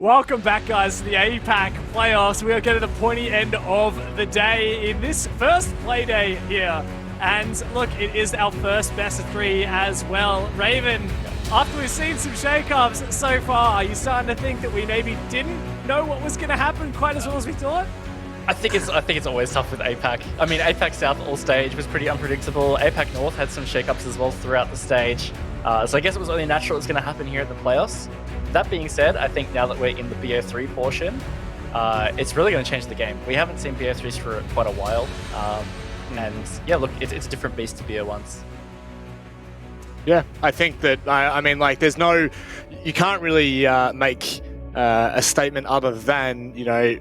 Welcome back, guys, to the APAC playoffs. We are getting the pointy end of the day in this first play day here. And look, it is our first best of three as well. Raven, after we've seen some shake-ups so far, are you starting to think that we maybe didn't know what was going to happen quite as well as we thought? I think it's always tough with APAC. I mean, APAC South all stage was pretty unpredictable. APAC North had some shake-ups as well throughout the stage. So I guess it was only natural it's going to happen here at the playoffs. That being said, I think now that we're in the BO3 portion, it's really going to change the game. We haven't seen BO3s for quite a while. And yeah, look, it's a different beast to BO1s. Yeah, I think that, I mean, like, there's no, you can't really make a statement other than, you know,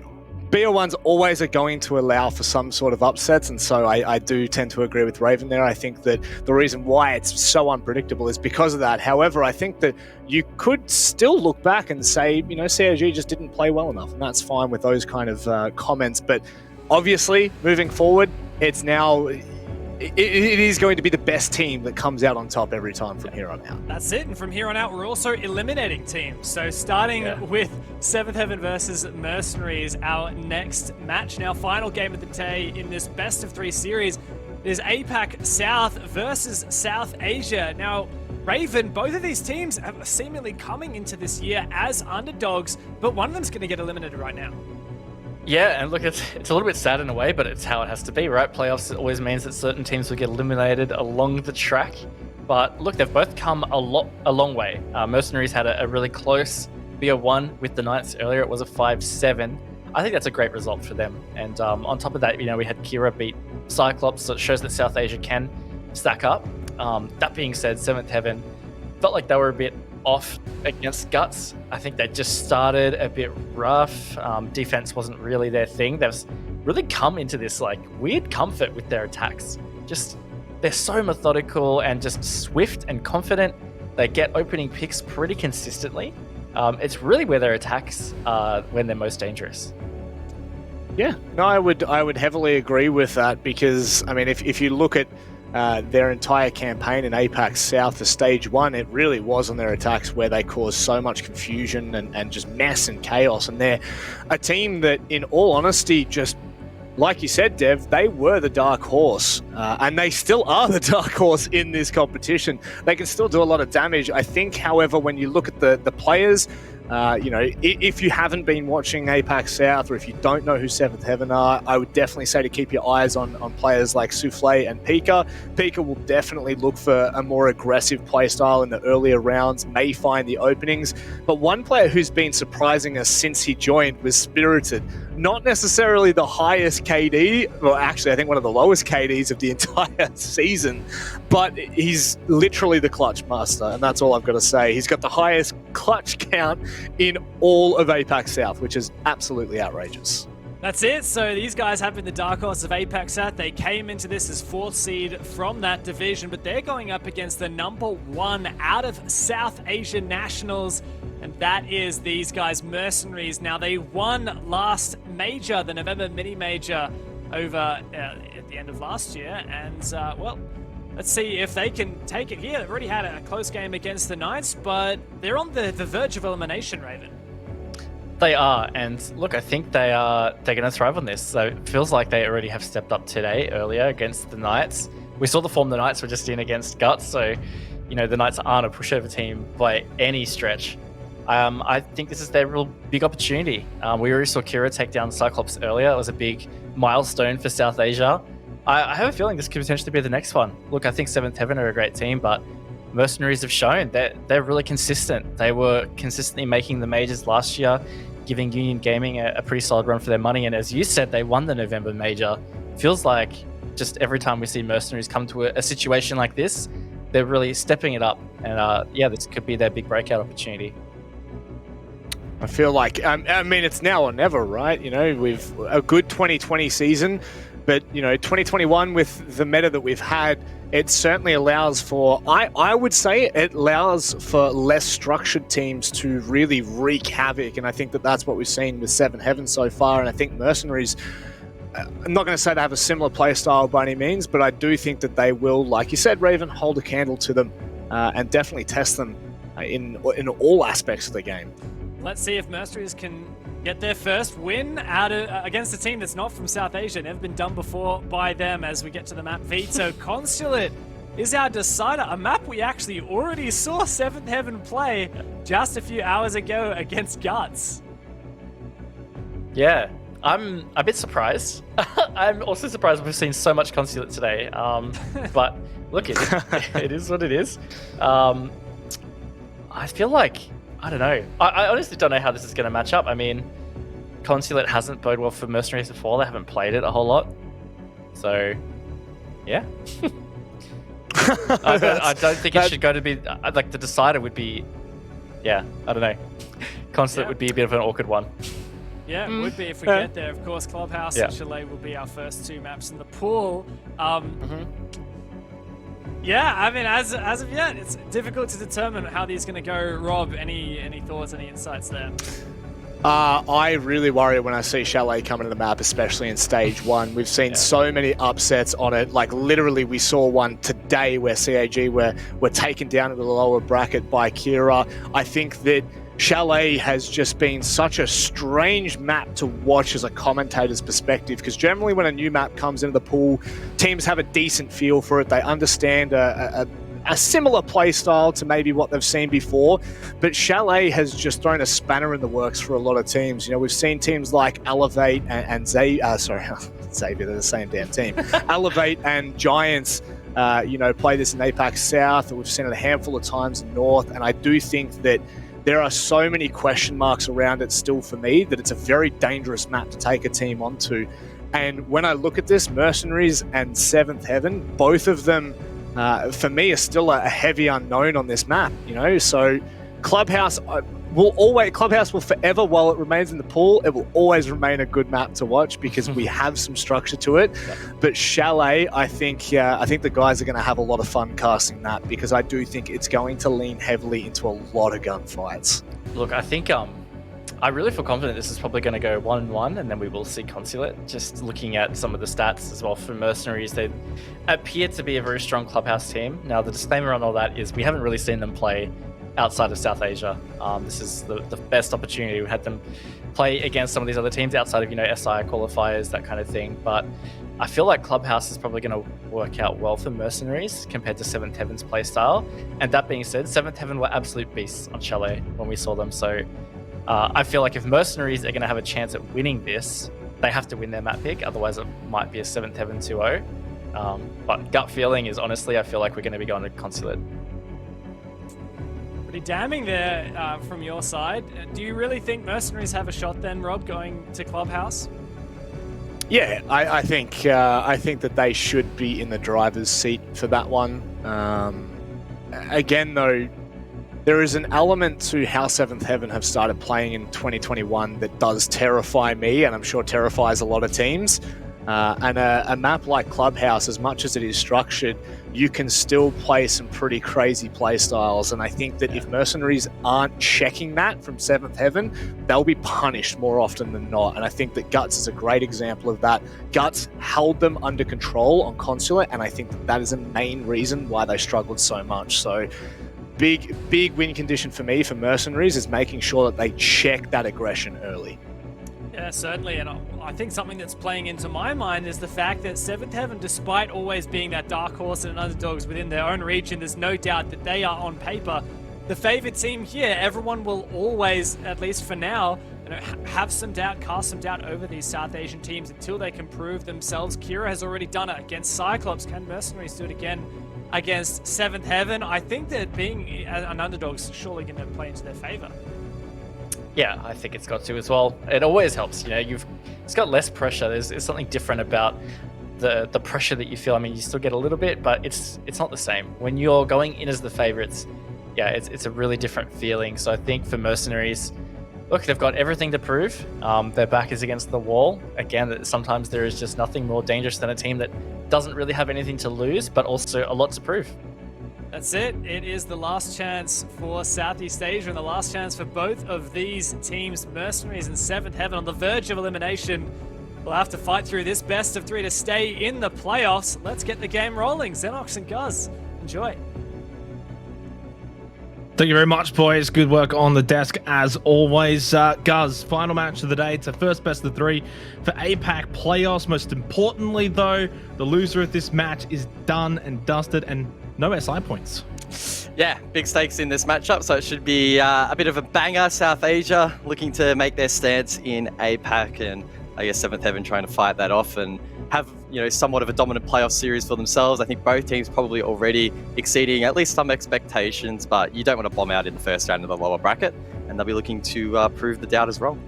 BO1s always are going to allow for some sort of upsets, and so I do tend to agree with Raven there. I think that the reason why it's so unpredictable is because of that. However, I think that you could still look back and say, you know, COG just didn't play well enough, and that's fine with those kind of comments. But obviously, moving forward, it's now... It is going to be the best team that comes out on top every time from here on out. That's it, and from here on out, we're also eliminating teams. So starting with 7th Heaven versus MercenarieZ, our next match. Now, final game of the day in this best of 3 series is APAC South versus South Asia. Now, Raven, both of these teams are seemingly coming into this year as underdogs, but one of them's going to get eliminated right now. Yeah, and look, it's a little bit sad in a way, but it's how it has to be, right? Playoffs always means that certain teams will get eliminated along the track. But look, they've both come a long way. MercenarieZ had a really close BO1 with the Knights earlier. It was a 5-7. I think that's a great result for them. And on top of that, you know, we had Kira beat Cyclops, so it shows that South Asia can stack up. That being said, 7th Heaven felt like they were a bit off against Guts. I think they just started a bit rough. Defense wasn't really their thing. They've really come into this like weird comfort with their attacks. Just they're so methodical and just swift and confident. They get opening picks pretty consistently. It's really where their attacks are when they're most dangerous. Yeah, no, I would heavily agree with that, because I mean, if you look at their entire campaign in APAC South, the stage 1, it really was on their attacks where they caused so much confusion and just mess and chaos. And they're a team that, in all honesty, just like you said, Dev, they were the dark horse, and they still are the dark horse in this competition. They can still do a lot of damage. I think, however, when you look at the players, you know, if you haven't been watching APAC South, or if you don't know who 7th Heaven are, I would definitely say to keep your eyes on players like Souffle and Pika. Pika will definitely look for a more aggressive playstyle in the earlier rounds, may find the openings. But one player who's been surprising us since he joined was Spirited. Not necessarily the highest KD, well, actually, I think one of the lowest KDs of the entire season, but he's literally the clutch master, and that's all I've got to say. He's got the highest clutch count in all of APAC South, which is absolutely outrageous. That's it. So these guys have been the dark horse of APAC South. They came into this as 4th seed from that division, but they're going up against the #1 out of South Asia Nationals, and that is these guys, MercenarieZ. Now, they won last major, the November mini-major, over at the end of last year, and, well, let's see if they can take it here. They've already had a close game against the Knights, but they're on the verge of elimination, Raven. They are, and look, I think they're going to thrive on this. So it feels like they already have stepped up today, earlier, against the Knights. We saw the form the Knights were just in against Guts, so, you know, the Knights aren't a pushover team by any stretch. I think this is their real big opportunity. We already saw Kira take down Cyclops earlier. It was a big milestone for South Asia. I have a feeling this could potentially be the next one. Look, I think 7th Heaven are a great team, but MercenarieZ have shown that they're really consistent. They were consistently making the majors last year, giving Union Gaming a pretty solid run for their money. And as you said, they won the November major. Feels like just every time we see MercenarieZ come to a situation like this, they're really stepping it up. And yeah, this could be their big breakout opportunity. I feel like, I mean, it's now or never, right? You know, we've a good 2020 season, but, you know, 2021 with the meta that we've had, it certainly allows for, I would say it allows for less structured teams to really wreak havoc. And I think that that's what we've seen with 7th Heaven so far. And I think MercenarieZ, I'm not going to say they have a similar play style by any means, but I do think that they will, like you said, Raven, hold a candle to them and definitely test them in all aspects of the game. let's see if MercenarieZ can get their first win out of, against a team that's not from South Asia. Never been done before by them as we get to the map Veto. Consulate is our decider, a map we actually already saw 7th Heaven play just a few hours ago against Guts. Yeah, I'm a bit surprised. I'm also surprised we've seen so much Consulate today. But look, it is what it is. I feel like, I don't know. I honestly don't know how this is going to match up. I mean, Consulate hasn't played well for MercenarieZ before. They haven't played it a whole lot. So, yeah. I don't think it should go to be, like, the decider would be, yeah, I don't know. Consulate would be a bit of an awkward one. Yeah, it would be if we get there. Of course, Clubhouse and Chalet will be our first 2 maps in the pool. Yeah, I mean, as of yet, it's difficult to determine how these are going to go. Rob, any thoughts, any insights there? I really worry when I see Chalet coming to the map, especially in stage 1. We've seen so many upsets on it. Like, literally, we saw one today where CAG were taken down in the lower bracket by Kira. I think that Chalet has just been such a strange map to watch as a commentator's perspective, because generally when a new map comes into the pool, teams have a decent feel for it. They understand a similar play style to maybe what they've seen before, but Chalet has just thrown a spanner in the works for a lot of teams. You know, we've seen teams like Elevate and Xavier, they're the same damn team. Elevate and Giants, play this in APAC South, and we've seen it a handful of times in North, and I do think that there are so many question marks around it still for me that it's a very dangerous map to take a team onto. And when I look at this, MercenarieZ and 7th Heaven, both of them, for me, are still a heavy unknown on this map, So Clubhouse will forever, while it remains in the pool, it will always remain a good map to watch because we have some structure to it. But Chalet, I think the guys are going to have a lot of fun casting that, because I do think it's going to lean heavily into a lot of gunfights. Look, I think I really feel confident this is probably going to go 1-1, and then we will see Consulate. Just looking at some of the stats as well for MercenarieZ, they appear to be a very strong Clubhouse team. Now, the disclaimer on all that is we haven't really seen them play outside of South Asia. This is the best opportunity. We had them play against some of these other teams outside of, SI qualifiers, that kind of thing. But I feel like Clubhouse is probably going to work out well for MercenarieZ compared to 7th Heaven's playstyle. And that being said, 7th Heaven were absolute beasts on Chalet when we saw them. So I feel like if MercenarieZ are going to have a chance at winning this, they have to win their map pick. Otherwise, it might be a 7th Heaven 2-0. But gut feeling is, honestly, I feel like we're going to be going to Consulate. Pretty damning there from your side. Do you really think MercenarieZ have a shot then, Rob, going to Clubhouse? Yeah, I think that they should be in the driver's seat for that one. Again, though, there is an element to how 7th Heaven have started playing in 2021 that does terrify me, and I'm sure terrifies a lot of teams. And a map like Clubhouse, as much as it is structured, you can still play some pretty crazy play styles. And I think that if MercenarieZ aren't checking that from 7th Heaven, they'll be punished more often than not. And I think that Guts is a great example of that. Guts held them under control on Consulate, and I think that is a main reason why they struggled so much. So big win condition for me for MercenarieZ is making sure that they check that aggression early. Yeah, certainly, and I think something that's playing into my mind is the fact that 7th Heaven, despite always being that dark horse and underdogs within their own region, there's no doubt that they are on paper the favored team here. Everyone will always, at least for now, have some doubt, cast some doubt over these South Asian teams until they can prove themselves. Kira has already done it against Cyclops. Can MercenarieZ do it again against 7th Heaven? I think that being an underdog's surely going to play into their favor. Yeah, I think it's got to as well. It always helps, it's got less pressure. There's something different about the pressure that you feel. I mean, you still get a little bit, but it's not the same. When you're going in as the favorites, yeah, it's a really different feeling. So I think for MercenarieZ, look, they've got everything to prove. Their back is against the wall. Again, sometimes there is just nothing more dangerous than a team that doesn't really have anything to lose, but also a lot to prove. That's it. It is the last chance for Southeast Asia and the last chance for both of these teams, MercenarieZ and 7th Heaven, on the verge of elimination. We'll have to fight through this best of 3 to stay in the playoffs. Let's get the game rolling. Xenox and Guz, enjoy. Thank you very much, boys. Good work on the desk as always. Guz, final match of the day. It's a first best of 3 for APAC playoffs. Most importantly, though, the loser of this match is done and dusted and no SI points. Yeah, big stakes in this matchup, so it should be a bit of a banger. South Asia looking to make their stance in APAC, and I guess Seventh Heaven trying to fight that off and have, you know, somewhat of a dominant playoff series for themselves. I think both teams probably already exceeding at least some expectations, but you don't want to bomb out in the first round of the lower bracket, and they'll be looking to prove the doubters wrong.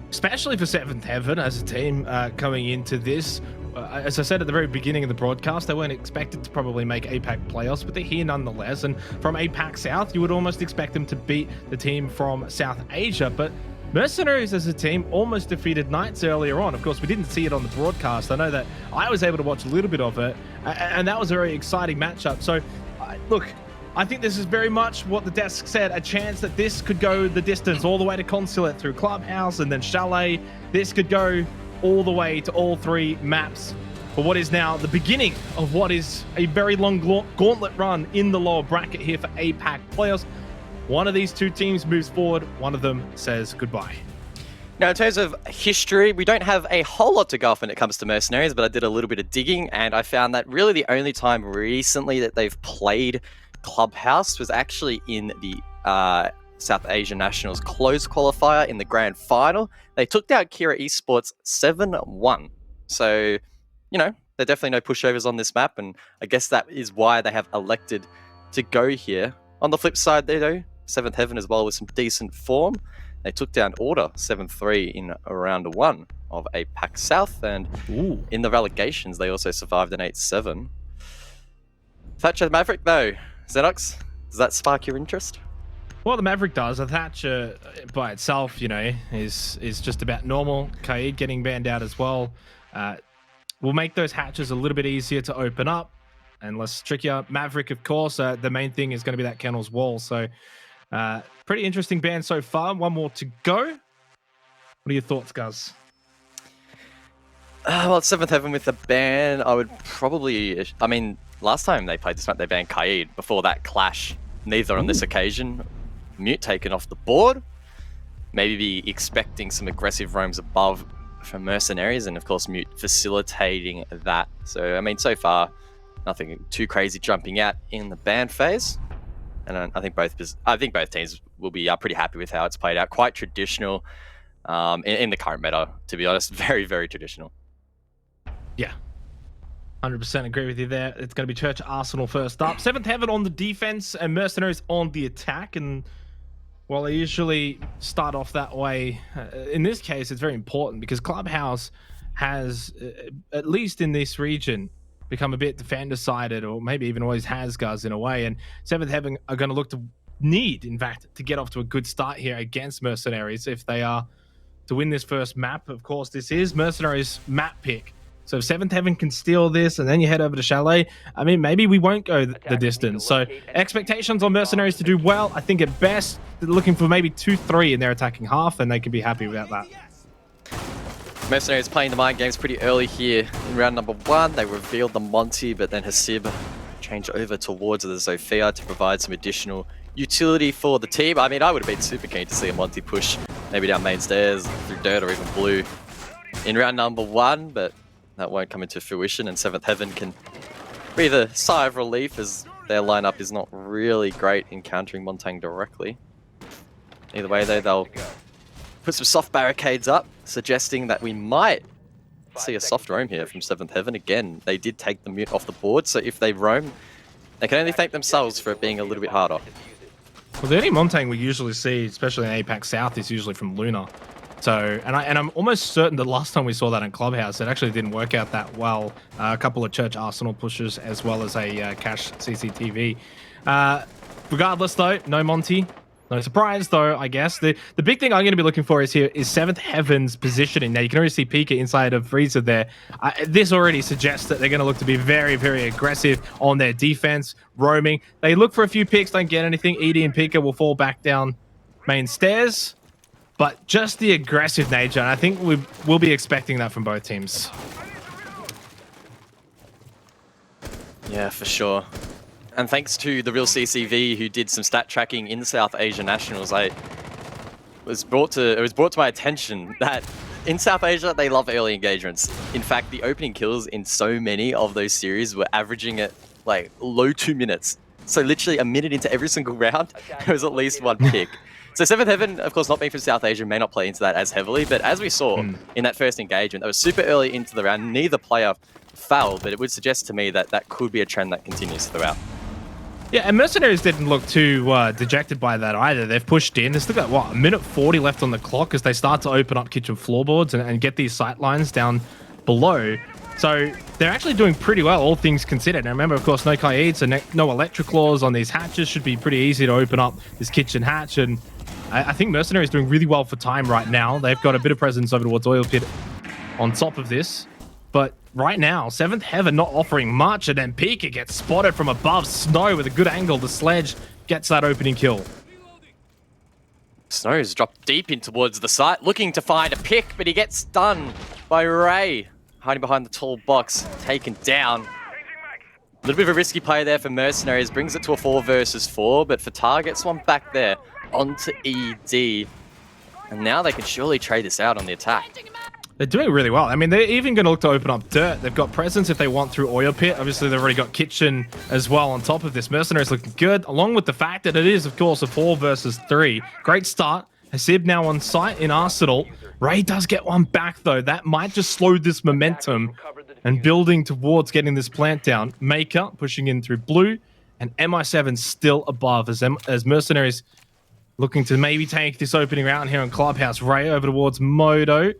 Especially for Seventh Heaven as a team coming into this. As I said at the very beginning of the broadcast, they weren't expected to probably make APAC playoffs, but they're here nonetheless. And from APAC South, you would almost expect them to beat the team from South Asia. But MercenarieZ as a team almost defeated Knights earlier on. Of course, we didn't see it on the broadcast. I know that I was able to watch a little bit of it, and that was a very exciting matchup. So, look, I think this is very much what the desk said, a chance that this could go the distance all the way to Consulate through Clubhouse and then Chalet. This could go all the way to all 3 maps for what is now the beginning of what is a very long gauntlet run in the lower bracket here for APAC playoffs. One of these 2 teams moves forward, one of them says goodbye. Now, in terms of history, we don't have a whole lot to go off when it comes to MercenarieZ, but I did a little bit of digging, and I found that really the only time recently that they've played Clubhouse was actually in the South Asian Nationals closed qualifier in the grand final. They took down Kira Esports 7-1. So, you know, there are definitely no pushovers on this map, and I guess that is why they have elected to go here. On the flip side, though, Seventh Heaven as well with some decent form. They took down Order 7-3 in round 1 of APAC South, and in the relegations, they also survived an 8-7. Thatcher Maverick, though, Xenox, does that spark your interest? Well, the Maverick does. A Thatcher by itself, you know, is just about normal. Kaid getting banned out as well will make those hatches a little bit easier to open up and less trickier. Maverick, of course, the main thing is going to be that Kennel's Wall. So pretty interesting ban so far. One more to go. What are your thoughts, Guz? Well, it's Seventh Heaven with the ban. I would probably... I mean, last time they played this map, they banned Kaid. Before that clash, neither on this occasion. Mute taken off the board. Maybe be expecting some aggressive roams above from MercenarieZ, and of course Mute facilitating that. So, I mean, so far, nothing too crazy jumping out in the ban phase. And I think both teams will be pretty happy with how it's played out. Quite traditional in the current meta, to be honest. Very, very traditional. Yeah. 100% agree with you there. It's going to be Church Arsenal first up. Seventh Heaven on the defense and MercenarieZ on the attack. And while they usually start off that way, in this case, it's very important because Clubhouse has, at least in this region, become a bit defender-sided, or maybe even always has, Guz, in a way. And Seventh Heaven are going to look to in fact, to get off to a good start here against MercenarieZ if they are to win this first map. Of course, this is MercenarieZ map pick. So if Seventh Heaven can steal this and then you head over to Chalet, I mean, maybe we won't go the distance. So expectations on MercenarieZ to do well. I think at best, they're looking for maybe 2-3 in their attacking half, and they can be happy without that. MercenarieZ playing the mind games pretty early here in round number 1. They revealed the Monty, but then Hasib changed over towards the Zofia to provide some additional utility for the team. I mean, I would have been super keen to see a Monty push maybe down main stairs, through dirt or even blue in round number 1, but that won't come into fruition, and Seventh Heaven can breathe a sigh of relief as their lineup is not really great in countering Montang directly. Either way, though, they'll put some soft barricades up, suggesting that we might see a soft roam here from Seventh Heaven. Again, they did take the Mute off the board, so if they roam, they can only thank themselves for it being a little bit harder. Well, the only Montang we usually see, especially in APAC South, is usually from Luna. So, and I'm almost certain that last time we saw that in Clubhouse, it actually didn't work out that well. A couple of Church Arsenal pushes as well as a cash CCTV. Regardless, though, no Monty. No surprise, though, I guess. The big thing I'm going to be looking for is Seventh Heaven's positioning. Now, you can already see Pika inside of Freezer there. This already suggests that they're going to look to be very, very aggressive on their defense, roaming. They look for a few picks, don't get anything. Edie and Pika will fall back down main stairs. But just the aggressive nature, and I think we'll be expecting that from both teams. Yeah, for sure. And thanks to the real CCV who did some stat tracking in South Asia Nationals, it was brought to my attention that in South Asia, they love early engagements. In fact, the opening kills in so many of those series were averaging at like low 2 minutes. So literally a minute into every single round, there was at least one pick. So Seventh Heaven, of course, not being from South Asia, may not play into that as heavily, but as we saw in that first engagement, that was super early into the round. Neither player fouled, but it would suggest to me that that could be a trend that continues throughout. Yeah, and MercenarieZ didn't look too dejected by that either. They've pushed in. They've still got, what, a minute 40 left on the clock as they start to open up kitchen floorboards and get these sight lines down below. So they're actually doing pretty well, all things considered. Now remember, of course, no Kai'd, so no electric laws on these hatches. Should be pretty easy to open up this kitchen hatch. And I think MercenarieZ doing really well for time right now. They've got a bit of presence over towards Oil Pit on top of this. But right now, Seventh Heaven not offering much, and then Pika gets spotted from above. Snow with a good angle. The Sledge gets that opening kill. Snow's dropped deep in towards the site, looking to find a pick, but he gets stunned by Ray. Hiding behind the tall box, taken down. A little bit of a risky play there for MercenarieZ. Brings it to a 4 versus 4, but Fatar gets one back there onto ED. And now they can surely trade this out on the attack. They're doing really well. I mean, they're even going to look to open up dirt. They've got presence if they want through Oil Pit. Obviously, they've already got kitchen as well on top of this. MercenarieZ looking good, along with the fact that it is, of course, a 4 versus 3. Great start. Hasib now on site in Arsenal. Ray does get one back, though. That might just slow this momentum and building towards getting this plant down. Maker pushing in through blue, and MI7 still above as MercenarieZ looking to maybe take this opening round here on Clubhouse. Ray over towards Modo.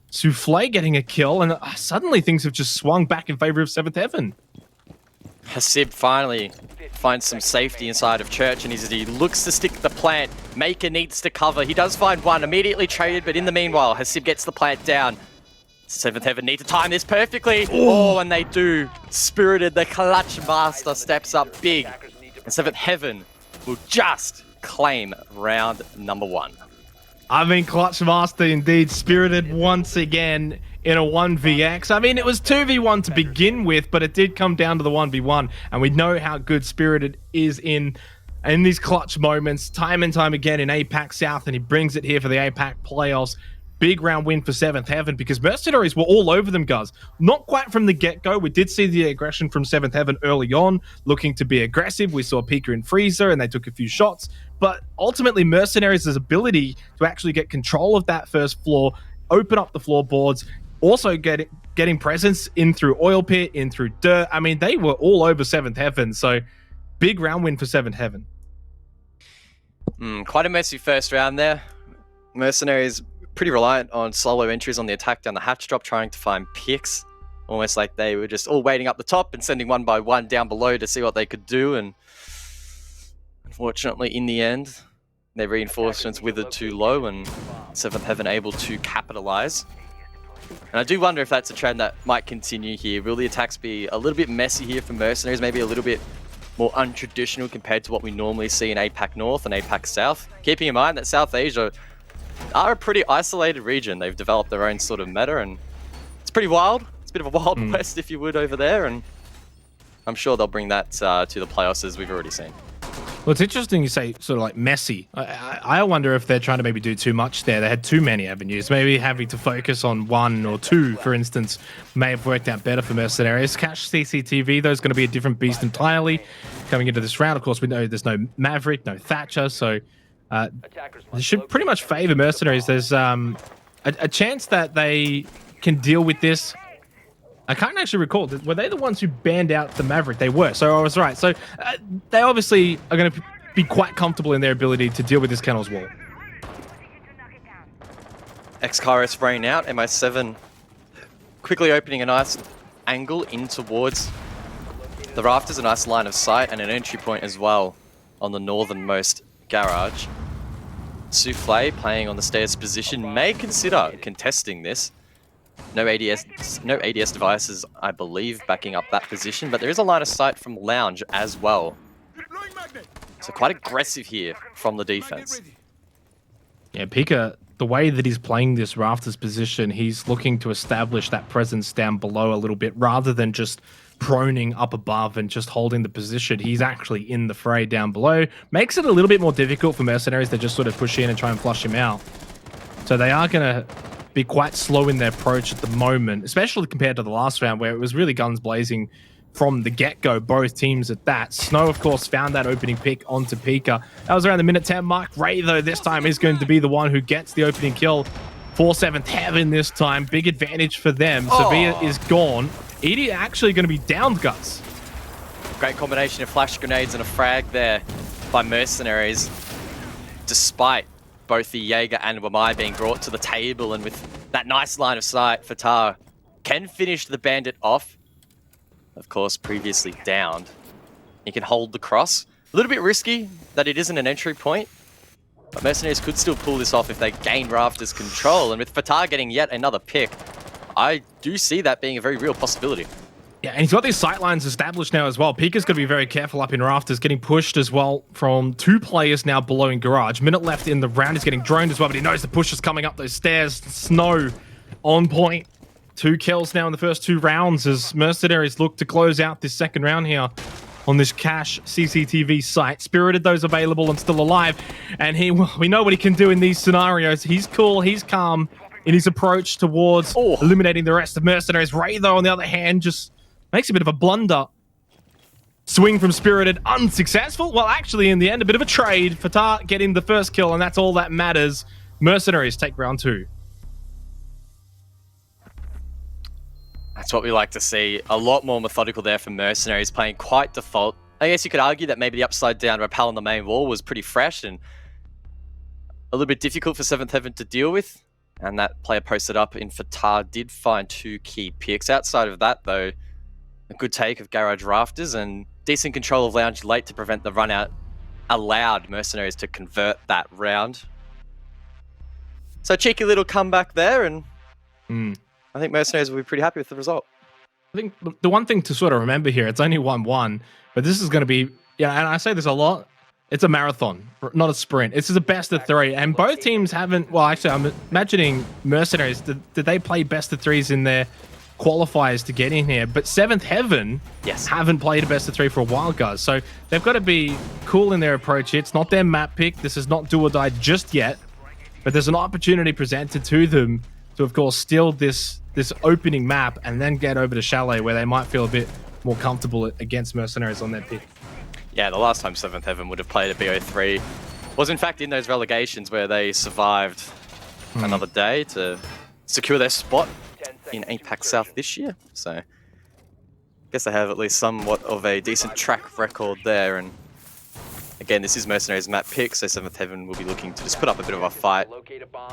Souffle getting a kill, and suddenly things have just swung back in favor of Seventh Heaven. Hasib finally finds some safety inside of Church, and as he looks to stick the plant, Maker needs to cover. He does find one, immediately traded, but in the meanwhile, Hasib gets the plant down. Seventh Heaven need to time this perfectly. Oh, and they do. Spirited, the clutch master steps up big, and Seventh Heaven will just claim round number 1. I mean, Clutch Master indeed spirited once again in a 1vx. I mean, it was 2v1 to begin with, but it did come down to the 1v1, and we know how good Spirited is in these clutch moments, time and time again in APAC South, and he brings it here for the APAC playoffs. Big round win for Seventh Heaven because MercenarieZ were all over them, guys. Not quite from the get-go. We did see the aggression from Seventh Heaven early on, looking to be aggressive. We saw Pika and Freezer, and they took a few shots. But ultimately, MercenarieZ's ability to actually get control of that first floor, open up the floorboards, also getting presence in through Oil Pit, in through dirt. I mean, they were all over Seventh Heaven. So, big round win for Seventh Heaven. Quite a messy first round there. MercenarieZ pretty reliant on solo entries on the attack down the hatch drop, trying to find picks. Almost like they were just all waiting up the top and sending one by one down below to see what they could do. And unfortunately, in the end, their reinforcements withered too low and Seventh Heaven able to capitalize. And I do wonder if that's a trend that might continue here. Will the attacks be a little bit messy here for MercenarieZ, maybe a little bit more untraditional compared to what we normally see in APAC North and APAC South? Keeping in mind that South Asia are a pretty isolated region. They've developed their own sort of meta, and it's pretty wild. It's a bit of a wild west, if you would, over there, and I'm sure they'll bring that to the playoffs, as we've already seen. Well, it's interesting you say sort of like messy. I wonder if they're trying to maybe do too much there. They had too many avenues. Maybe having to focus on 1 or 2, for instance, may have worked out better for MercenarieZ. Cash CCTV, though, is going to be a different beast entirely coming into this round. Of course, we know there's no Maverick, no Thatcher, so it should pretty much favor MercenarieZ. There's a chance that they can deal with this. I can't actually recall. Were they the ones who banned out the Maverick? They were, so I was right. So they obviously are going to be quite comfortable in their ability to deal with this Kennel's Wall. X-Kara spraying out. MI7 quickly opening a nice angle in towards the rafters, a nice line of sight, and an entry point as well on the northernmost garage. Souffle playing on the stairs position may consider contesting this. No ADS devices, I believe, backing up that position, but there is a line of sight from Lounge as well. So quite aggressive here from the defense. Yeah, Pika, the way that he's playing this rafters position, he's looking to establish that presence down below a little bit rather than just proning up above and just holding the position. He's actually in the fray down below. Makes it a little bit more difficult for Mercenaries to just sort of push in and try and flush him out. So they are going to be quite slow in their approach at the moment, especially compared to the last round where it was really guns blazing from the get-go, both teams at that. Snow, of course, found that opening pick onto Pika. That was around the minute 10 mark. Ray, though, this time is going to be the one who gets the opening kill for 7th Heaven this time. Big advantage for them. Sevilla is gone. Edie actually going to be downed, Guts. Great combination of flash grenades and a frag there by Mercenaries, despite both the Jaeger and Wamai being brought to the table, and with that nice line of sight, Fatah can finish the bandit off. Of course, previously downed. He can hold the cross. A little bit risky that it isn't an entry point, but Mercenaries could still pull this off if they gain Rafters control, and with Fatah getting yet another pick, I do see that being a very real possibility. Yeah, and he's got these sight lines established now as well. Pika's going to be very careful up in Rafters, getting pushed as well from 2 players now below in Garage. Minute left in the round. He's getting droned as well, but he knows the push is coming up those stairs. Snow on point. 2 kills now in the first 2 rounds as Mercenaries look to close out this second round here on this cache CCTV site. Spirited, those available and still alive. And we know what he can do in these scenarios. He's cool, he's calm in his approach towards eliminating the rest of Mercenaries. Ray, though, on the other hand, just makes a bit of a blunder. Swing from Spirited, unsuccessful. Well, actually, in the end, a bit of a trade. Fatah getting the first kill, and that's all that matters. Mercenaries take round 2. That's what we like to see. A lot more methodical there from Mercenaries, playing quite default. I guess you could argue that maybe the upside down rappel on the main wall was pretty fresh and a little bit difficult for 7th Heaven to deal with. And that player posted up in Fatah did find 2 key picks. Outside of that, though, a good take of Garage Rafters and decent control of Lounge late to prevent the run out allowed Mercenaries to convert that round. So cheeky little comeback there, and I think Mercenaries will be pretty happy with the result. I think the one thing to sort of remember here, it's only 1-1, but this is going to be, yeah, and I say this a lot, it's a marathon, not a sprint. This is a best of 3, and both teams haven't, well, actually, I'm imagining Mercenaries, did they play best of 3s in their qualifiers to get in here? But 7th Heaven haven't played a best of 3 for a while, guys, so they've got to be cool in their approach. It's not their map pick. This is not do or die just yet, but there's an opportunity presented to them to, of course, steal this opening map and then get over to Chalet, where they might feel a bit more comfortable against Mercenaries on their pick. Yeah, the last time 7th Heaven would have played a BO3 was in fact in those relegations where they survived another day to secure their spot in APAC South this year. So I guess they have at least somewhat of a decent track record there. And again, this is Mercenaries map pick, so 7th Heaven will be looking to just put up a bit of a fight,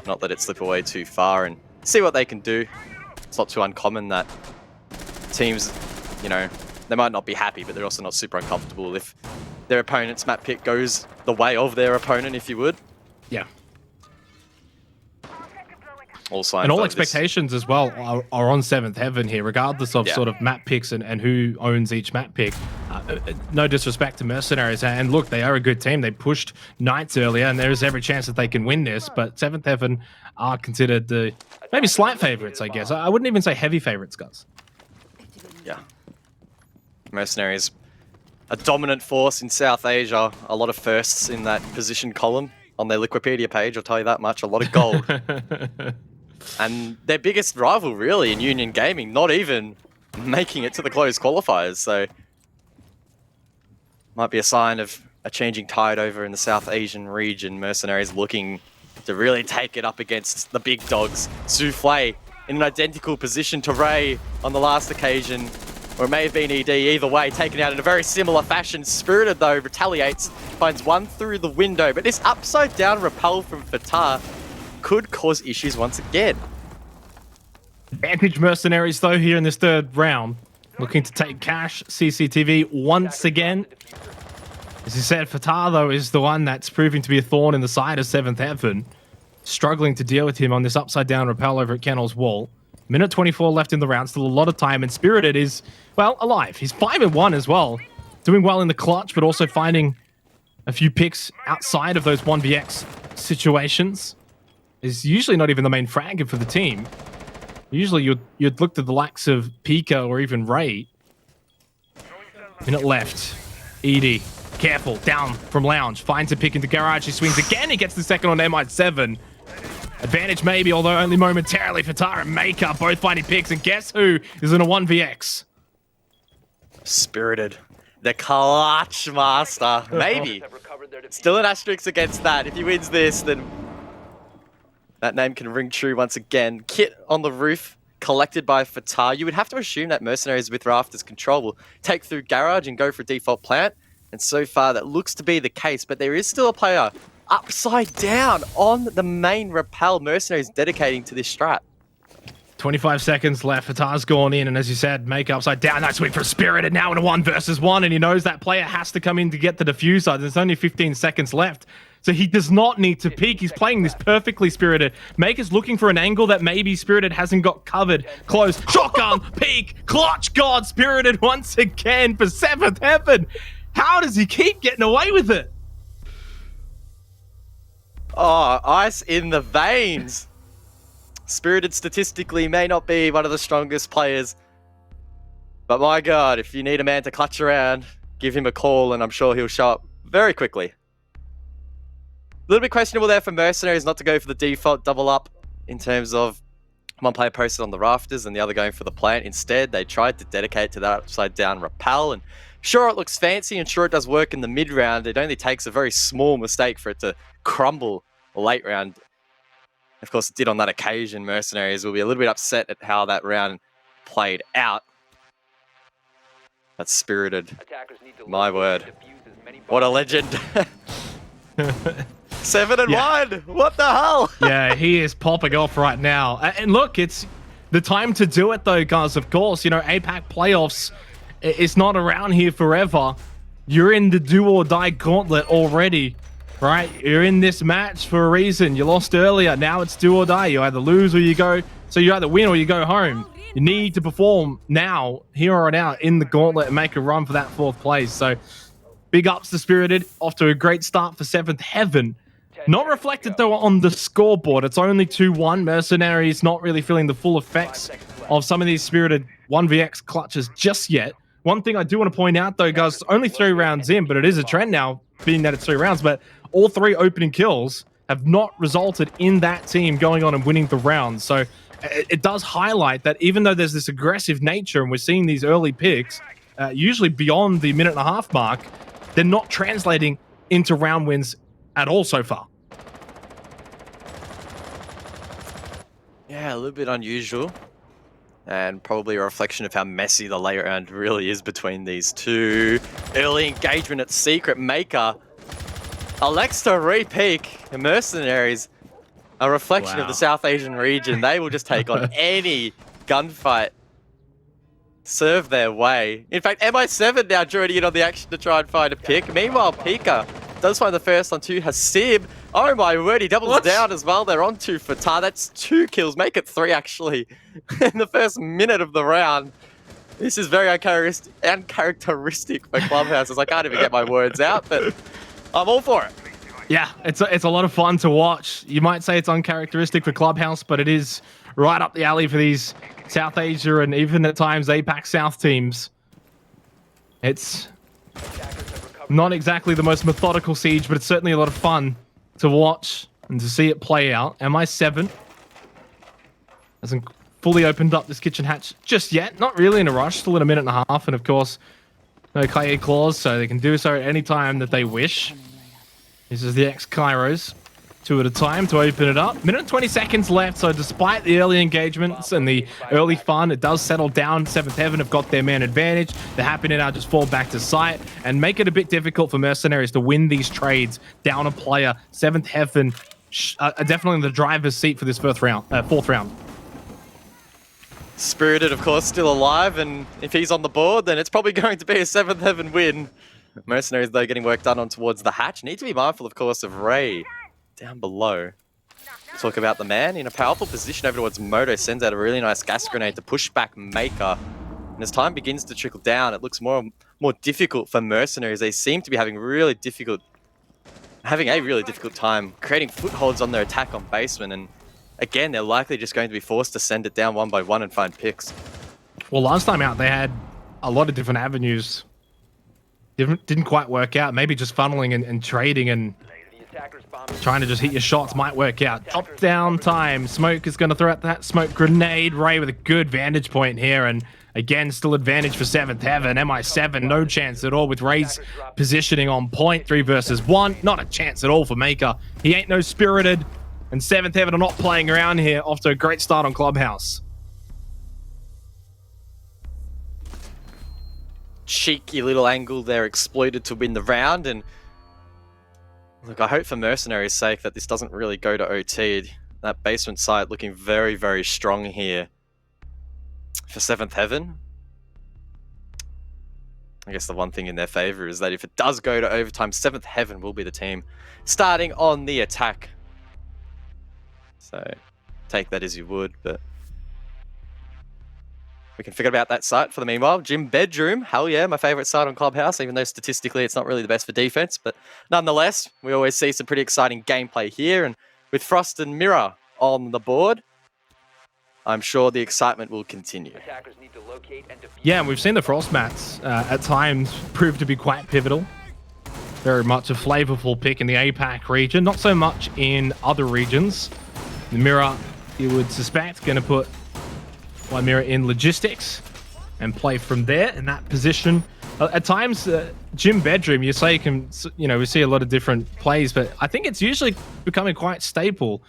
not let it slip away too far, and see what they can do. It's not too uncommon that teams, you know, they might not be happy, but they're also not super uncomfortable if their opponent's map pick goes the way of their opponent, if you would. Yeah. All signs and all expectations as well are on 7th Heaven here, regardless of sort of map picks and who owns each map pick. No disrespect to Mercenaries, and look, they are a good team. They pushed Knights earlier, and there is every chance that they can win this, but 7th Heaven are considered the maybe slight favorites, I guess. I wouldn't even say heavy favorites, guys. Yeah. Mercenaries, a dominant force in South Asia. A lot of firsts in that position column on their Wikipedia page, I'll tell you that much. A lot of gold. And their biggest rival, really, in Union Gaming, not even making it to the closed qualifiers. So, might be a sign of a changing tide over in the South Asian region. Mercenaries looking to really take it up against the big dogs. Souffle in an identical position to Ray on the last occasion, or it may have been ED, either way, taken out in a very similar fashion. Spirited, though, retaliates, finds one through the window, but this upside down rappel from Fatah could cause issues once again. Advantage Mercenaries, though, here in this 3rd round, looking to take cash. CCTV once again. As you said, Fatah, though, is the one that's proving to be a thorn in the side of 7th Heaven, struggling to deal with him on this upside down rappel over at Kennel's wall. Minute 24 left in the round, still a lot of time, and Spirited is, well, alive. He's 5-1 as well, doing well in the clutch, but also finding a few picks outside of those 1vx situations. Is usually not even the main fragger for the team. Usually you'd look to the likes of Pika or even Ray Minute left. ED, careful, down from Lounge. Finds a pick into Garage. He swings again. He gets the second on MI7. Advantage maybe, although only momentarily for Tara and Maker. Both finding picks. And guess who is in a 1vx? Spirited. The clutch master. Maybe. Still an asterisk against that. If he wins this, then that name can ring true once again. Kit on the roof, collected by Fatah. You would have to assume that Mercenaries with Rafters control will take through Garage and go for default plant. And so far, that looks to be the case. But there is still a player upside down on the main rappel. Mercenaries dedicating to this strat. 25 seconds left. Fatah's gone in, and as you said, make upside down. Nice swing for Spirited now in a 1 versus 1, and he knows that player has to come in to get the diffuser. There's only 15 seconds left, so he does not need to peek. He's playing this perfectly, Spirited. Maker's looking for an angle that maybe Spirited hasn't got covered. Close, shotgun, peek, clutch god, Spirited once again for 7th heaven. How does he keep getting away with it? Oh, ice in the veins. Spirited statistically may not be one of the strongest players, but my god, if you need a man to clutch around, give him a call and I'm sure he'll show up very quickly. A little bit questionable there for Mercenaries not to go for the default double up in terms of one player posted on the rafters and the other going for the plant. Instead, they tried to dedicate to that upside down rappel, and sure, it looks fancy and sure it does work in the mid round. It only takes a very small mistake for it to crumble late round. Of course, it did on that occasion. Mercenaries will be a little bit upset at how that round played out. That's Spirited. My word. What a legend. 7 and 1. What the hell? Yeah, he is popping off right now. And look, it's the time to do it though, guys. Of course, you know, APAC playoffs, it's not around here forever. You're in the do or die gauntlet already. Right, you're in this match for a reason. You lost earlier. Now it's do or die. You either lose or you go. So you either win or you go home. You need to perform now, here or now, in the gauntlet and make a run for that 4th place. So big ups to Spirited. Off to a great start for 7th heaven. Not reflected though on the scoreboard. It's only 2-1. Mercenaries not really feeling the full effects of some of these Spirited 1vx clutches just yet. One thing I do want to point out though, guys, only 3 rounds in, but it is a trend now, being that it's 3 rounds. But all 3 opening kills have not resulted in that team going on and winning the round. So it does highlight that even though there's this aggressive nature and we're seeing these early picks, usually beyond the 1.5-minute mark, they're not translating into round wins at all so far. Yeah, a little bit unusual. And probably a reflection of how messy the late round really is between these two. Early engagement at Secret Maker. Alexa re-peak. The Mercenaries, a reflection of the South Asian region. They will just take on any gunfight. Serve their way. In fact, MI7 now joining in on the action to try and find a pick. Meanwhile, Pika does find the first on 2 Hasib. Oh my word, he doubles down as well. They're on 2 Fatah. That's 2 kills. Make it 3 actually in the first minute of the round. This is very uncharacteristic for Clubhouses. I can't even get my words out, but I'm all for it. Yeah, it's a lot of fun to watch. You might say it's uncharacteristic for Clubhouse, but it is right up the alley for these South Asia and even at times APAC South teams. It's not exactly the most methodical siege, but it's certainly a lot of fun to watch and to see it play out. MI7 hasn't fully opened up this kitchen hatch just yet. Not really in a rush, still in a 1.5 minutes, and of course, no Kaye clause, so they can do so at any time that they wish. This is the ex-Kairos. 2 at a time to open it up. 1:20 seconds left, so despite the early engagements and the early fun, it does settle down. 7th Heaven have got their man advantage. They're happy to now just fall back to sight and make it a bit difficult for Mercenaries to win these trades down a player. 7th Heaven are definitely in the driver's seat for this 4th round. Spirited, of course, still alive, and if he's on the board, then it's probably going to be a 7th Heaven win. Mercenaries, though, getting work done on towards the hatch. Need to be mindful, of course, of Ray down below. Talk about the man in a powerful position over towards Moto. Sends out a really nice gas grenade to push back Maker. And as time begins to trickle down, it looks more difficult for Mercenaries. They seem to be having a really difficult time creating footholds on their attack on basement. And again, they're likely just going to be forced to send it down one by one and find picks. Well, last time out, they had a lot of different avenues didn't quite work out. Maybe just funneling and trading and trying to just hit your shots might work out. Drop down time. Smoke is going to throw out that smoke grenade. Ray with a good vantage point here, and again, still advantage for Seventh Heaven. MI7, no chance at all with Ray's positioning on point. 3 versus 1. Not a chance at all for Maker. He ain't no spirited. And Seventh Heaven are not playing around here. Off to a great start on Clubhouse. Cheeky little angle there exploited to win the round. And look, I hope for Mercenariez' sake that this doesn't really go to OT. That basement side looking very, very strong here for Seventh Heaven. I guess the one thing in their favor is that if it does go to overtime, Seventh Heaven will be the team starting on the attack. So take that as you would, but we can forget about that site for the meanwhile. Gym Bedroom, hell yeah, my favorite site on Clubhouse, even though statistically it's not really the best for defense. But nonetheless, we always see some pretty exciting gameplay here. And with Frost and Mirror on the board, I'm sure the excitement will continue. Yeah, and we've seen the Frost mats at times prove to be quite pivotal. Very much a flavorful pick in the APAC region, not so much in other regions. The Mirror, you would suspect, going to put one Mirror in logistics and play from there in that position. At times, Gym Bedroom, you say we see a lot of different plays, but I think it's usually becoming quite staple.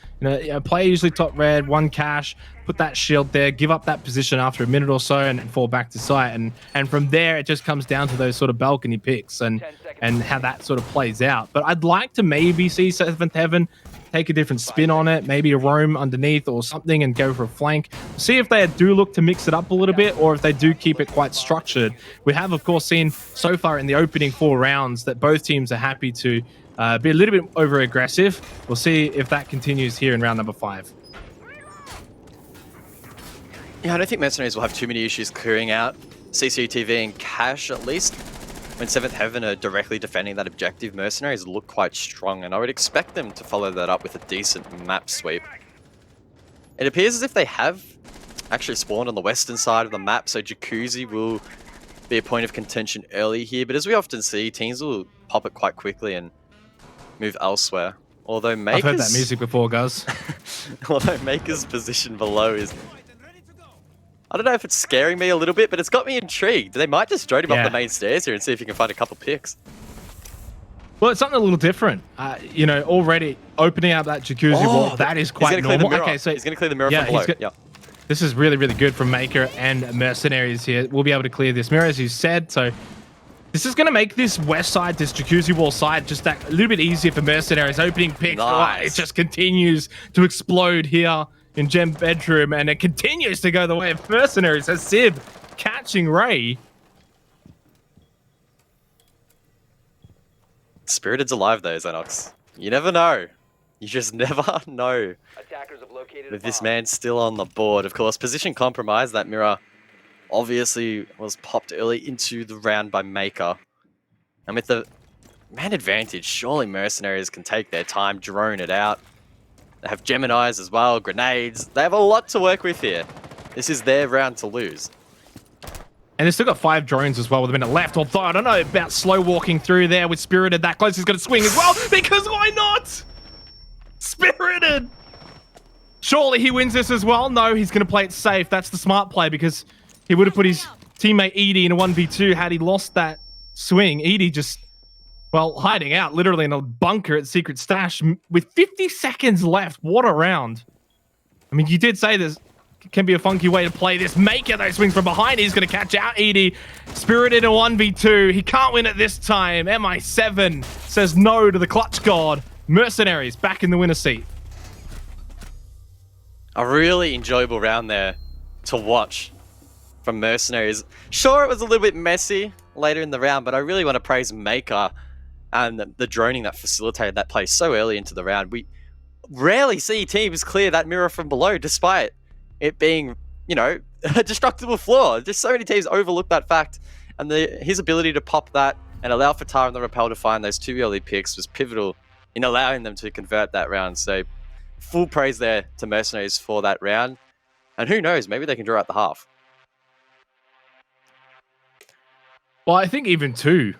Play usually top red, 1 cash, put that shield there, give up that position after a minute or so, and fall back to site. And from there, it just comes down to those sort of balcony picks and how that sort of plays out. But I'd like to maybe see Seventh Heaven take a different spin on it, maybe a roam underneath or something and go for a flank. See if they do look to mix it up a little bit, or if they do keep it quite structured. We have, of course, seen so far in the opening 4 rounds that both teams are happy to be a little bit over aggressive. We'll see if that continues here in round number 5. Yeah, I don't think Mercenariez will have too many issues clearing out CCTV and cash, at least. When Seventh Heaven are directly defending that objective, Mercenariez look quite strong, and I would expect them to follow that up with a decent map sweep. It appears as if they have actually spawned on the western side of the map, so Jacuzzi will be a point of contention early here, but as we often see, teams will pop it quite quickly and move elsewhere. Although Maker's... I've heard that music before, Guz. Although Maker's position below is... I don't know if it's scaring me a little bit, but it's got me intrigued. They might just drone him up the main stairs here and see if you can find a couple picks. Well, it's something a little different. Already opening up that Jacuzzi wall, that is quite normal. Okay, so he's going to clear the mirror from below. This is really, really good from Maker and Mercenariez here. We'll be able to clear this mirror, as you said. So this is going to make this west side, this Jacuzzi wall side, just that a little bit easier for Mercenariez. Opening picks. Nice. Oh, it just continues to explode here in Gem Bedroom, and it continues to go the way of Mercenariez as Civ catching Ray. Spirited's alive though, Xenox. You never know. You just never know. With this man still on the board. Of course, position compromise. That mirror obviously was popped early into the round by Maker. And with the man advantage, surely Mercenariez can take their time, drone it out. They have Geminis as well, grenades. They have a lot to work with here. This is their round to lose. And they've still got 5 drones as well with a minute left. Although I don't know about slow walking through there with Spirited. That close is going to swing as well, because why not? Spirited! Surely he wins this as well. No, he's going to play it safe. That's the smart play, because he would have put his teammate Edie in a 1v2 had he lost that swing. Edie just... well, hiding out literally in a bunker at Secret Stash with 50 seconds left. What a round. I mean, you did say this can be a funky way to play this. Maker, though, swings from behind. He's going to catch out Edie. Spirited in a 1v2. He can't win it this time. MI7 says no to the clutch god. Mercenariez back in the winner's seat. A really enjoyable round there to watch from Mercenariez. Sure, it was a little bit messy later in the round, but I really want to praise Maker and the droning that facilitated that play so early into the round. We rarely see teams clear that mirror from below, despite it being, a destructible flaw. Just so many teams overlook that fact, and his ability to pop that and allow for Tar and the Rappel to find those 2 early picks was pivotal in allowing them to convert that round. So full praise there to Mercenariez for that round. And who knows, maybe they can draw out the half. Well, I think even 2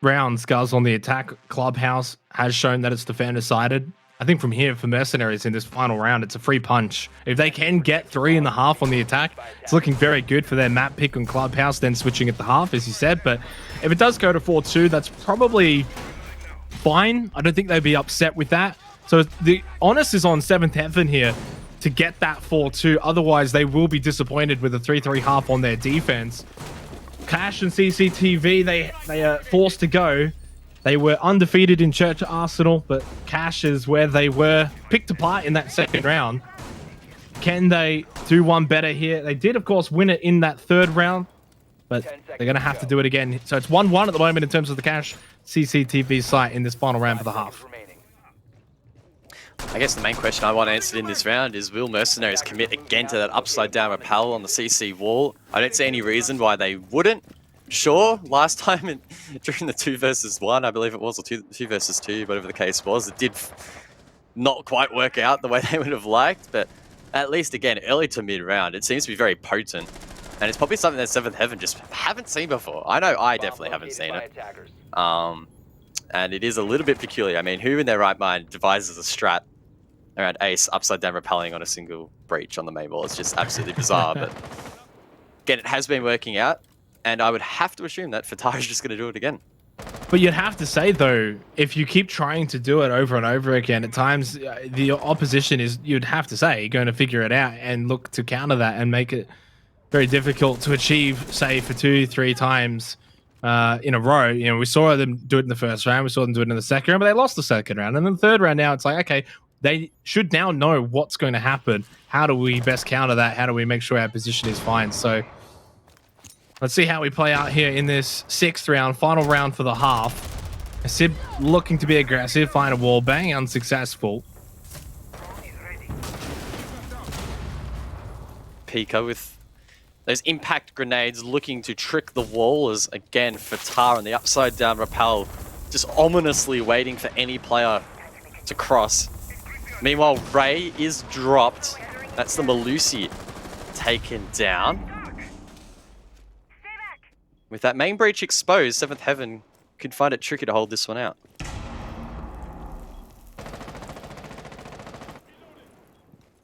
rounds, Scuzz, on the attack, Clubhouse has shown that it's defender-sided. I think from here, for Mercenaries in this final round, it's a free punch. If they can get 3.5 on the attack, it's looking very good for their map pick on Clubhouse, then switching at the half, as you said. But if it does go to 4-2, that's probably fine. I don't think they'd be upset with that. So the onus is on 7th Heaven here to get that 4-2. Otherwise, they will be disappointed with a 3-3 half on their defense. Cash and CCTV, they are forced to go. They were undefeated in Church Arsenal, but Cash is where they were picked apart in that second round. Can they do one better here? They did, of course, win it in that third round, but they're going to have to do it again. So it's 1-1 at the moment in terms of the Cash CCTV site in this final round for the half. I guess the main question I want answered in this round is, will Mercenaries commit again to that upside down rappel on the CC wall? I don't see any reason why they wouldn't. Sure, last time during the 2 versus 1, I believe it was, or 2 versus 2, whatever the case was, it did not quite work out the way they would have liked, but at least, again, early to mid-round, it seems to be very potent. And it's probably something that 7th Heaven just haven't seen before. I know I definitely haven't seen it. And it is a little bit peculiar. I mean, who in their right mind devises a strat around Ace upside down rappelling on a single breach on the main wall? It's just absolutely bizarre, but again, it has been working out. And I would have to assume that Fatah is just going to do it again. But you'd have to say, though, if you keep trying to do it over and over again, at times the opposition is, you'd have to say, going to figure it out and look to counter that and make it very difficult to achieve, say, for 2-3 times in a row. You know, we saw them do it in the first round. We saw them do it in the second round, but they lost the second round. And then the third round now, it's like, okay, they should now know what's going to happen. How do we best counter that? How do we make sure our position is fine? So let's see how we play out here in this 6th round, final round for the half. Sib looking to be aggressive, find a wall bang, unsuccessful. Pika with those impact grenades looking to trick the wall as, again, Fatah on the upside down rappel, just ominously waiting for any player to cross. Meanwhile, Ray is dropped. That's the Malusi taken down. With that main breach exposed, 7th Heaven could find it tricky to hold this one out.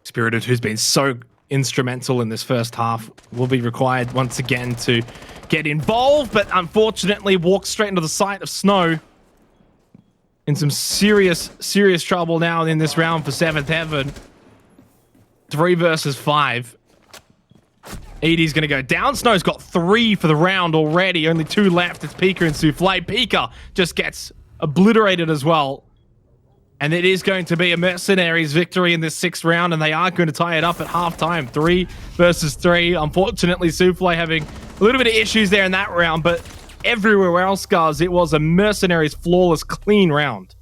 Spirited, who's been so instrumental in this first half, will be required once again to get involved, but unfortunately walks straight into the site of Snow. In some serious trouble now in this round for 7th Heaven. 3 versus 5. Edie's going to go down. Snow's got 3 for the round already. Only 2 left. It's Pika and Souffle. Pika just gets obliterated as well. And it is going to be a Mercenaries victory in this 6th round, and they are going to tie it up at halftime. 3 versus 3. Unfortunately, Souffle having a little bit of issues there in that round, but everywhere else, guys, it was a Mercenaries flawless, clean round.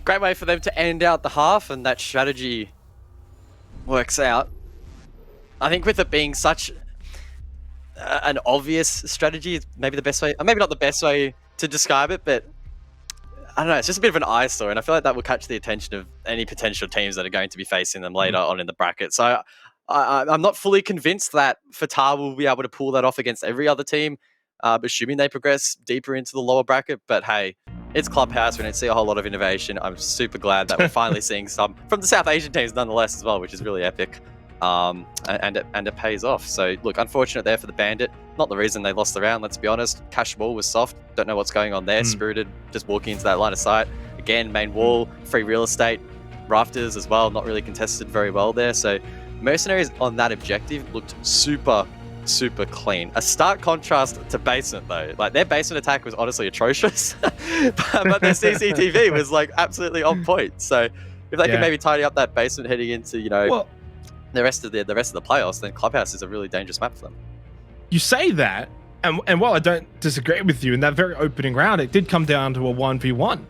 Great way for them to end out the half, and that strategy works out. I think with it being such an obvious strategy, is maybe the best way, or maybe not the best way to describe it, but I don't know, it's just a bit of an eyesore, and I feel like that will catch the attention of any potential teams that are going to be facing them later on in the bracket. So I'm not fully convinced that Fatah will be able to pull that off against every other team, assuming they progress deeper into the lower bracket. But hey, it's Clubhouse. We don't see a whole lot of innovation. I'm super glad that we're finally seeing some from the South Asian teams nonetheless as well, which is really epic. And it pays off. So look, unfortunate there for the Bandit. Not the reason they lost the round, let's be honest. Cash wall was soft. Don't know what's going on there. Spirited just walking into that line of sight. Again, main wall, free real estate, rafters as well, not really contested very well there. So Mercenaries on that objective looked super clean. A stark contrast to basement though. Like their basement attack was honestly atrocious, but their CCTV was like absolutely on point. So if they can maybe tidy up that basement heading into, you know, the rest of the playoffs, then Clubhouse is a really dangerous map for them. You say that, and while I don't disagree with you, in that very opening round, it did come down to a 1v1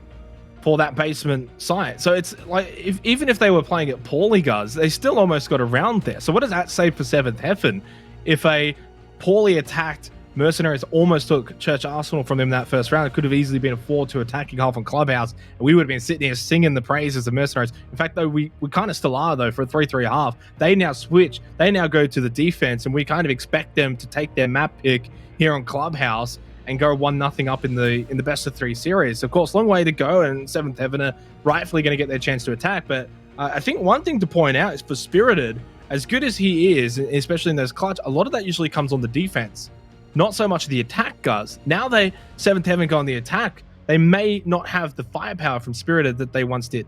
for that basement site. So it's like, even if they were playing it poorly, guys, they still almost got a round there. So what does that say for 7th Heaven? If a poorly attacked Mercenaries almost took Church Arsenal from them that first round, it could have easily been a 4-2 attacking half on Clubhouse, and we would have been sitting here singing the praises of Mercenaries. In fact, though, we kind of still are, though, for a 3-3 half. They now switch. They now go to the defense, and we kind of expect them to take their map pick here on Clubhouse and go 1-0 up in the best of 3 series. Of course, long way to go, and 7th Heaven are rightfully going to get their chance to attack. But I think one thing to point out is for Spirited, as good as he is, especially in those clutch, a lot of that usually comes on the defense, not so much the attack, guys. Now 7th Heaven go on the attack, they may not have the firepower from Spirited that they once did.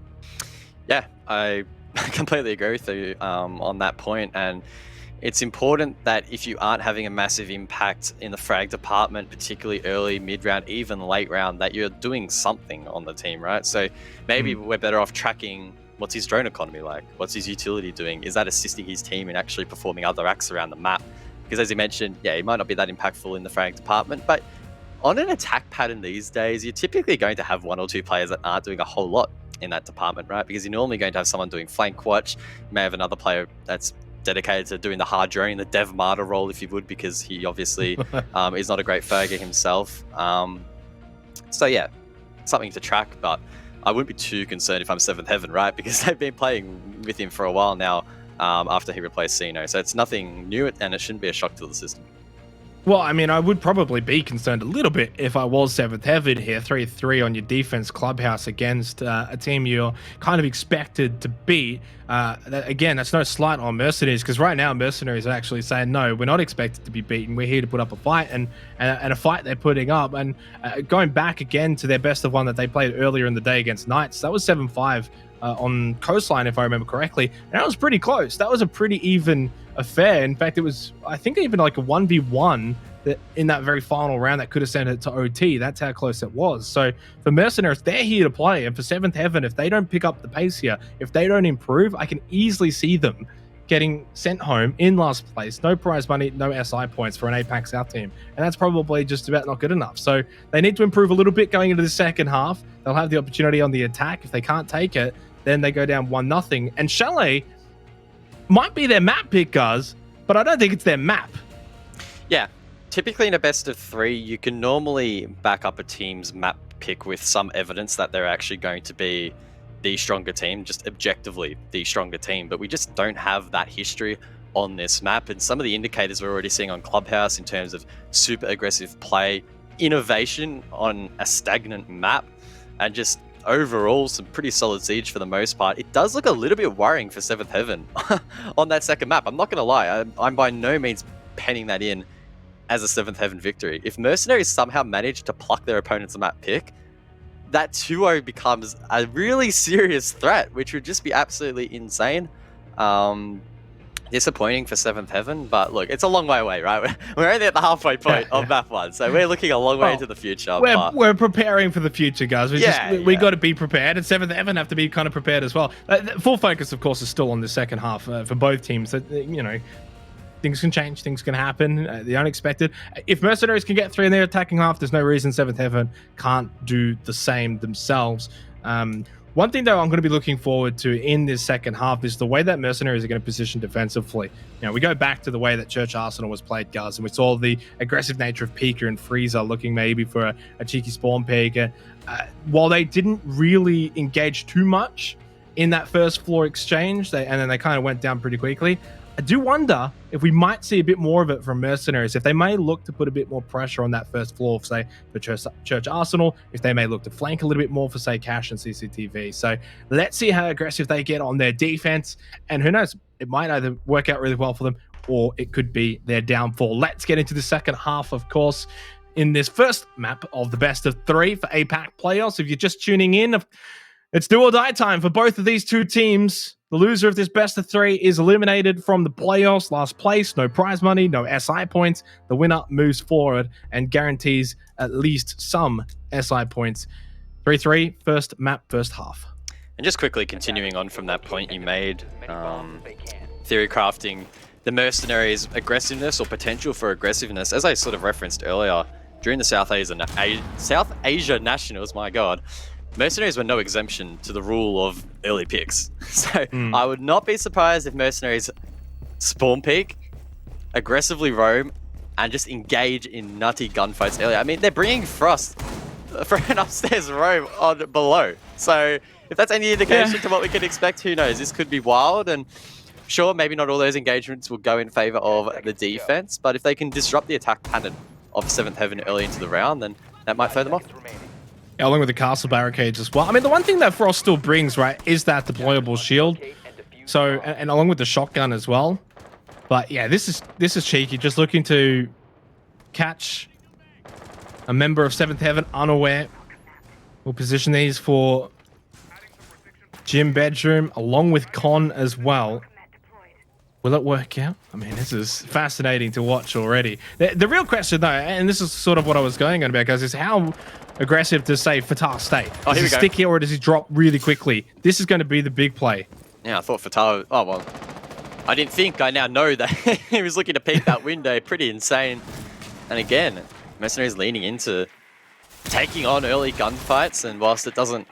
Yeah, I completely agree with you on that point, and it's important that if you aren't having a massive impact in the frag department, particularly early, mid-round, even late round, that you're doing something on the team, right? So maybe we're better off tracking what's his drone economy like, what's his utility doing, is that assisting his team in actually performing other acts around the map? Because as you mentioned, yeah, he might not be that impactful in the frag department, but on an attack pattern these days, you're typically going to have 1 or 2 players that aren't doing a whole lot in that department, right? Because you're normally going to have someone doing flank watch. You may have another player that's dedicated to doing the hard drone, the Dev Martyr role, if you would, because he obviously is not a great fragger himself. So yeah, something to track, but I wouldn't be too concerned if I'm 7th Heaven, right? Because they've been playing with him for a while now after he replaced Sino. So it's nothing new, and it shouldn't be a shock to the system. Well, I mean, I would probably be concerned a little bit if I was 7th Heaven here, 3-3 on your defense clubhouse against a team you're kind of expected to beat. Again, that's no slight on Mercenaries, because right now Mercenaries are actually saying, no, we're not expected to be beaten. We're here to put up a fight, and a fight they're putting up. And going back again to their best of one that they played earlier in the day against Knights, that was 7-5 on Coastline, if I remember correctly. And that was pretty close. That was a pretty even affair. In fact, it was, I think, even like a 1v1 that in that very final round that could have sent it to OT. That's how close it was. So for Mercenaries, they're here to play. And for 7th Heaven, if they don't pick up the pace here, if they don't improve, I can easily see them getting sent home in last place. No prize money, no SI points for an APAC South team. And that's probably just about not good enough. So they need to improve a little bit going into the second half. They'll have the opportunity on the attack. If they can't take it, then they go down 1-0. And Chalet might be their map pick, guys, but I don't think it's their map. Yeah, typically in a best of 3, you can normally back up a team's map pick with some evidence that they're actually going to be the stronger team, just objectively the stronger team. But we just don't have that history on this map. And some of the indicators we're already seeing on Clubhouse in terms of super aggressive play, innovation on a stagnant map, and just overall some pretty solid siege for the most part. It does look a little bit worrying for 7th Heaven on that second map. I'm not going to lie. I'm by no means penning that in as a 7th Heaven victory. If Mercenaries somehow manage to pluck their opponent's map pick, that 2-0 becomes a really serious threat, which would just be absolutely insane. Disappointing for 7th Heaven, but look, it's a long way away, right? We're only at the halfway point of map 1, so we're looking a long way into the future. We're preparing for the future, guys. We got to be prepared, and 7th Heaven have to be kind of prepared as well. Full focus, of course, is still on the second half for both teams. You know, things can change, things can happen, the unexpected. If Mercenaries can get 3 in their attacking half, there's no reason 7th Heaven can't do the same themselves. One thing, though, I'm going to be looking forward to in this second half is the way that Mercenaries are going to position defensively. You know, we go back to the way that Church Arsenal was played, guys, and we saw the aggressive nature of Pika and Freezer looking maybe for a cheeky spawn pick. While they didn't really engage too much in that first floor exchange, and then they kind of went down pretty quickly, I do wonder if we might see a bit more of it from Mercenaries, if they may look to put a bit more pressure on that first floor, say, for Church Arsenal, if they may look to flank a little bit more for, say, Cash and CCTV. So let's see how aggressive they get on their defense, and who knows, it might either work out really well for them, or it could be their downfall. Let's get into the second half, of course, in this first map of the best of 3 for APAC playoffs. If you're just tuning in, it's do or die time for both of these two teams. The loser of this best of 3 is eliminated from the playoffs. Last place, no prize money, no SI points. The winner moves forward and guarantees at least some SI points. 3-3, first map, first half. And just quickly continuing on from that point you made, theory crafting the Mercenaries' aggressiveness or potential for aggressiveness, as I sort of referenced earlier, during the South Asia Nationals, my God, Mercenaries were no exemption to the rule of early picks. So I would not be surprised if Mercenaries spawn peek, aggressively roam, and just engage in nutty gunfights early. I mean, they're bringing Frost for an upstairs roam on below. So if that's any indication to what we can expect, who knows? This could be wild, and sure, maybe not all those engagements will go in favor of the defense, but if they can disrupt the attack pattern of 7th Heaven early into the round, then that might throw them off. Yeah, along with the castle barricades as well. I mean, the one thing that Frost still brings, right, is that deployable shield. So, and along with the shotgun as well. But yeah, this is cheeky. Just looking to catch a member of 7th Heaven unaware. We'll position these for Gym Bedroom along with Con as well. Will it work out? I mean, this is fascinating to watch already. The real question, though, and this is sort of what I was going on about, guys, is how aggressive does, say, Fatah stay? Does he stick here or does he drop really quickly? This is going to be the big play. Yeah, I thought Fatah... Oh, well. I didn't think. I now know that he was looking to peek that window. Pretty insane. And again, Mercenaries leaning into taking on early gunfights, and whilst it doesn't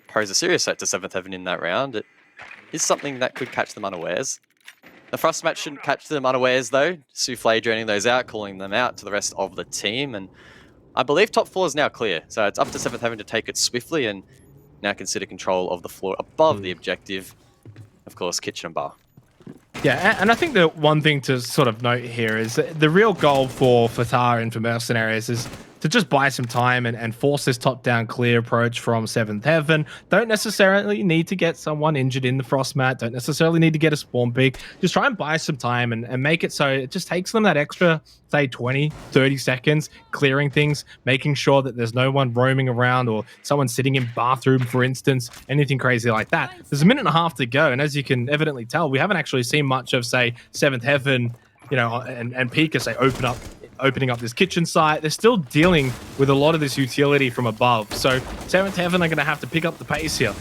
pose a serious threat to 7th Heaven in that round, it is something that could catch them unawares. The Frost match shouldn't catch them unawares, though. Souffle draining those out, calling them out to the rest of the team. And I believe top 4 is now clear. So it's up to 7th Heaven to take it swiftly and now consider control of the floor above the objective. Of course, kitchen and bar. Yeah, and I think the one thing to sort of note here is that the real goal for Fatah and for Mercenaries is to just buy some time and force this top-down clear approach from 7th Heaven. Don't necessarily need to get someone injured in the Frost mat. Don't necessarily need to get a spawn peak. Just try and buy some time and make it so it just takes them that extra, say, 20, 30 seconds, clearing things, making sure that there's no one roaming around or someone sitting in bathroom, for instance, anything crazy like that. There's a minute and a half to go, and as you can evidently tell, we haven't actually seen much of, say, 7th Heaven, you know, and Pika, say, opening up this kitchen site. They're still dealing with a lot of this utility from above. So 7th Heaven are going to have to pick up the pace here.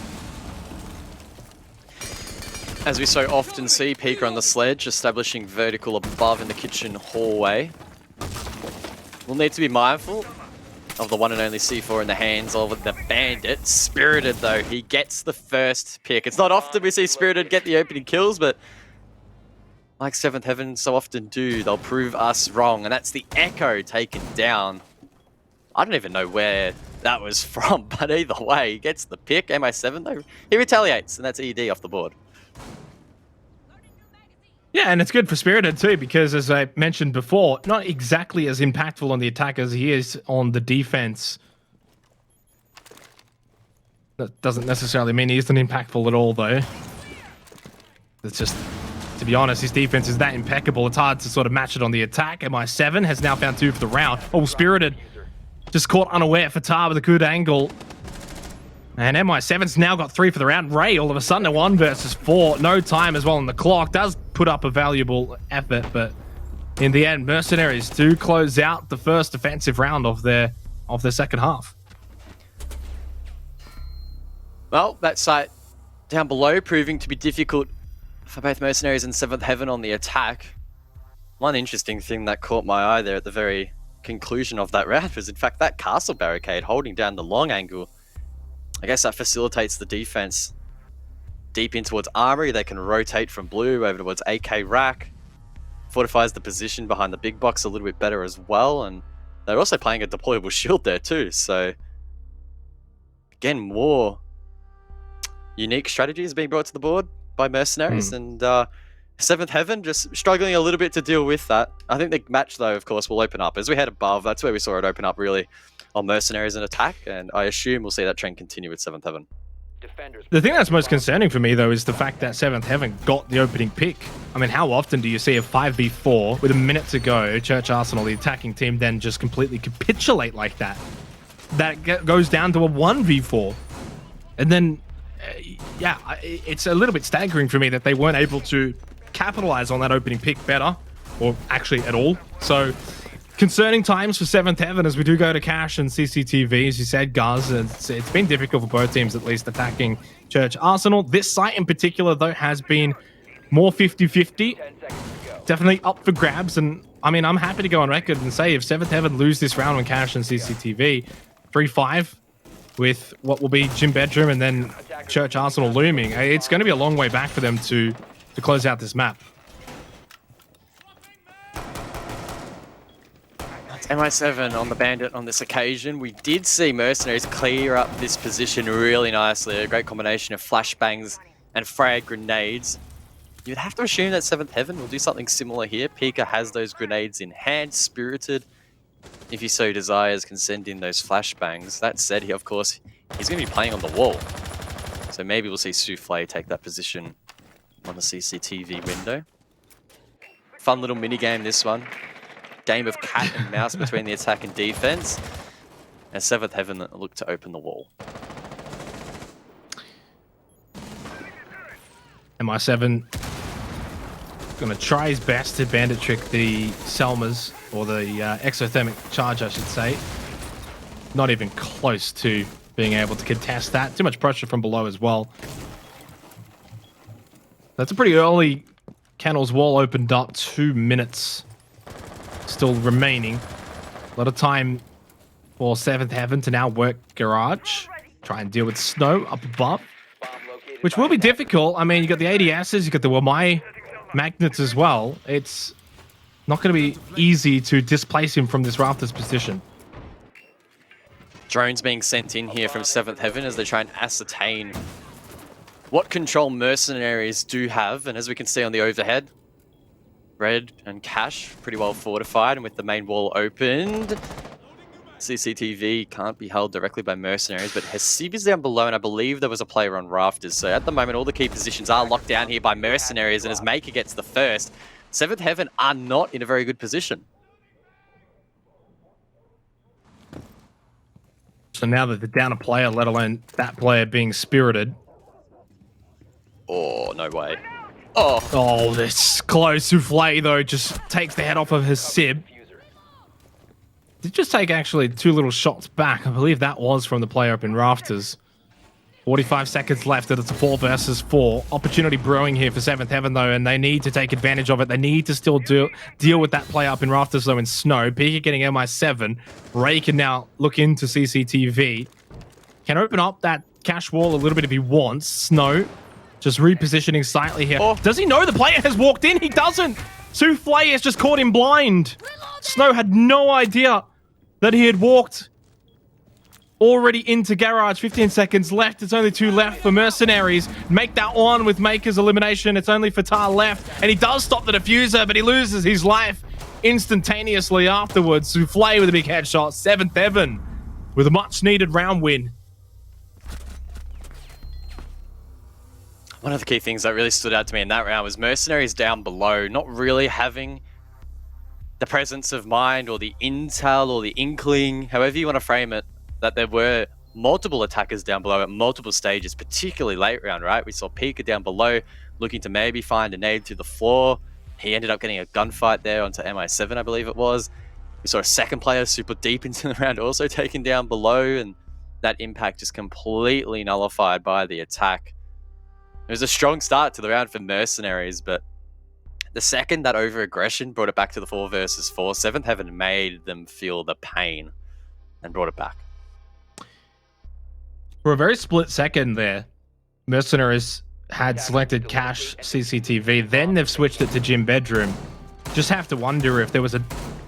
As we so often see, Pika on the sledge, establishing vertical above in the kitchen hallway. We'll need to be mindful of the one and only C4 in the hands of the Bandit. Spirited, though, he gets the first pick. It's not often we see Spirited get the opening kills, but like 7th Heaven so often do, they'll prove us wrong. And that's the Echo taken down. I don't even know where that was from, but either way, he gets the pick. MI7, though, he retaliates, and that's ED off the board. Yeah, and it's good for Spirited too, because as I mentioned before, not exactly as impactful on the attack as he is on the defense. That doesn't necessarily mean he isn't impactful at all, though. It's just, to be honest, his defense is that impeccable. It's hard to sort of match it on the attack. MI7 has now found 2 for the round. Oh, Spirited just caught unaware. Fatah with a good angle. And MI7's now got 3 for the round. Ray, all of a sudden, a 1 versus 4. No time as well on the clock. Does put up a valuable effort, but in the end, Mercenaries do close out the first defensive round of their second half. Well, that site down below proving to be difficult for both Mercenaries and 7th Heaven on the attack. One interesting thing that caught my eye there at the very conclusion of that round was, in fact, that castle barricade holding down the long angle. I guess that facilitates the defense deep in towards Armory. They can rotate from blue over towards AK rack. Fortifies the position behind the big box a little bit better as well. And they're also playing a deployable shield there too. So again, more unique strategies being brought to the board by Mercenaries. And 7th Heaven just struggling a little bit to deal with that. I think the match, though, of course, will open up. As we head above, that's where we saw it open up really on Mercenaries and attack. And I assume we'll see that trend continue with 7th Heaven. The thing that's most concerning for me, though, is the fact that 7th Heaven got the opening pick. I mean, how often do you see a 5v4 with a minute to go, Church Arsenal, the attacking team, then just completely capitulate like that? That goes down to a 1v4. And then, yeah, it's a little bit staggering for me that they weren't able to capitalize on that opening pick better, or actually at all. So, concerning times for 7th Heaven as we do go to cash and CCTV, as you said, Guz. It's been difficult for both teams, at least, attacking Church Arsenal. This site in particular, though, has been more 50-50. Definitely up for grabs. And, I mean, I'm happy to go on record and say if 7th Heaven lose this round on cash and CCTV, 3-5 with what will be Gym Bedroom and then Church Arsenal looming, it's going to be a long way back for them to close out this map. MI7 on the Bandit on this occasion. We did see Mercenaries clear up this position really nicely. A great combination of flashbangs and frag grenades. You'd have to assume that 7th Heaven will do something similar here. Pika has those grenades in hand. Spirited if he so desires, can send in those flashbangs. That said, he, of course, he's going to be playing on the wall. So maybe we'll see Souffle take that position on the CCTV window. Fun little minigame, this one. Game of cat and mouse between the attack and defense. And Seventh Heaven look to open the wall. MI7 going to try his best to bandit trick the Selmas, or the exothermic charge, I should say. Not even close to being able to contest that. Too much pressure from below as well. That's a pretty early Kennel's wall opened up. 2 minutes still remaining. A lot of time for Seventh Heaven to now work Garage. Try and deal with Snow up above, which will be difficult. I mean, you got the ADSs, you got the Wamai magnets as well. It's not going to be easy to displace him from this rafters position. Drones being sent in here from Seventh Heaven as they try and ascertain what control mercenaries do have. And as we can see on the overhead, Red and Cash pretty well fortified, and with the main wall opened, CCTV can't be held directly by mercenaries, but Hesib is down below, and I believe there was a player on rafters. So at the moment, all the key positions are locked down here by mercenaries, and as Maker gets the first, Seventh Heaven are not in a very good position. So now that they're down a player, let alone that player being spirited. Oh, no way. Oh. Oh, this close. Souffle, though, just takes the head off of Hesib. Did just take actually 2 little shots back. I believe that was from the player up in rafters. 45 seconds left, and it's a 4 versus 4. Opportunity brewing here for Seventh Heaven, though, and they need to take advantage of it. They need to still deal with that player up in rafters, though, in Snow. Pika getting MI7. Ray can now look into CCTV. Can open up that cash wall a little bit if he wants. Snow just repositioning slightly here. Oh. Does he know the player has walked in? He doesn't. Souffle has just caught him blind. Snow had no idea that he had walked already into Garage. 15 seconds left. It's only 2 left for Mercenaries. Make that one with Maker's elimination. It's only Fatah left. And he does stop the diffuser, but he loses his life instantaneously afterwards. Souffle with a big headshot. Seventh Heaven with a much-needed round win. One of the key things that really stood out to me in that round was Mercenaries down below, not really having the presence of mind or the intel or the inkling, however you want to frame it, that there were multiple attackers down below at multiple stages, particularly late round, right? We saw Pika down below looking to maybe find a nade to the floor. He ended up getting a gunfight there onto MI7, I believe it was. We saw a second player super deep into the round also taken down below, and that impact is completely nullified by the attack. It was a strong start to the round for Mercenaries, but the second that over-aggression brought it back to the 4 versus 4, Seventh Heaven made them feel the pain and brought it back. For a very split second there, Mercenaries had selected Cash CCTV, then they've switched it to Gym Bedroom. Just have to wonder if there was a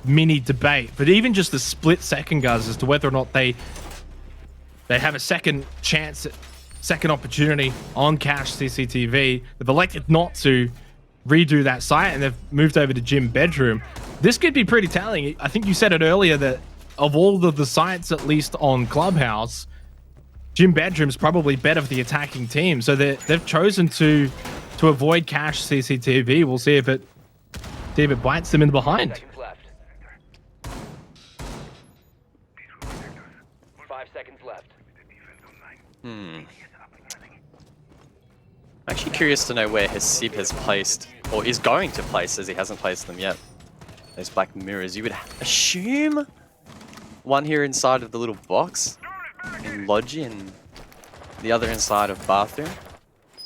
mini debate, but even just a split second, guys, as to whether or not they have a second chance, second opportunity on Cash CCTV. They've elected not to redo that site, and they've moved over to Gym Bedroom. This could be pretty telling. I think you said it earlier that of all of the sites, at least on Clubhouse, Gym Bedroom's probably better for the attacking team. So they've chosen to avoid Cash CCTV. We'll see if it bites them in the behind. 5 seconds left. I'm actually curious to know where Hesib has placed, or is going to place, as he hasn't placed them yet. Those black mirrors. You would assume one here inside of the little box in Lodgy, and the other inside of bathroom.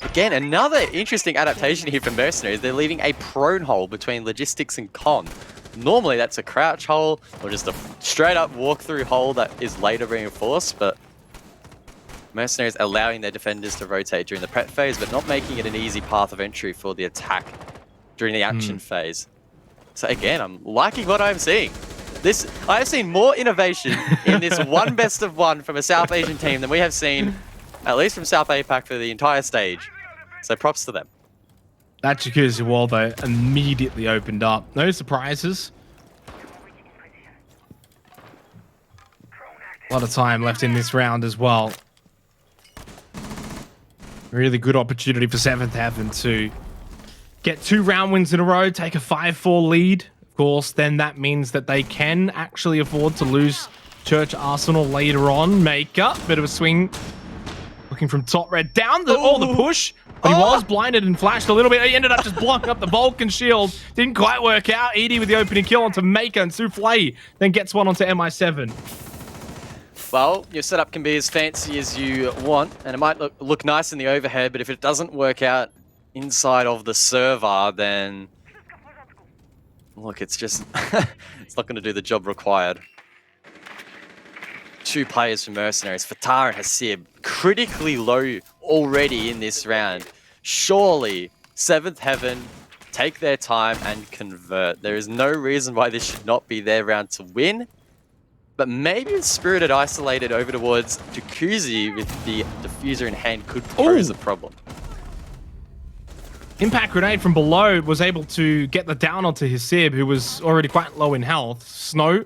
Again, another interesting adaptation here for Mercenaries. They're leaving a prone hole between logistics and con. Normally that's a crouch hole or just a straight up walk-through hole that is later reinforced, but Mercenaries allowing their defenders to rotate during the prep phase, but not making it an easy path of entry for the attack during the action phase. So again, I'm liking what I'm seeing. I've seen more innovation in this one best of one from a South Asian team than we have seen, at least from South APAC, for the entire stage. So props to them. That jacuzzi wall, though, immediately opened up. No surprises. A lot of time left in this round as well. Really good opportunity for 7th Heaven to get 2 round wins in a row, take a 5-4 lead. Of course, then that means that they can actually afford to lose Church Arsenal later on. Maker, bit of a swing. Looking from top red down the push. But he was blinded and flashed a little bit. He ended up just blocking up the Vulcan shield. Didn't quite work out. Edie with the opening kill onto Maker, and Souffle then gets one onto MI7. Well, your setup can be as fancy as you want, and it might look nice in the overhead, but if it doesn't work out inside of the server, then look, it's just it's not going to do the job required. 2 players from Mercenaries, Fatah and Hasib, critically low already in this round. Surely 7th Heaven take their time and convert. There is no reason why this should not be their round to win. But maybe the Spirited isolated over towards Jacuzzi with the diffuser in hand could pose a problem. Impact grenade from below was able to get the down onto Hasib, who was already quite low in health. Snow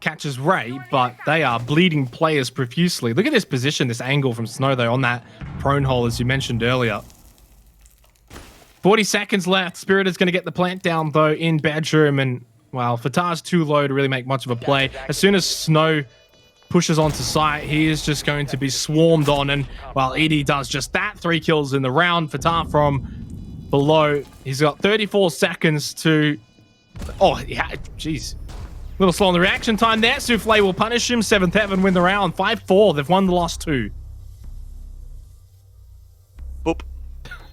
catches Ray, but they are bleeding players profusely. Look at this position, this angle from Snow, though, on that prone hole, as you mentioned earlier. 40 seconds left. Spirit is going to get the plant down, though, in bedroom, and, well, Fatah's too low to really make much of a play. As soon as Snow pushes onto site, he is just going to be swarmed on, and, well, Edie does just that. 3 kills in the round. Fatah from below. He's got 34 seconds to... Oh, yeah, jeez. A little slow on the reaction time there. Souffle will punish him. 7th Heaven win the round. 5-4. They've won the last 2. Boop.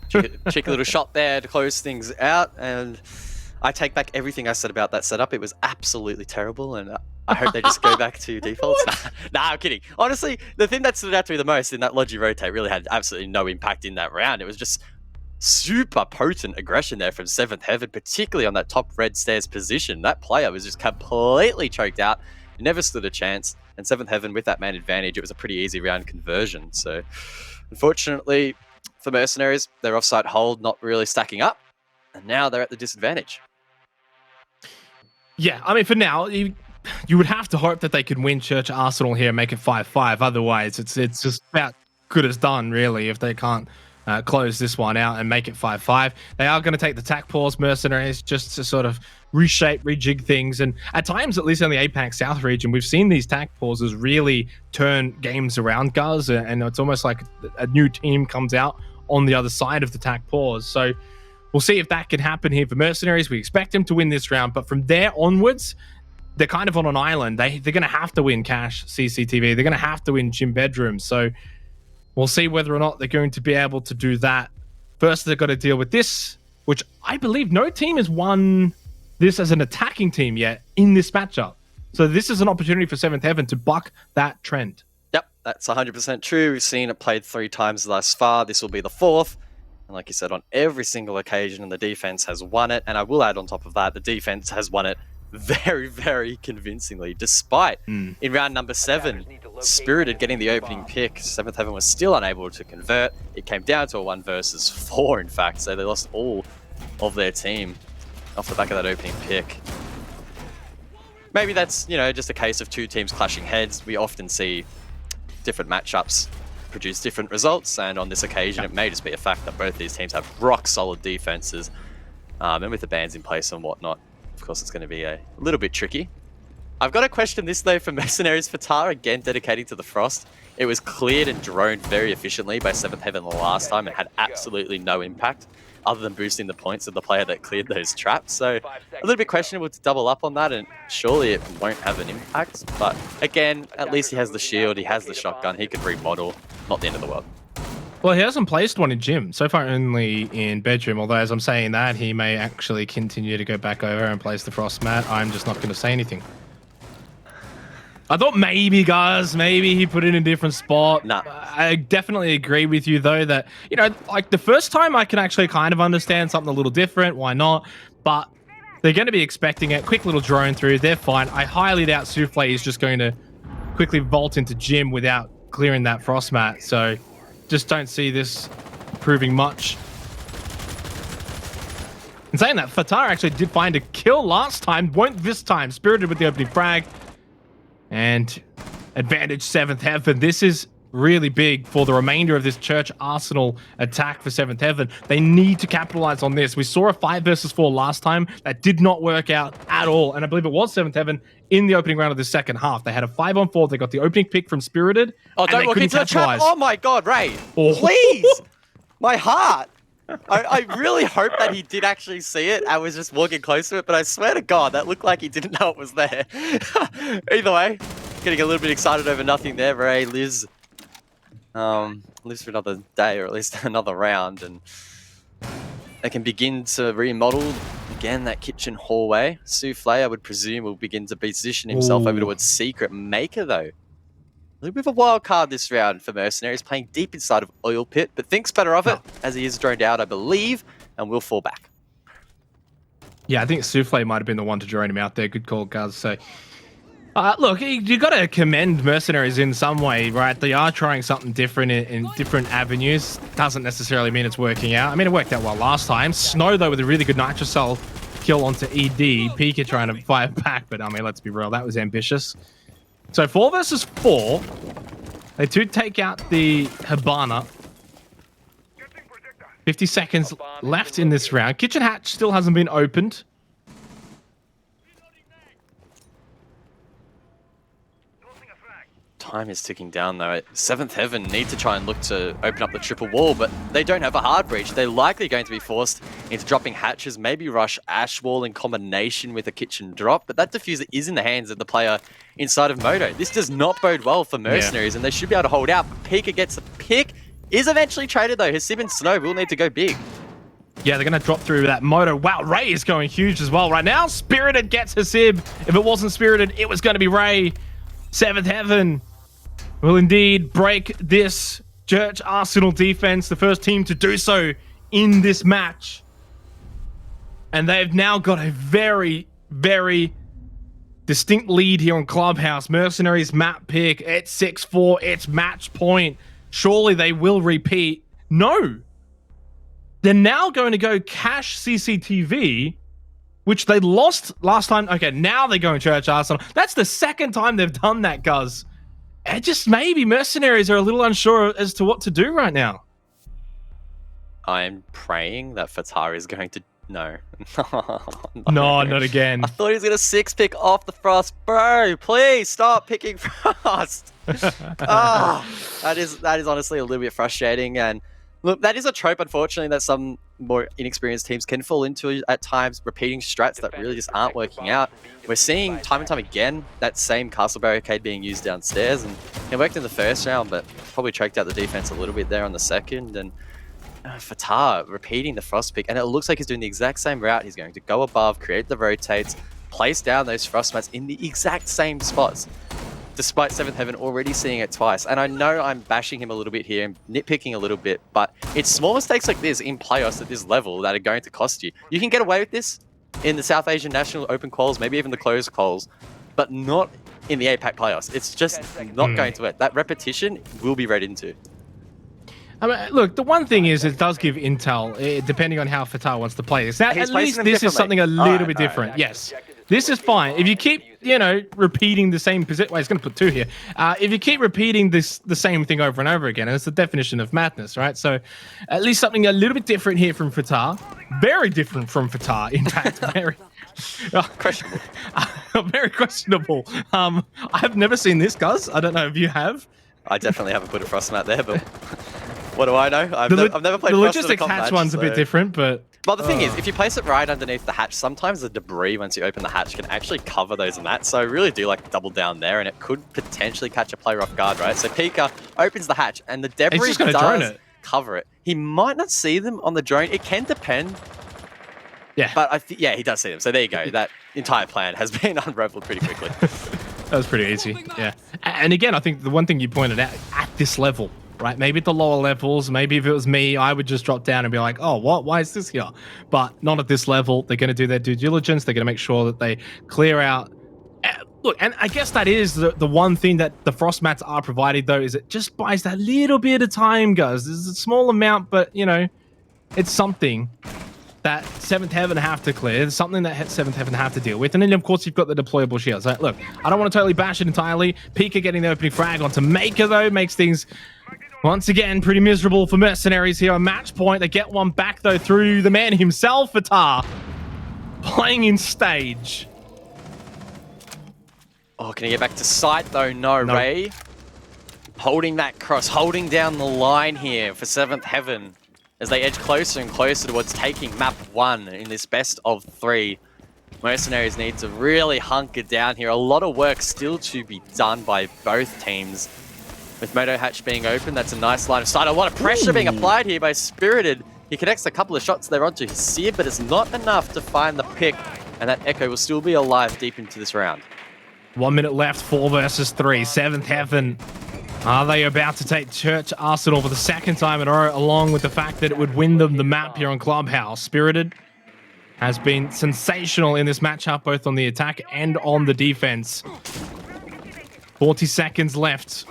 Cheeky little shot there to close things out. And I take back everything I said about that setup. It was absolutely terrible. And I hope they just go back to defaults. Nah, I'm kidding. Honestly, the thing that stood out to me the most in that Logi rotate really had absolutely no impact in that round. It was just super potent aggression there from 7th Heaven, particularly on that top red stairs position. That player was just completely choked out, never stood a chance, and 7th Heaven with that man advantage, it was a pretty easy round conversion. So unfortunately for Mercenaries, their offsite hold not really stacking up, and now they're at the disadvantage. Yeah, I mean, for now, you would have to hope that they could win Church Arsenal here and make it 5-5. Otherwise, it's just about good as done, really, if they can't close this one out and make it 5-5. They are going to take the tack pause, Mercenaries, just to sort of reshape, rejig things. And at times, at least in the APAC South region, we've seen these tack pauses really turn games around, guys. And it's almost like a new team comes out on the other side of the tack pause. So we'll see if that can happen here for Mercenaries. We expect them to win this round, but from there onwards, they're kind of on an island. They're going to have to win Cash CCTV. They're going to have to win Gym Bedroom. So we'll see whether or not they're going to be able to do that. First, they've got to deal with this, which I believe no team has won this as an attacking team yet in this matchup. So this is an opportunity for 7th Heaven to buck that trend. Yep, that's 100% true. We've seen it played 3 times thus far. This will be the 4th. And like you said, on every single occasion, the defense has won it. And I will add on top of that, the defense has won it very, very convincingly, despite in round number 7, Spirited getting the opening pick. 7th Heaven was still unable to convert. It came down to a 1 versus 4, in fact, so they lost all of their team off the back of that opening pick. Maybe that's, you know, just a case of 2 teams clashing heads. We often see different matchups produce different results, and on this occasion, it may just be a fact that both these teams have rock solid defenses, and with the bans in place and whatnot, of course, it's going to be a little bit tricky. I've got to question this, though, for Mercenaries Fatah, again dedicating to the Frost. It was cleared and droned very efficiently by 7th Heaven the last time and had absolutely no impact other than boosting the points of the player that cleared those traps. So a little bit questionable to double up on that, and surely it won't have an impact. But again, at least he has the shield, he has the shotgun, he can remodel. Not the end of the world. Well, he hasn't placed one in Gym. So far only in Bedroom, although as I'm saying that, he may actually continue to go back over and place the Frost mat. I'm just not going to say anything. I thought maybe, guys, maybe he put it in a different spot. Nah. I definitely agree with you, though, that, you know, like the first time I can actually kind of understand something a little different. Why not? But they're going to be expecting it. Quick little drone through. They're fine. I highly doubt Souffle is just going to quickly vault into Gym without clearing that Frost mat. So just don't see this proving much. In saying that, Fatah actually did find a kill last time. Won't this time. Spirited with the opening frag. And advantage 7th Heaven. This is really big for the remainder of this Church Arsenal attack for 7th Heaven. They need to capitalize on this. We saw a 5 versus 4 last time. That did not work out at all. And I believe it was 7th Heaven in the opening round of the second half. They had a 5-on-4. They got the opening pick from Spirited. Oh, don't walk into the trap. Oh my God, Ray. Oh. Please. My heart. I really hope that he did actually see it. I was just walking close to it, but I swear to God, that looked like he didn't know it was there. Either way, getting a little bit excited over nothing there. Ray lives for another day, or at least another round, and they can begin to remodel again that kitchen hallway. Souffle, I would presume, will begin to position himself over towards Secret Maker, though. A little bit of a wild card this round for Mercenaries, playing deep inside of Oil Pit, but thinks better of it as he is droned out, I believe, and will fall back. Yeah, I think Souffle might have been the one to drone him out there. Good call, Guz. So, look, you got to commend Mercenaries in some way, right? They are trying something different in different avenues. Doesn't necessarily mean it's working out. I mean, it worked out well last time. Snow, though, with a really good Nitrocell kill onto ED. Pika trying to fire back, but I mean, let's be real, that was ambitious. So 4 versus 4. They do take out the Hibana. 50 seconds left in this round. Kitchen hatch still hasn't been opened. Time is ticking down though. 7th Heaven need to try and look to open up the triple wall, but they don't have a hard breach. They're likely going to be forced into dropping hatches, maybe rush Ash Wall in combination with a kitchen drop, but that diffuser is in the hands of the player inside of Moto. This does not bode well for Mercenaries, and they should be able to hold out. Pika gets a pick, is eventually traded though. Hasib and Snow will need to go big. Yeah, they're going to drop through that Moto. Wow, Ray is going huge as well right now. Spirited gets Hasib. If it wasn't Spirited, it was going to be Ray. 7th Heaven will indeed break this Church Arsenal defense, the first team to do so in this match. And they've now got a very, very distinct lead here on Clubhouse. Mercenaries map pick, it's 6-4, it's match point. Surely they will repeat. No. They're now going to go cash CCTV, which they lost last time. Okay, now they're going Church Arsenal. That's the second time they've done that, Guz. And just maybe Mercenaries are a little unsure as to what to do right now. I'm praying that Fatah is going to... No. No, not again. I thought he was going to 6-pick off the Frost. Bro, please stop picking Frost. That is honestly a little bit frustrating. And look, that is a trope, unfortunately, that some more inexperienced teams can fall into at times, repeating strats that really just aren't working out. We're seeing time and time again that same castle barricade being used downstairs, and it worked in the first round, but probably choked out the defense a little bit there on the second. And Fatah repeating the frost pick, and it looks like he's doing the exact same route. He's going to go above, create the rotates, place down those frost mats in the exact same spots, despite 7th Heaven already seeing it twice. And I know I'm bashing him a little bit here and nitpicking a little bit, but it's small mistakes like this in playoffs at this level that are going to cost you. You can get away with this in the South Asian National Open quals, maybe even the closed quals, but not in the APAC playoffs. It's just not going to work. That repetition will be read into. I mean, look, the one thing is it does give intel, depending on how Fatah wants to play this. Now, at least this is something a little bit different. Yes. This is fine. If you keep, repeating the same position, well, he's going to put 2 here. If you keep repeating the same thing over and over again, and it's the definition of madness, right? So at least something a little bit different here from Fatah. Very different from Fatah, in fact. Very questionable. Very questionable. I have never seen this, Guz. I don't know if you have. I definitely haven't put a frost mat there, but what do I know? I've never played the frost logistics in a hatch match, one's a bit different, but... Well, the thing is, if you place it right underneath the hatch, sometimes the debris, once you open the hatch, can actually cover those mats. So I really do like to double down there, and it could potentially catch a player off guard, right? So Pika opens the hatch, and the debris does cover it. He might not see them on the drone. It can depend. Yeah. But he does see them. So there you go. That entire plan has been unraveled pretty quickly. That was pretty easy, yeah. And again, I think the one thing you pointed out, at this level, right? Maybe at the lower levels, maybe if it was me, I would just drop down and be like, oh, what? Why is this here? But not at this level. They're going to do their due diligence. They're going to make sure that they clear out. Look, and I guess that is the one thing that the frost mats are providing, though, is it just buys that little bit of time, guys. It's a small amount, but, it's something. that 7th Heaven have to clear. It's something that 7th Heaven have to deal with. And then, of course, you've got the deployable shields. Like, look, I don't want to totally bash it entirely. Pika getting the opening frag onto Maker, though, makes things, once again, pretty miserable for Mercenaries here on match point. They get one back, though, through the man himself, Vitar, playing in stage. Oh, can he get back to sight, though? No, Ray. Holding that cross, holding down the line here for 7th Heaven as they edge closer and closer towards taking map 1 in this best of 3. Mercenaries need to really hunker down here. A lot of work still to be done by both teams. With Moto Hatch being open, that's a nice line of sight. A lot of pressure being applied here by Spirited. He connects a couple of shots there onto his Seer, but it's not enough to find the pick. And that Echo will still be alive deep into this round. 1 minute left, 4 versus 3. 7th Heaven. Are they about to take Church Arsenal for the second time in a row, along with the fact that it would win them the map here on Clubhouse? Spirited has been sensational in this matchup, both on the attack and on the defense. 40 seconds left.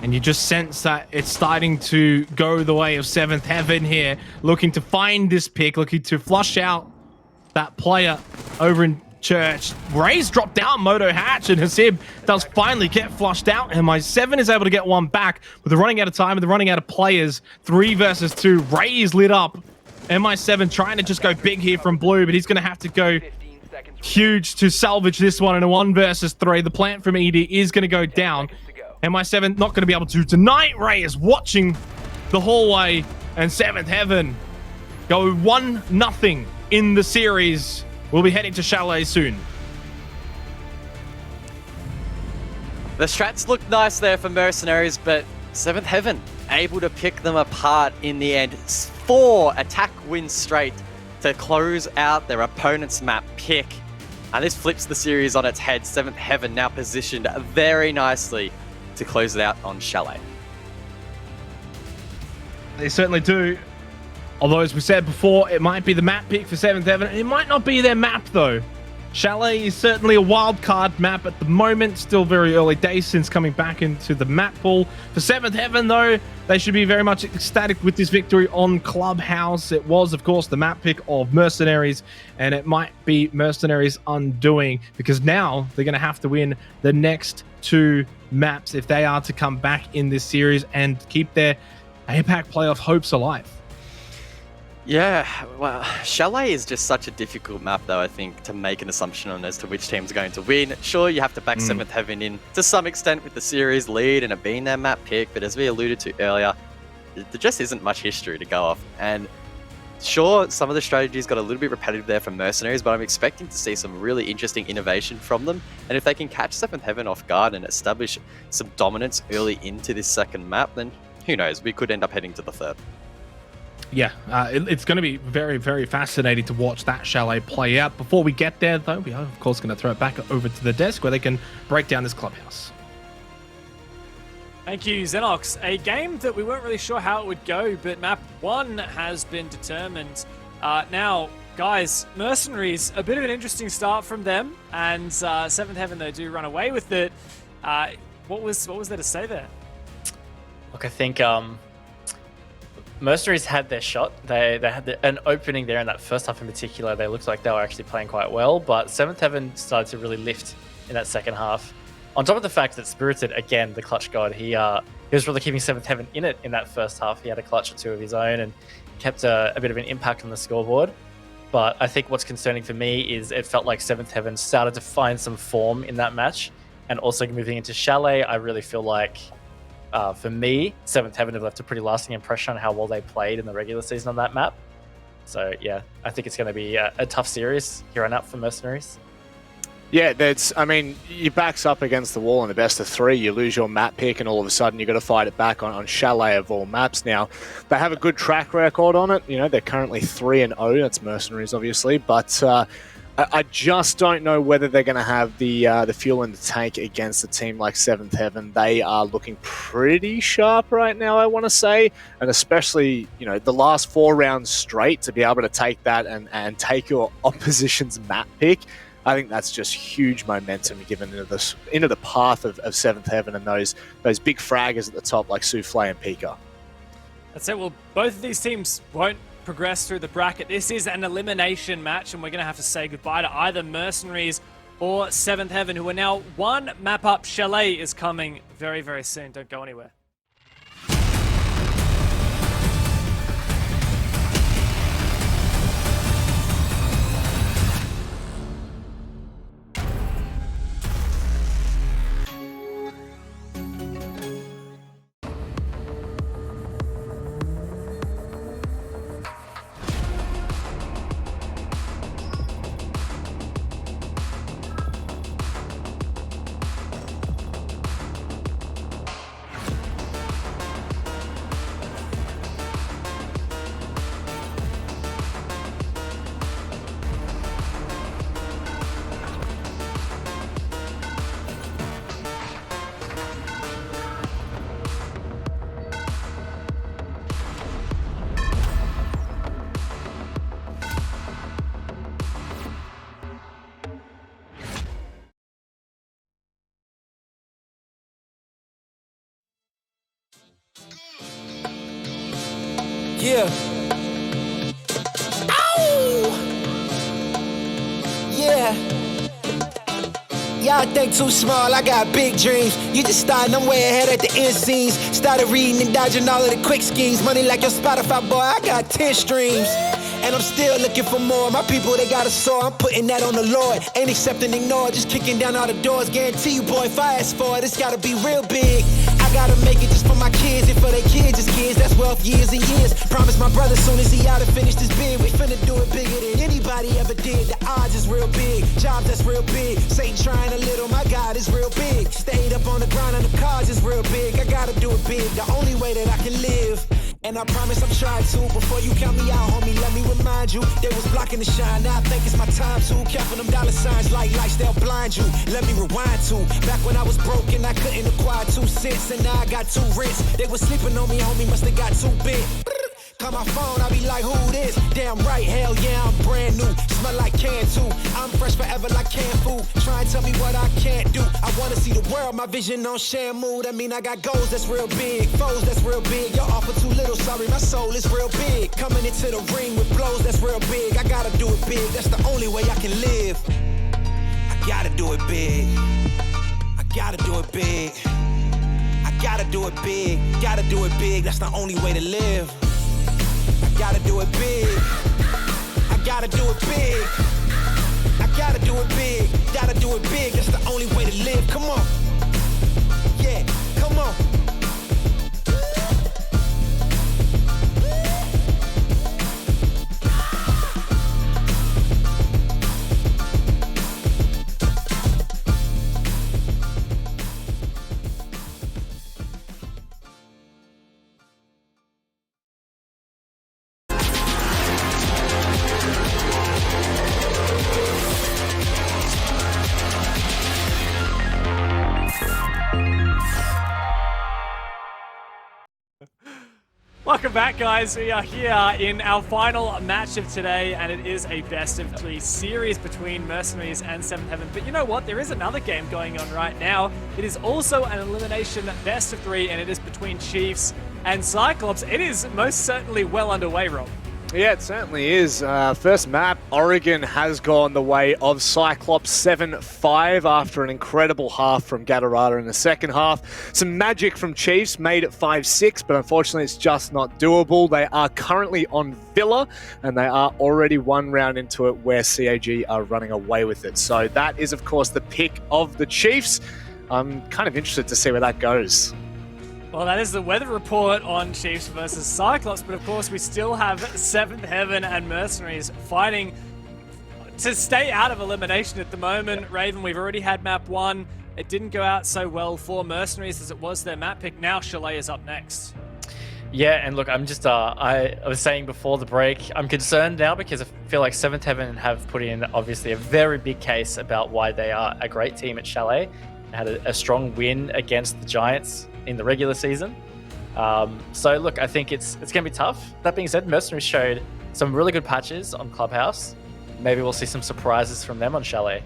And you just sense that it's starting to go the way of 7th Heaven here, looking to find this pick, looking to flush out that player over in Church. Ray's dropped down Moto Hatch, and Hasib does finally get flushed out. And MI7 is able to get one back, but they're running out of time and they're running out of players. 3 versus 2. Ray is lit up. MI7 trying to just go big here from Blue, but he's going to have to go huge to salvage this one in a 1 versus 3. The plant from ED is going to go down. MI7 not going to be able to tonight. Ray is watching the hallway, and 7th Heaven go 1-0 in the series. We'll be heading to Chalet soon. The strats look nice there for Mercenaries, but 7th Heaven able to pick them apart in the end. 4 attack wins straight to close out their opponent's map pick. And this flips the series on its head. 7th Heaven now positioned very nicely to close it out on Chalet. They certainly do. Although, as we said before, it might be the map pick for 7th Heaven. It might not be their map, though. Chalet is certainly a wild card map at the moment. Still very early days since coming back into the map pool. For 7th Heaven, though, they should be very much ecstatic with this victory on Clubhouse. It was, of course, the map pick of Mercenaries, and it might be Mercenaries' undoing, because now they're going to have to win the next 2 maps if they are to come back in this series and keep their APAC playoff hopes alive. Yeah, well, Chalet is just such a difficult map, though, I think, to make an assumption on as to which team's going to win. Sure, you have to back 7th Heaven in to some extent with the series lead and it being their map pick, but as we alluded to earlier, there just isn't much history to go off. And sure, some of the strategies got a little bit repetitive there from Mercenaries, but I'm expecting to see some really interesting innovation from them. And if they can catch 7th Heaven off guard and establish some dominance early into this second map, then who knows, we could end up heading to the 3rd. Yeah, it's going to be very, very fascinating to watch that Chalet play out. Before we get there, though, we are, of course, going to throw it back over to the desk where they can break down this Clubhouse. Thank you, Xenox. A game that we weren't really sure how it would go, but map 1 has been determined. Now, guys, Mercenaries, a bit of an interesting start from them, and 7th Heaven, they do run away with it. What was there to say there? Look, I think Mercenaries had their shot. They had an opening there in that first half in particular. They looked like they were actually playing quite well, but 7th Heaven started to really lift in that second half. On top of the fact that Spirited, again, the clutch god, he was really keeping 7th Heaven in it in that first half. He had a clutch or 2 of his own and kept a bit of an impact on the scoreboard. But I think what's concerning for me is it felt like 7th Heaven started to find some form in that match. And also moving into Chalet, I really feel like for me, 7th Heaven have left a pretty lasting impression on how well they played in the regular season on that map. So yeah, I think it's going to be a tough series here on out for Mercenaries. Yeah, your back's up against the wall in the best of 3. You lose your map pick, and all of a sudden you've got to fight it back on Chalet of all maps. Now, they have a good track record on it. You know, they're currently 3-0. That's Mercenaries, obviously, but I just don't know whether they're going to have the fuel in the tank against a team like 7th Heaven. They are looking pretty sharp right now, I want to say, and especially, you know, the last 4 rounds straight to be able to take that and take your opposition's map pick. I think that's just huge momentum given into the path of 7th Heaven and those big fraggers at the top like Souffle and Pika. That's it. Well, both of these teams won't progress through the bracket. This is an elimination match, and we're going to have to say goodbye to either Mercenaries or Seventh Heaven, who are now one map up. Chalet is coming very, very soon. Don't go anywhere. Yeah. Ow! Yeah. Y'all think too small, I got big dreams. You just starting, I'm way ahead at the end scenes. Started reading and dodging all of the quick schemes. Money like your Spotify, boy, I got 10 streams. And I'm still looking for more. My people, they got a soar. I'm putting that on the Lord. Ain't accepting, ignore, just kicking down all the doors. Guarantee you, boy, if I ask for it, it's gotta be real big. I gotta make it just for my kids and for their kids' kids. That's wealth years and years. Promise my brother soon as he out and finish this bid, we finna do it bigger than anybody ever did. The odds is real big. Jobs that's real big. Satan trying a little, my God is real big. Stayed up on the grind on the cars is real big. I gotta do it big, the only way that I can live. And I promise I'm trying to. Before you count me out, homie, let me remind you. They was blocking the shine, now I think it's my time to. Counting them dollar signs like lights, they'll blind you. Let me rewind to. Back when I was broke and I couldn't acquire 2 cents, and now I got 2 rents. They was sleeping on me, homie, must have got too big. Call my phone, I be like, who this? Damn right, hell yeah, I'm brand new. Smell like can too. I'm fresh forever like canned food. Try and tell me what I can't do. I wanna see the world, my vision on Shamu. That mean I got goals that's real big, foes that's real big. Y'all offer too little, sorry, my soul is real big. Coming into the ring with blows that's real big. I gotta do it big, that's the only way I can live. I gotta do it big. I gotta do it big. I gotta do it big. Gotta do it big, that's the only way to live. I gotta do it big. I gotta do it big. I gotta do it big. Gotta do it big. That's the only way to live. Come on. Yeah, come on. Welcome back, guys. We are here in our final match of today, and it is a best-of-3 series between Mercenaries and Seventh Heaven. But you know what? There is another game going on right now. It is also an elimination best-of-3, and it is between Chiefs and Cyclops. It is most certainly well underway, Rob. Yeah, it certainly is. First map, Oregon has gone the way of Cyclops 7-5 after an incredible half from Gatorada in the second half. Some magic from Chiefs made it 5-6, but unfortunately it's just not doable. They are currently on Villa, and they are already 1 round into it where CAG are running away with it. So that is, of course, the pick of the Chiefs. I'm kind of interested to see where that goes. Well, that is the weather report on Chiefs versus Cyclops, but of course we still have Seventh Heaven and Mercenaries fighting to stay out of elimination at the moment. Raven, we've already had map 1. It didn't go out so well for Mercenaries as it was their map pick. Now Chalet is up next. Yeah, and look, I'm just, I was saying before the break, I'm concerned now because I feel like Seventh Heaven have put in, obviously, a very big case about why they are a great team at Chalet. They had a strong win against the Giants in the regular season. So look, I think it's going to be tough. That being said, Mercenaries showed some really good patches on Clubhouse. Maybe we'll see some surprises from them on Chalet.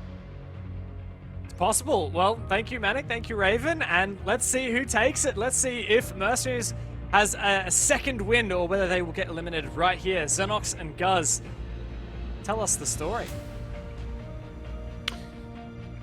It's possible. Well, thank you, Manic. Thank you, Raven. And let's see who takes it. Let's see if Mercenaries has a second win, or whether they will get eliminated right here. Xenox and Guz, tell us the story.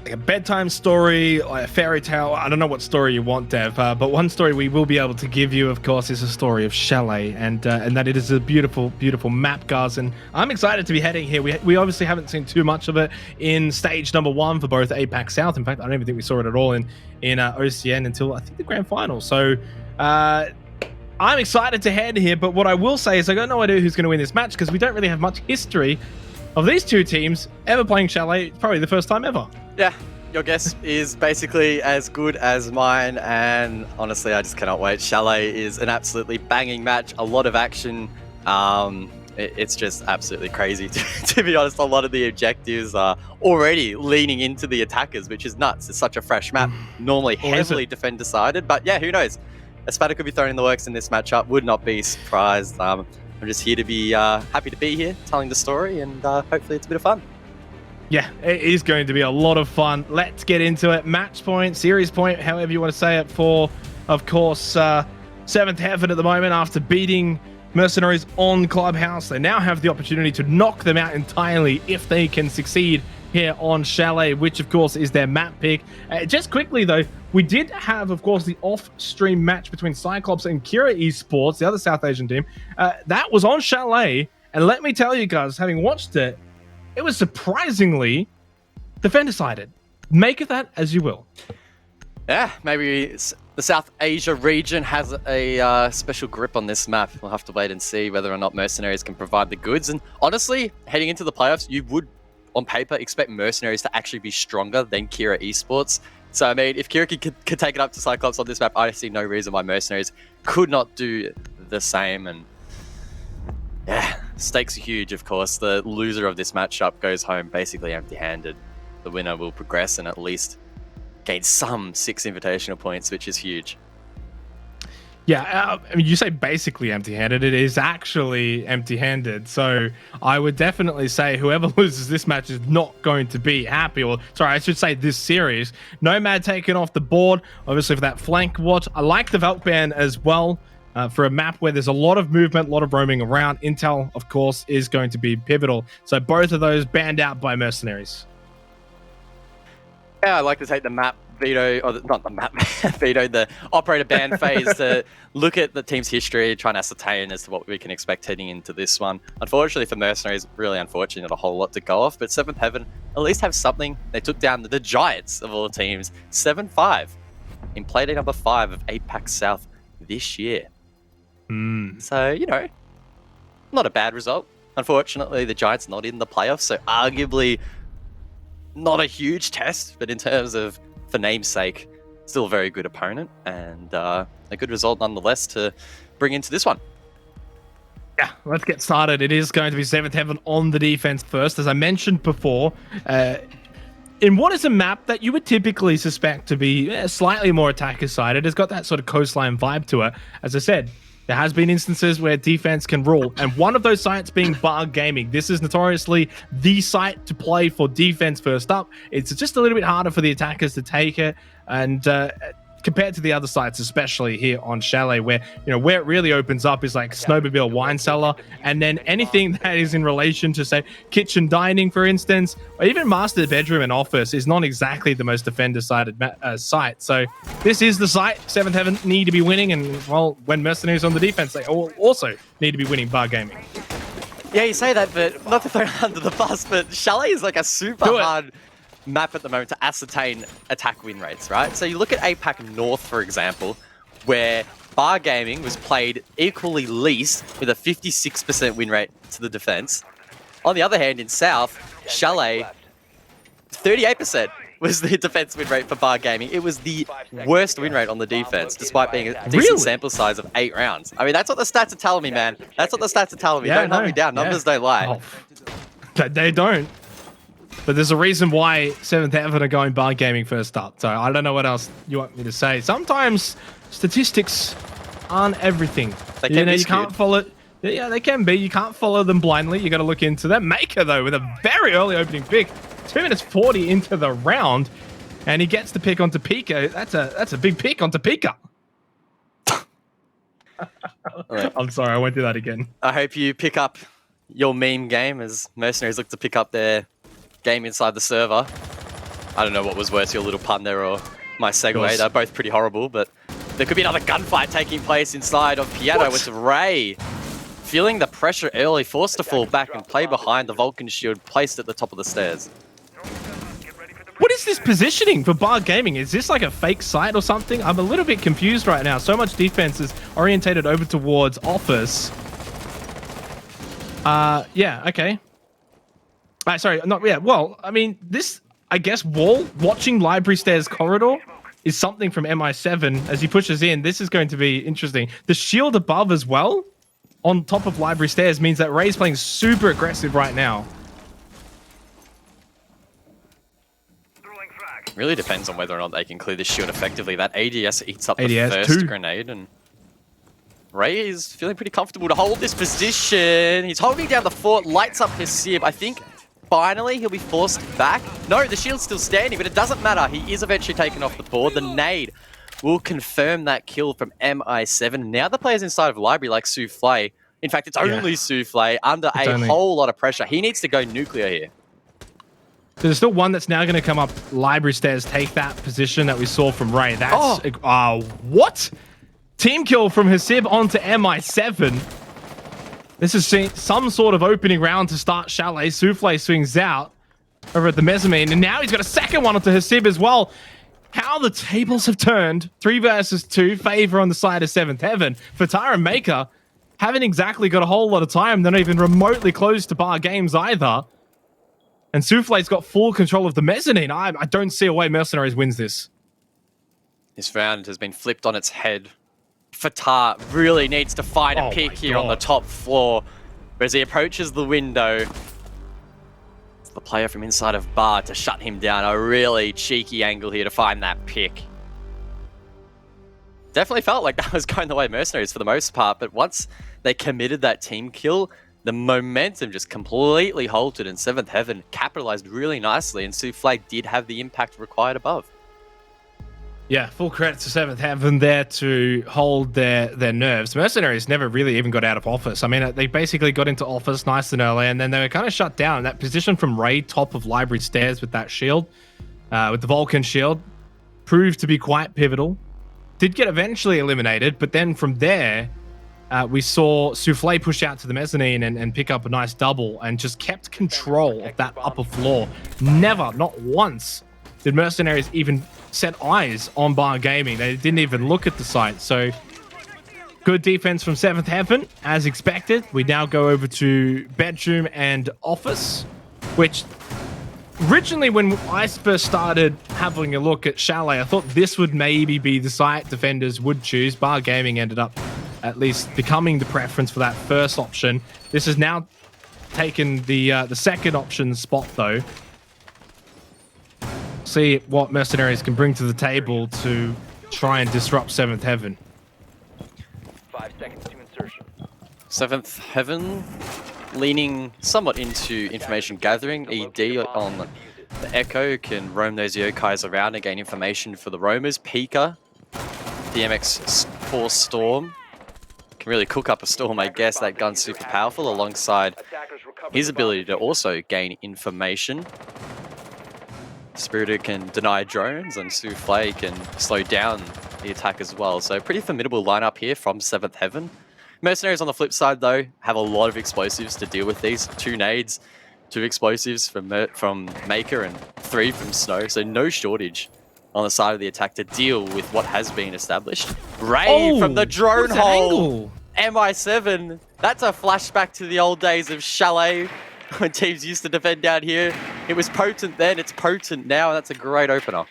Like a bedtime story, like a fairy tale. I don't know what story you want, Dev, but one story we will be able to give you, of course, is a story of Chalet, and that it is a beautiful, beautiful map, guys. And I'm excited to be heading here. We obviously haven't seen too much of it in stage number 1 for both APAC South. In fact, I don't even think we saw it at all in OCN until I think the grand final. So I'm excited to head here, but what I will say is I got no idea who's going to win this match because we don't really have much history of these two teams ever playing Chalet. It's probably the first time ever. Yeah, your guess is basically as good as mine, and honestly, I just cannot wait. Chalet is an absolutely banging match, a lot of action. It's just absolutely crazy, to be honest. A lot of the objectives are already leaning into the attackers, which is nuts. It's such a fresh map, normally heavily defend-decided, but yeah, who knows? A spatter could be thrown in the works in this matchup, would not be surprised. I'm just here to be happy to be here, telling the story, and hopefully it's a bit of fun. Yeah, it is going to be a lot of fun. Let's get into it. Match point, series point, however you want to say it, for, of course, 7th Heaven at the moment after beating Mercenaries on Clubhouse. They now have the opportunity to knock them out entirely if they can succeed here on Chalet, which, of course, is their map pick. Just quickly, though, we did have, of course, the off-stream match between Cyclops and Kira Esports, the other South Asian team. That was on Chalet, and let me tell you guys, having watched it, it was surprisingly defend-decided. Make of that as you will. Yeah, maybe the South Asia region has a special grip on this map. We'll have to wait and see whether or not Mercenaries can provide the goods. And honestly, heading into the playoffs, you would, on paper, expect Mercenaries to actually be stronger than Kira Esports. So, I mean, if Kira could take it up to Cyclops on this map, I see no reason why Mercenaries could not do the same. And yeah, stakes are huge, of course. The loser of this matchup goes home basically empty-handed. The winner will progress and at least gain some 6 invitational points, which is huge. Yeah, I mean, you say basically empty-handed. It is actually empty-handed. So I would definitely say whoever loses this match is not going to be happy. Or, sorry, I should say this series. Nomad taken off the board, obviously, for that flank watch. I like the Valk ban as well. For a map where there's a lot of movement, a lot of roaming around. Intel, of course, is going to be pivotal. So both of those banned out by Mercenaries. Yeah, I like to take the map veto, or not the map veto, the operator ban phase to look at the team's history, try and ascertain as to what we can expect heading into this one. Unfortunately for Mercenaries, really unfortunate, a whole lot to go off, but 7th Heaven at least have something. They took down the Giants of all teams, 7-5 in play day number 5 of APAC South this year. So, you know, not a bad result. Unfortunately, the Giants not in the playoffs, so arguably not a huge test, but in terms of, for namesake, still a very good opponent, and a good result nonetheless to bring into this one. Yeah, let's get started. It is going to be 7th Heaven on the defense first. As I mentioned before, in what is a map that you would typically suspect to be slightly more attacker-sided, it's got that sort of coastline vibe to it. As I said, there has been instances where defense can rule, and one of those sites being Bar Gaming. This is notoriously the site to play for defense first up. It's just a little bit harder for the attackers to take it, and compared to the other sites, especially here on Chalet, where where it really opens up is like Snowmobile Wine Cellar, and then anything that is in relation to, say, kitchen dining, for instance, or even master bedroom and office is not exactly the most defender-sided site. So this is the site 7th Heaven need to be winning, and well, when Mercenaries on the defense, they also need to be winning Bar Gaming. Yeah, you say that, but not to throw it under the bus, but Chalet is like a super hard map at the moment to ascertain attack win rates, right? So you look at APAC North, for example, where Bar Gaming was played equally least with a 56% win rate to the defense. On the other hand, in South, Chalet, 38% was the defense win rate for Bar Gaming. It was the worst win rate on the defense, despite being a decent sample size of 8 rounds. I mean, that's what the stats are telling me, man. That's what the stats are telling me. Don't hunt me down. Numbers don't lie. Oh, they don't. But there's a reason why 7th Heaven are going Bar Gaming first up. So I don't know what else you want me to say. Sometimes statistics aren't everything. They can be you can't follow. Yeah, they can be. You can't follow them blindly. You got to look into them. Maker, though, with a very early opening pick. 2 minutes 40 into the round. And he gets the pick onto Pika. That's a big pick onto Pika. I'm sorry, I won't do that again. I hope you pick up your meme game as Mercenaries look to pick up their game inside the server. I don't know what was worse, your little pun there or my segue. They're both pretty horrible, but there could be another gunfight taking place inside of Piano with Ray. Feeling the pressure early, forced to fall back and play behind the Vulcan shield placed at the top of the stairs. What is this positioning for Bar Gaming? Is this like a fake site or something? I'm a little bit confused right now. So much defense is orientated over towards Office. Yeah, okay. Sorry, not, yeah, well, I mean, this, I guess, wall watching Library Stairs corridor is something from MI7 as he pushes in. This is going to be interesting. The shield above as well, on top of Library Stairs, means that Ray's playing super aggressive right now. Really depends on whether or not they can clear this shield effectively. That ADS eats up the first grenade, and Ray is feeling pretty comfortable to hold this position. He's holding down the fort, lights up his Sib. I think finally he'll be forced back. No, the shield's still standing, but it doesn't matter. He is eventually taken off the board. The nade will confirm that kill from MI7. Now the players inside of Library like Souffle. In fact, it's only Souffle under whole lot of pressure. He needs to go nuclear here. So there's still one that's now going to come up Library Stairs, take that position that we saw from Ray. That's... what? Team kill from Hasib onto MI7. This is some sort of opening round to start Chalet. Souffle swings out over at the mezzanine, and now he's got a second one onto Hasib as well. How the tables have turned. 3 versus 2, favor on the side of 7th Heaven. Fatara and Maker haven't exactly got a whole lot of time. They're not even remotely close to Bar Games either. And Souffle's got full control of the mezzanine. I don't see a way Mercenaries wins this. This round has been flipped on its head. Fatah really needs to find a pick here on the top floor. But as he approaches the window, it's the player from inside of Bar to shut him down. A really cheeky angle here to find that pick. Definitely felt like that was going the way of Mercenaries for the most part, but once they committed that team kill, the momentum just completely halted, and 7th Heaven capitalized really nicely, and Souffle did have the impact required above. Yeah, full credit to 7th Heaven there to hold their nerves. Mercenaries never really even got out of Office. I mean, they basically got into Office nice and early, and then they were kind of shut down. That position from Ray, top of Library Stairs with that shield, with the Vulcan shield, proved to be quite pivotal. Did get eventually eliminated, but then from there, we saw Souffle push out to the mezzanine and pick up a nice double and just kept control of that upper floor. Never, not once, did Mercenaries even set eyes on Bar Gaming. They didn't even look at the site. So good defense from 7th Heaven, as expected. We now go over to Bedroom and Office, which originally when I first started having a look at Chalet, I thought this would maybe be the site defenders would choose. Bar Gaming ended up at least becoming the preference for that first option. This has now taken the second option spot, though. See what Mercenaries can bring to the table to try and disrupt 7th Heaven. 5 seconds to insertion. 7th Heaven leaning somewhat into information gathering. ED on the Echo can roam those yokais around and gain information for the roamers. Pika, DMX4 Storm, can really cook up a storm, I guess. That gun's super powerful alongside his ability to also gain information. Spirited can deny drones, and Souffle can slow down the attack as well. So pretty formidable lineup here from 7th Heaven. Mercenaries on the flip side, though, have a lot of explosives to deal with these. 2 nades, 2 explosives from Maker, and 3 from Snow. So no shortage on the side of the attack to deal with what has been established. Ray from the drone hole. MI7. That's a flashback to the old days of Chalet, when teams used to defend down here. It was potent then, it's potent now, and that's a great opener.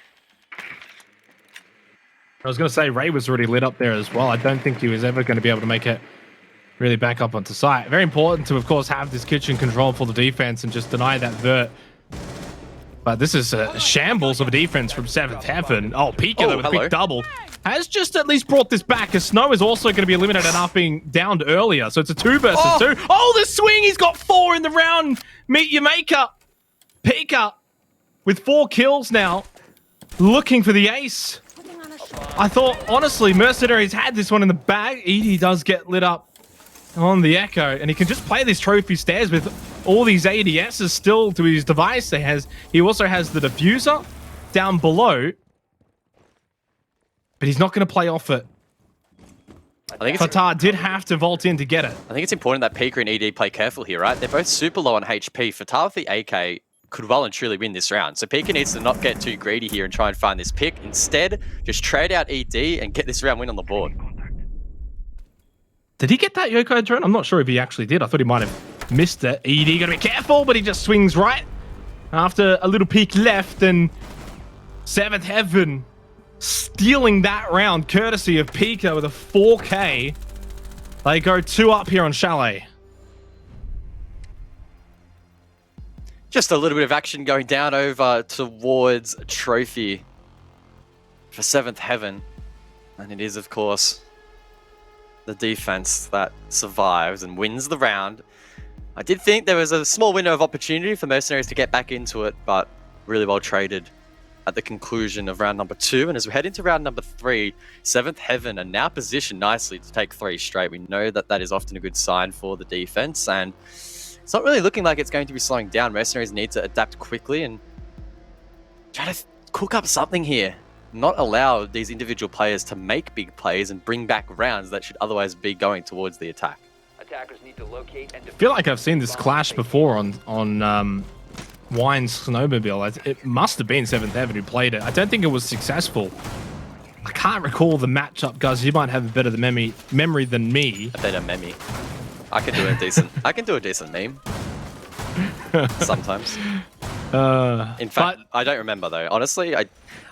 I was going to say, Ray was already lit up there as well. I don't think he was ever going to be able to make it really back up onto site. Very important to, of course, have this kitchen control for the defense and just deny that vert. But this is a shambles of a defense from 7th Heaven. Oh, Pika with a big double. Has just at least brought this back, as Snow is also going to be eliminated after being downed earlier. So it's a 2 versus 2. Oh, the swing! He's got 4 in the round. Meet your maker. Pika with 4 kills now. Looking for the ace. I thought, honestly, Mercenaries had this one in the bag. Edie does get lit up on the Echo, and he can just play this trophy stairs with all these ADSs still to his device. He also has the diffuser down below, but he's not going to play off it. I think Fatah did have to vault in to get it. I think it's important that Pika and ED play careful here, right? They're both super low on HP. Fatah with the AK could well and truly win this round. So Pika needs to not get too greedy here and try and find this pick. Instead, just trade out ED and get this round win on the board. Did he get that Yoko drone? I'm not sure if he actually did. I thought he might have missed it. ED got to be careful, but he just swings right after a little peek left, and Seventh Heaven stealing that round courtesy of Pika with a 4K. They go 2 up here on Chalet. Just a little bit of action going down over towards Trophy for Seventh Heaven. And it is, of course, the defense that survives and wins the round. I did think there was a small window of opportunity for Mercenaries to get back into it, but really well traded at the conclusion of round number 2. And as we head into round number 3, Seventh Heaven are now positioned nicely to take 3 straight. We know that that is often a good sign for the defense, and it's not really looking like it's going to be slowing down. Mercenaries need to adapt quickly and try to cook up something here. Not allow these individual players to make big plays and bring back rounds that should otherwise be going towards the attack. Attackers need to locate and I feel like I've seen this clash before on Wine's snowmobile. It must have been Seventh Heaven who played it. I don't think it was successful. I can't recall the matchup, guys. You might have a better memory than me. A better meme. I can do a decent. I can do a decent meme. Sometimes. In fact, I don't remember though. Honestly, I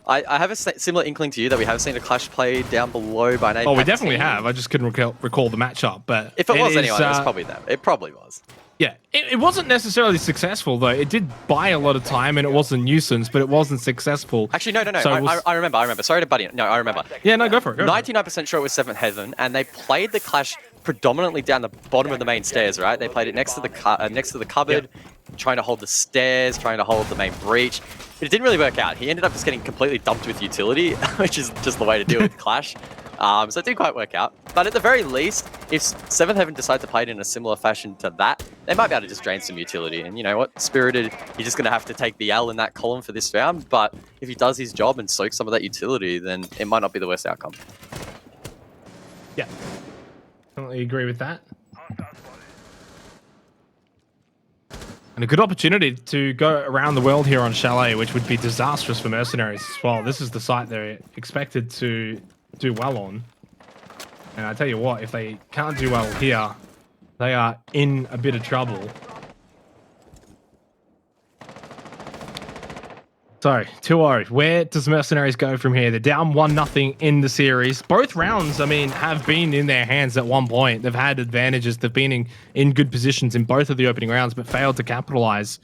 have a similar inkling to you that we have seen a clash played down below by an APAC we definitely team. have. I just couldn't recall the matchup. But If it was anyone, it was probably them. It probably was. Yeah, it wasn't necessarily successful though. It did buy a lot of time, and it was a nuisance, but it wasn't successful. Actually, no. So I remember. Sorry to butt in. No, I remember. Yeah, no, go for it. 99% sure it was Seventh Heaven, and they played the clash predominantly down the bottom of the main stairs, right? They played it next to the cupboard, trying to hold the stairs, trying to hold the main breach. But it didn't really work out. He ended up just getting completely dumped with utility, which is just the way to deal with clash. So it didn't quite work out. But at the very least, if Seventh Heaven decide to play it in a similar fashion to that, they might be able to just drain some utility. And you know what? Spirited, you're just going to have to take the L in that column for this round. But if he does his job and soaks some of that utility, then it might not be the worst outcome. Yeah, definitely agree with that. And a good opportunity to go around the world here on Chalet, which would be disastrous for Mercenaries as well. This is the site they're expected to do well on. And I tell you what, if they can't do well here, they are in a bit of trouble. So, 2-0. Where does Mercenaries go from here? They're down 1-0 in the series. Both rounds, I mean, have been in their hands at one point. They've had advantages. They've been in good positions in both of the opening rounds, but failed to capitalize.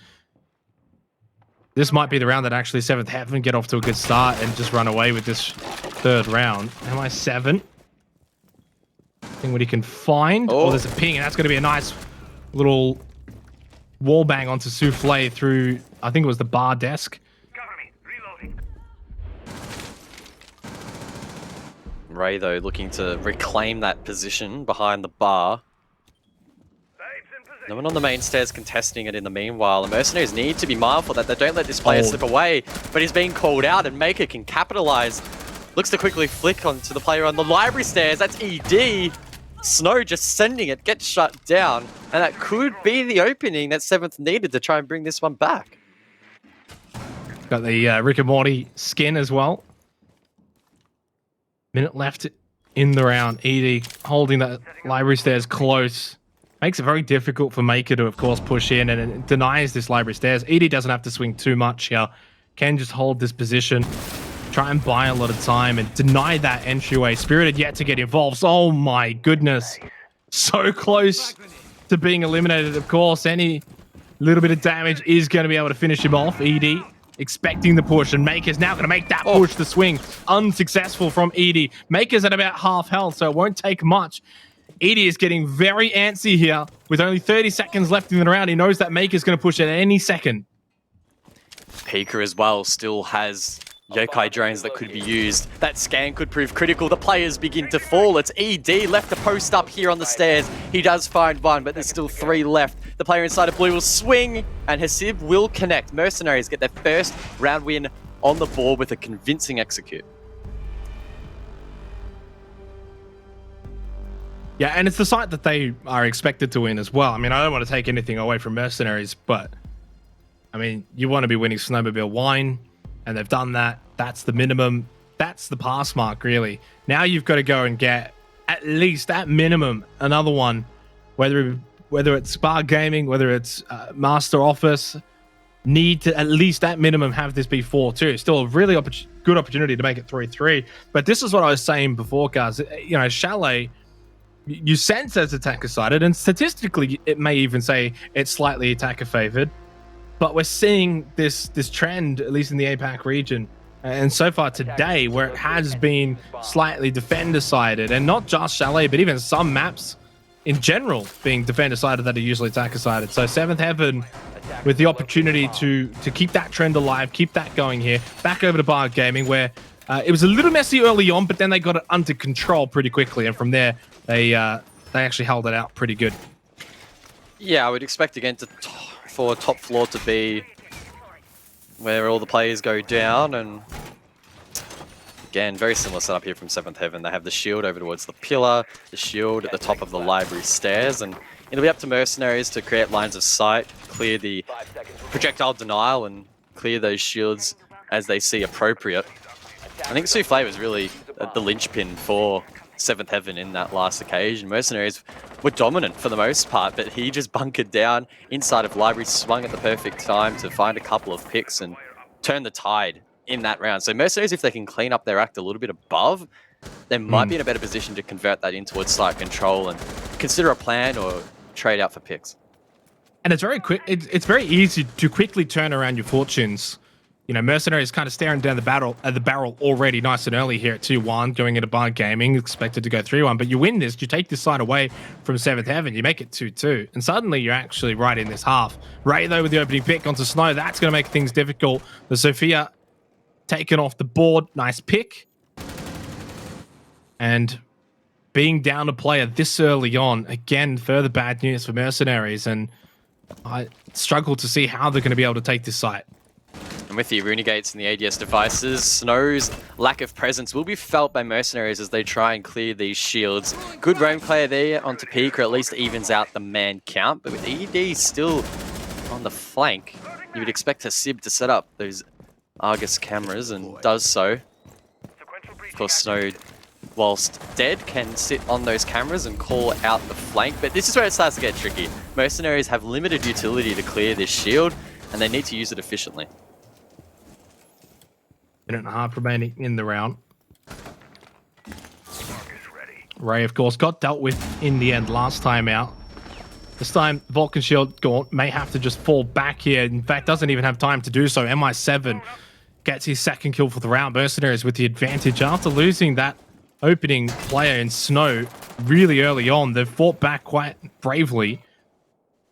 This might be the round that actually Seventh Heaven get off to a good start and just run away with this third round. MI7. Seeing what he can find. Oh, there's a ping, and that's going to be a nice little wall bang onto Souffle through, I think it was the bar desk. Ray, though, looking to reclaim that position behind the bar. No one on the main stairs contesting it in the meanwhile. The Mercenaries need to be mindful that they don't let this player slip away, but he's being called out, and Maker can capitalize. Looks to quickly flick onto the player on the library stairs. That's ED. Snow just sending it, gets shut down, and that could be the opening that Seventh needed to try and bring this one back. Got the Rick and Morty skin as well. Minute left in the round. ED holding that library stairs close. Makes it very difficult for Maker to, of course, push in, and it denies this library stairs. ED doesn't have to swing too much here. Can just hold this position, try and buy a lot of time, and deny that entryway. Spirited yet to get involved. Oh my goodness. So close to being eliminated, of course. Any little bit of damage is going to be able to finish him off. ED expecting the push, and Maker's now going to make that push, the swing. Unsuccessful from ED. Maker's at about half health, so it won't take much. ED is getting very antsy here. With only 30 seconds left in the round, he knows that Maker's going to push at any second. Pika as well still has yokai drones that could be used. That scan could prove critical. The players begin to fall. It's ED left to post up here on the stairs. He does find one, but there's still 3 left. The player inside of blue will swing, and Hasib will connect. Mercenaries get their first round win on the board with a convincing execute. Yeah, and it's the site that they are expected to win as well. I mean, I don't want to take anything away from Mercenaries, but I mean, you want to be winning Snowmobile Wine, and they've done that. That's the minimum. That's the pass mark, really. Now you've got to go and get at least, at minimum, another one, whether it's Spa Gaming, whether it's Master Office, need to at least at minimum have this be 4-2. Still a really good opportunity to make it 3-3. But this is what I was saying before, guys. You know, Chalet, you sense as attacker-sided, and statistically, it may even say it's slightly attacker-favored. But we're seeing this trend, at least in the APAC region, and so far today, where it has been slightly defender-sided, and not just Chalet, but even some maps in general being defender-sided that are usually attacker-sided. So 7th Heaven with the opportunity to keep that trend alive, keep that going here. Back over to Bar Gaming, where it was a little messy early on, but then they got it under control pretty quickly, and from there, they actually held it out pretty good. Yeah, I would expect again for top floor to be where all the players go down, and again, very similar setup here from 7th Heaven. They have the shield over towards the pillar, the shield at the top of the library stairs, and it'll be up to Mercenaries to create lines of sight, clear the projectile denial, and clear those shields as they see appropriate. I think Souffle was really the linchpin for 7th Heaven in that last occasion. Mercenaries were dominant for the most part, but he just bunkered down inside of library, swung at the perfect time to find a couple of picks and turn the tide in that round. So Mercenaries, if they can clean up their act a little bit above, they might be in a better position to convert that in towards site control and consider a plan or trade out for picks. And it's very quick. It's very easy to quickly turn around your fortunes. You know, Mercenaries kind of staring down the barrel already nice and early here at 2-1, going into Bar Gaming, expected to go 3-1. But you win this, you take this side away from 7th Heaven, you make it 2-2. And suddenly you're actually right in this half. Ray, though, with the opening pick onto Snow, that's going to make things difficult. The Sophia taken off the board. Nice pick. And being down a player this early on, again, further bad news for Mercenaries. And I struggle to see how they're going to be able to take this site. And with the Aruna Gates and the ADS devices, Snow's lack of presence will be felt by Mercenaries as they try and clear these shields. Good roam player there onto peak, or at least evens out the man count. But with ED still on the flank, you would expect Hasib to set up those Argus cameras, and does so. Of course, Snow, whilst dead, can sit on those cameras and call out the flank. But this is where it starts to get tricky. Mercenaries have limited utility to clear this shield, and they need to use it efficiently. Minute and a half remaining in the round. Ray, of course, got dealt with in the end last time out. This time, Vulcan Shield Gaunt may have to just fall back here. In fact, doesn't even have time to do so. MI7 gets his second kill for the round. Mercenaries with the advantage after losing that opening player in Snow really early on. They've fought back quite bravely.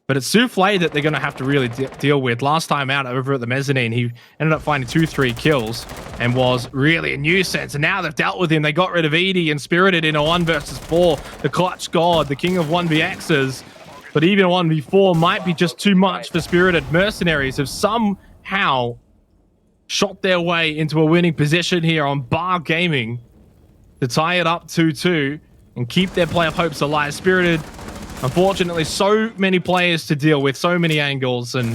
But it's Souffle that they're going to have to really deal with. Last time out over at the mezzanine, he ended up finding 2-3 kills and was really a nuisance. And now they've dealt with him. They got rid of Edie and Spirited in a 1 versus 4. The Clutch God, the king of 1vx's. But even a 1v4 might be just too much for Spirited. Mercenaries have somehow shot their way into a winning position here on Bar Gaming to tie it up 2-2 and keep their playoff hopes alive. Spirited, unfortunately, so many players to deal with, so many angles, and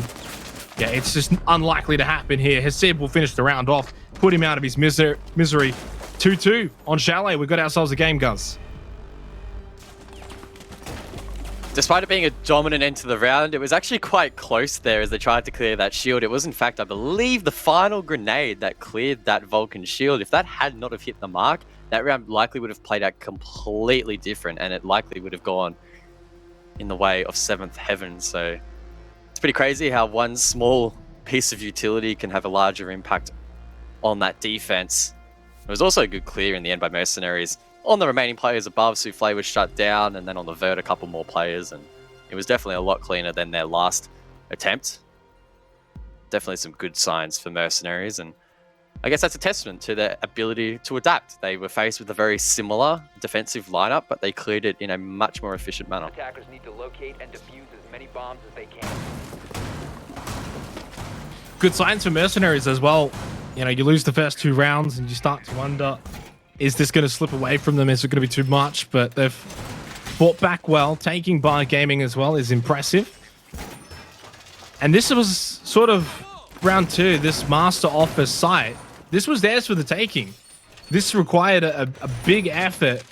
yeah, it's just unlikely to happen here. Hasib will finish the round off, put him out of his misery. 2-2 on Chalet. We've got ourselves a game, guys. Despite it being a dominant end to the round, it was actually quite close there as they tried to clear that shield. It was, in fact, I believe, the final grenade that cleared that Vulcan shield. If that had not have hit the mark, that round likely would have played out completely different, and it likely would have gone in the way of 7th Heaven. So it's pretty crazy how one small piece of utility can have a larger impact on that defense. It was also a good clear in the end by Mercenaries. On the remaining players above, Souffle was shut down, and then on the vert, a couple more players, and it was definitely a lot cleaner than their last attempt. Definitely some good signs for Mercenaries, and I guess that's a testament to their ability to adapt. They were faced with a very similar defensive lineup, but they cleared it in a much more efficient manner. Attackers need to locate and defuse as many bombs as they can. Good signs for Mercenaries as well. You know, you lose the first 2 rounds and you start to wonder, is this going to slip away from them? Is it going to be too much? But they've fought back well. Taking Bar Gaming as well is impressive. And this was sort of round 2, this Master Office site. This was theirs for the taking. This required a big effort,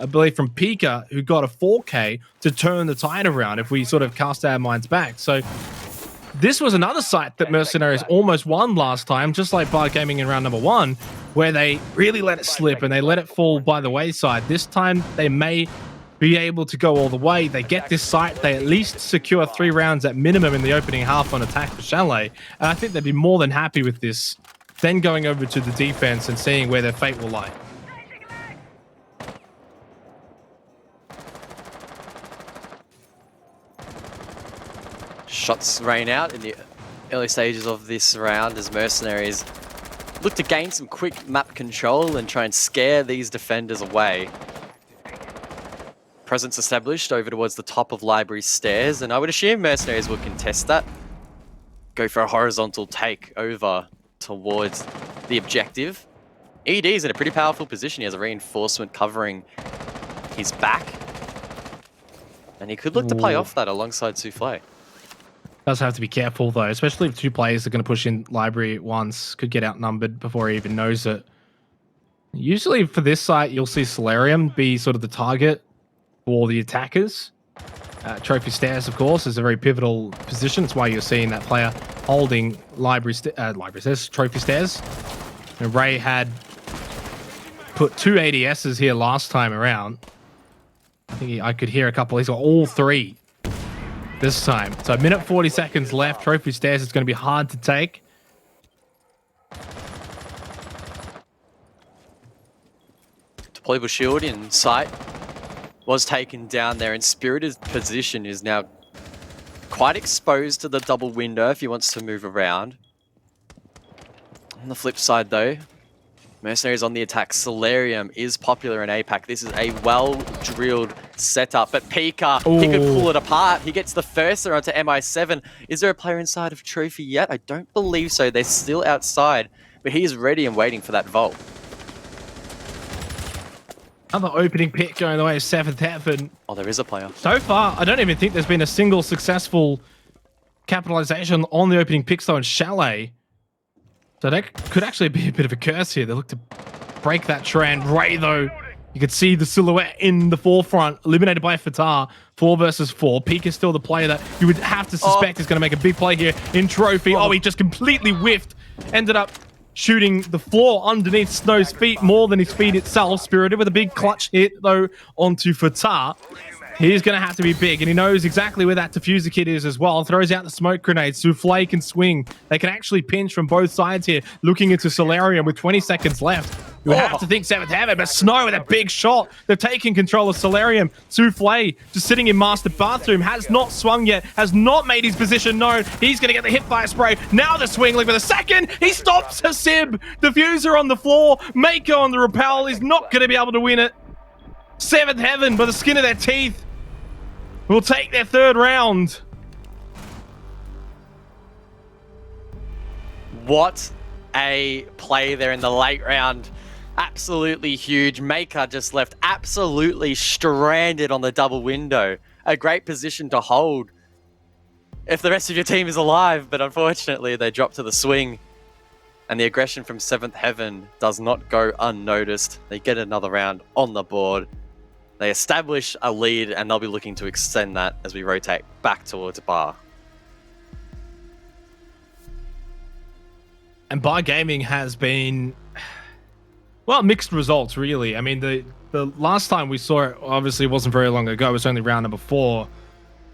I believe, from Pika, who got a 4K to turn the tide around if we sort of cast our minds back. So this was another site that Mercenaries almost won last time, just like Bar Gaming in round number 1, where they really let it slip and they let it fall by the wayside. This time they may be able to go all the way. They get this site, they at least secure 3 rounds at minimum in the opening half on attack for Chalet. And I think they'd be more than happy with this, then going over to the defense and seeing where their fate will lie. Shots rain out in the early stages of this round as Mercenaries look to gain some quick map control and try and scare these defenders away. Presence established over towards the top of Library Stairs, and I would assume Mercenaries will contest that. Go for a horizontal take over towards the objective. ED's in a pretty powerful position. He has a reinforcement covering his back. And he could look to play off that alongside Souffle. Does have to be careful though, especially if 2 players are going to push in Library at once. Could get outnumbered before he even knows it. Usually for this site, you'll see Solarium be sort of the target for the attackers. Trophy Stairs, of course, is a very pivotal position. That's why you're seeing that player holding Trophy Stairs. And Ray had put 2 ADSs here last time around. I think I could hear a couple. He's got all 3 this time. So a minute 40 seconds left. Trophy Stairs is going to be hard to take. Deployable shield in sight. Was taken down there, and Spirited's position is now quite exposed to the double window if he wants to move around. On the flip side though, Mercenaries on the attack. Solarium is popular in APAC. This is a well-drilled setup, but Pika, he could pull it apart. He gets the first onto MI7. Is there a player inside of Trophy yet? I don't believe so. They're still outside, but he is ready and waiting for that vault. Another opening pick going the way of 7th Heaven. Oh, there is a player. So far, I don't even think there's been a single successful capitalization on the opening picks though in Chalet. So that could actually be a bit of a curse here. They look to break that trend. Ray, though, you can see the silhouette in the forefront, eliminated by Fatar. 4 versus 4. Peak is still the player that you would have to suspect is going to make a big play here in Trophy. Oh, he just completely whiffed. Ended up shooting the floor underneath Snow's feet more than his feet itself. Spirited with a big clutch hit, though, onto Fatar. He's going to have to be big, and he knows exactly where that diffuser kit is as well. Throws out the smoke grenade. Souffle can swing. They can actually pinch from both sides here, looking into Solarium with 20 seconds left. You have to think 7th Heaven, but Snow with a big shot. They've taken control of Solarium. Souffle just sitting in Master Bathroom, has not swung yet, has not made his position known. He's going to get the hipfire spray. Now the swing, look for the second. He stops Hasib. Diffuser on the floor. Mako on the rappel. He's not going to be able to win it. 7th Heaven, by the skin of their teeth, will take their 3rd round. What a play there in the late round. Absolutely huge. Maker just left absolutely stranded on the double window. A great position to hold if the rest of your team is alive, but unfortunately they drop to the swing. And the aggression from 7th Heaven does not go unnoticed. They get another round on the board. They establish a lead, and they'll be looking to extend that as we rotate back towards Bar. And Bar Gaming has been, well, mixed results, really. I mean, the last time we saw it, obviously, wasn't very long ago. It was only round number 4.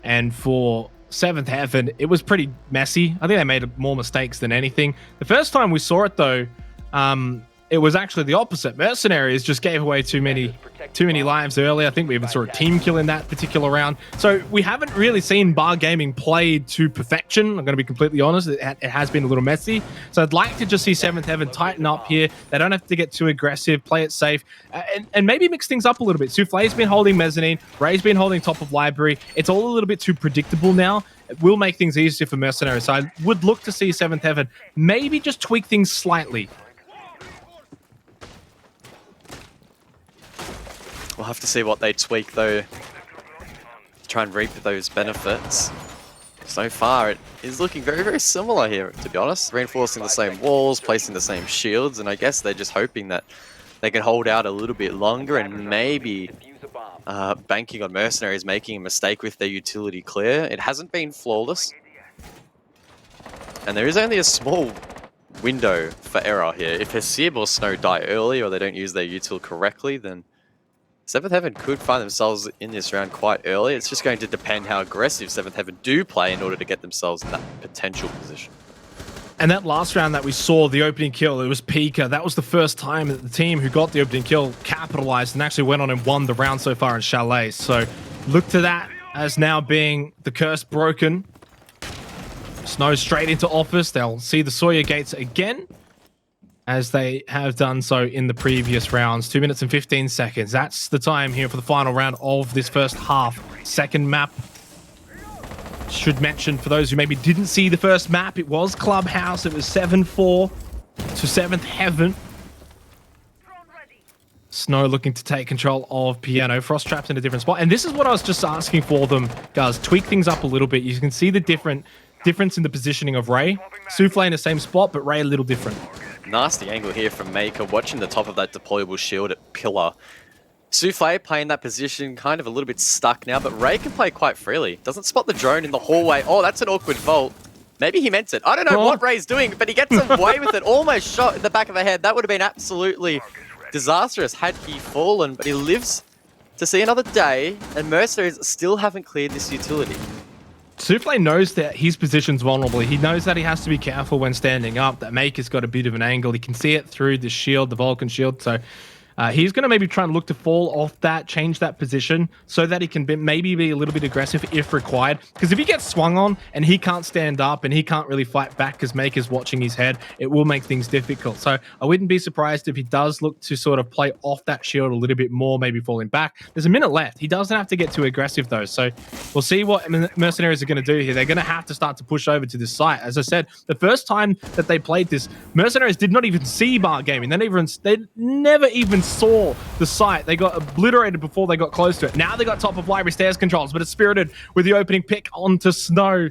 And for 7th Heaven, it was pretty messy. I think they made more mistakes than anything. The first time we saw it, though, it was actually the opposite. Mercenaries just gave away too many get too many lives early. I think we even saw a team kill in that particular round. So we haven't really seen Bar Gaming played to perfection. I'm going to be completely honest. It has been a little messy. So I'd like to just see Seventh Heaven tighten up here. They don't have to get too aggressive, play it safe, and maybe mix things up a little bit. Souffle's been holding Mezzanine. Ray's been holding top of Library. It's all a little bit too predictable now. It will make things easier for Mercenaries. So I would look to see Seventh Heaven maybe just tweak things slightly. We'll have to see what they tweak, though, to try and reap those benefits. So far, it is looking very, very similar here, to be honest. Reinforcing the same walls, placing the same shields, and I guess they're just hoping that they can hold out a little bit longer and maybe banking on Mercenaries making a mistake with their utility clear. It hasn't been flawless. And there is only a small window for error here. If Hesib or Snow die early or they don't use their util correctly, then Seventh Heaven could find themselves in this round quite early. It's just going to depend how aggressive Seventh Heaven do play in order to get themselves in that potential position. And that last round that we saw, the opening kill, it was Pika. That was the first time that the team who got the opening kill capitalized and actually went on and won the round so far in Chalet. So look to that as now being the curse broken. Snow straight into office. They'll see the Sawyer gates again, as they have done so in the previous rounds. 2 minutes and 15 seconds. That's the time here for the final round of this first half. Second map. Should mention, for those who maybe didn't see the first map, it was Clubhouse. It was 7-4 to Seventh Heaven. Snow looking to take control of Piano. Frost trapped in a different spot. And this is what I was just asking for them, guys. Tweak things up a little bit. You can see the difference in the positioning of Ray. Souffle in the same spot, but Ray a little different. Nasty angle here from Maker, watching the top of that deployable shield at Pillar. Souffle playing that position, kind of a little bit stuck now, but Ray can play quite freely. Doesn't spot the drone in the hallway. Oh, that's an awkward vault. Maybe he meant it. I don't know what Ray's doing, but he gets away with it. Almost shot in the back of the head. That would have been absolutely disastrous had he fallen, but he lives to see another day, and Mercenaries still haven't cleared this utility. Souffle knows that his position's vulnerable. He knows that he has to be careful when standing up. That Maker's got a bit of an angle. He can see it through the shield, the Vulcan shield. So he's going to maybe try and look to fall off that, change that position so that he can maybe be a little bit aggressive if required. Because if he gets swung on and he can't stand up and he can't really fight back because Maker's watching his head, it will make things difficult. So I wouldn't be surprised if he does look to sort of play off that shield a little bit more, maybe falling back. There's a minute left. He doesn't have to get too aggressive though. So we'll see what Mercenaries are going to do here. They're going to have to start to push over to this site. As I said, the first time that they played this, Mercenaries did not even see Bar Gaming. They never even saw the site. They got obliterated before they got close to it. Now they got top of Library stairs controls, but it's Spirited with the opening pick onto Snow.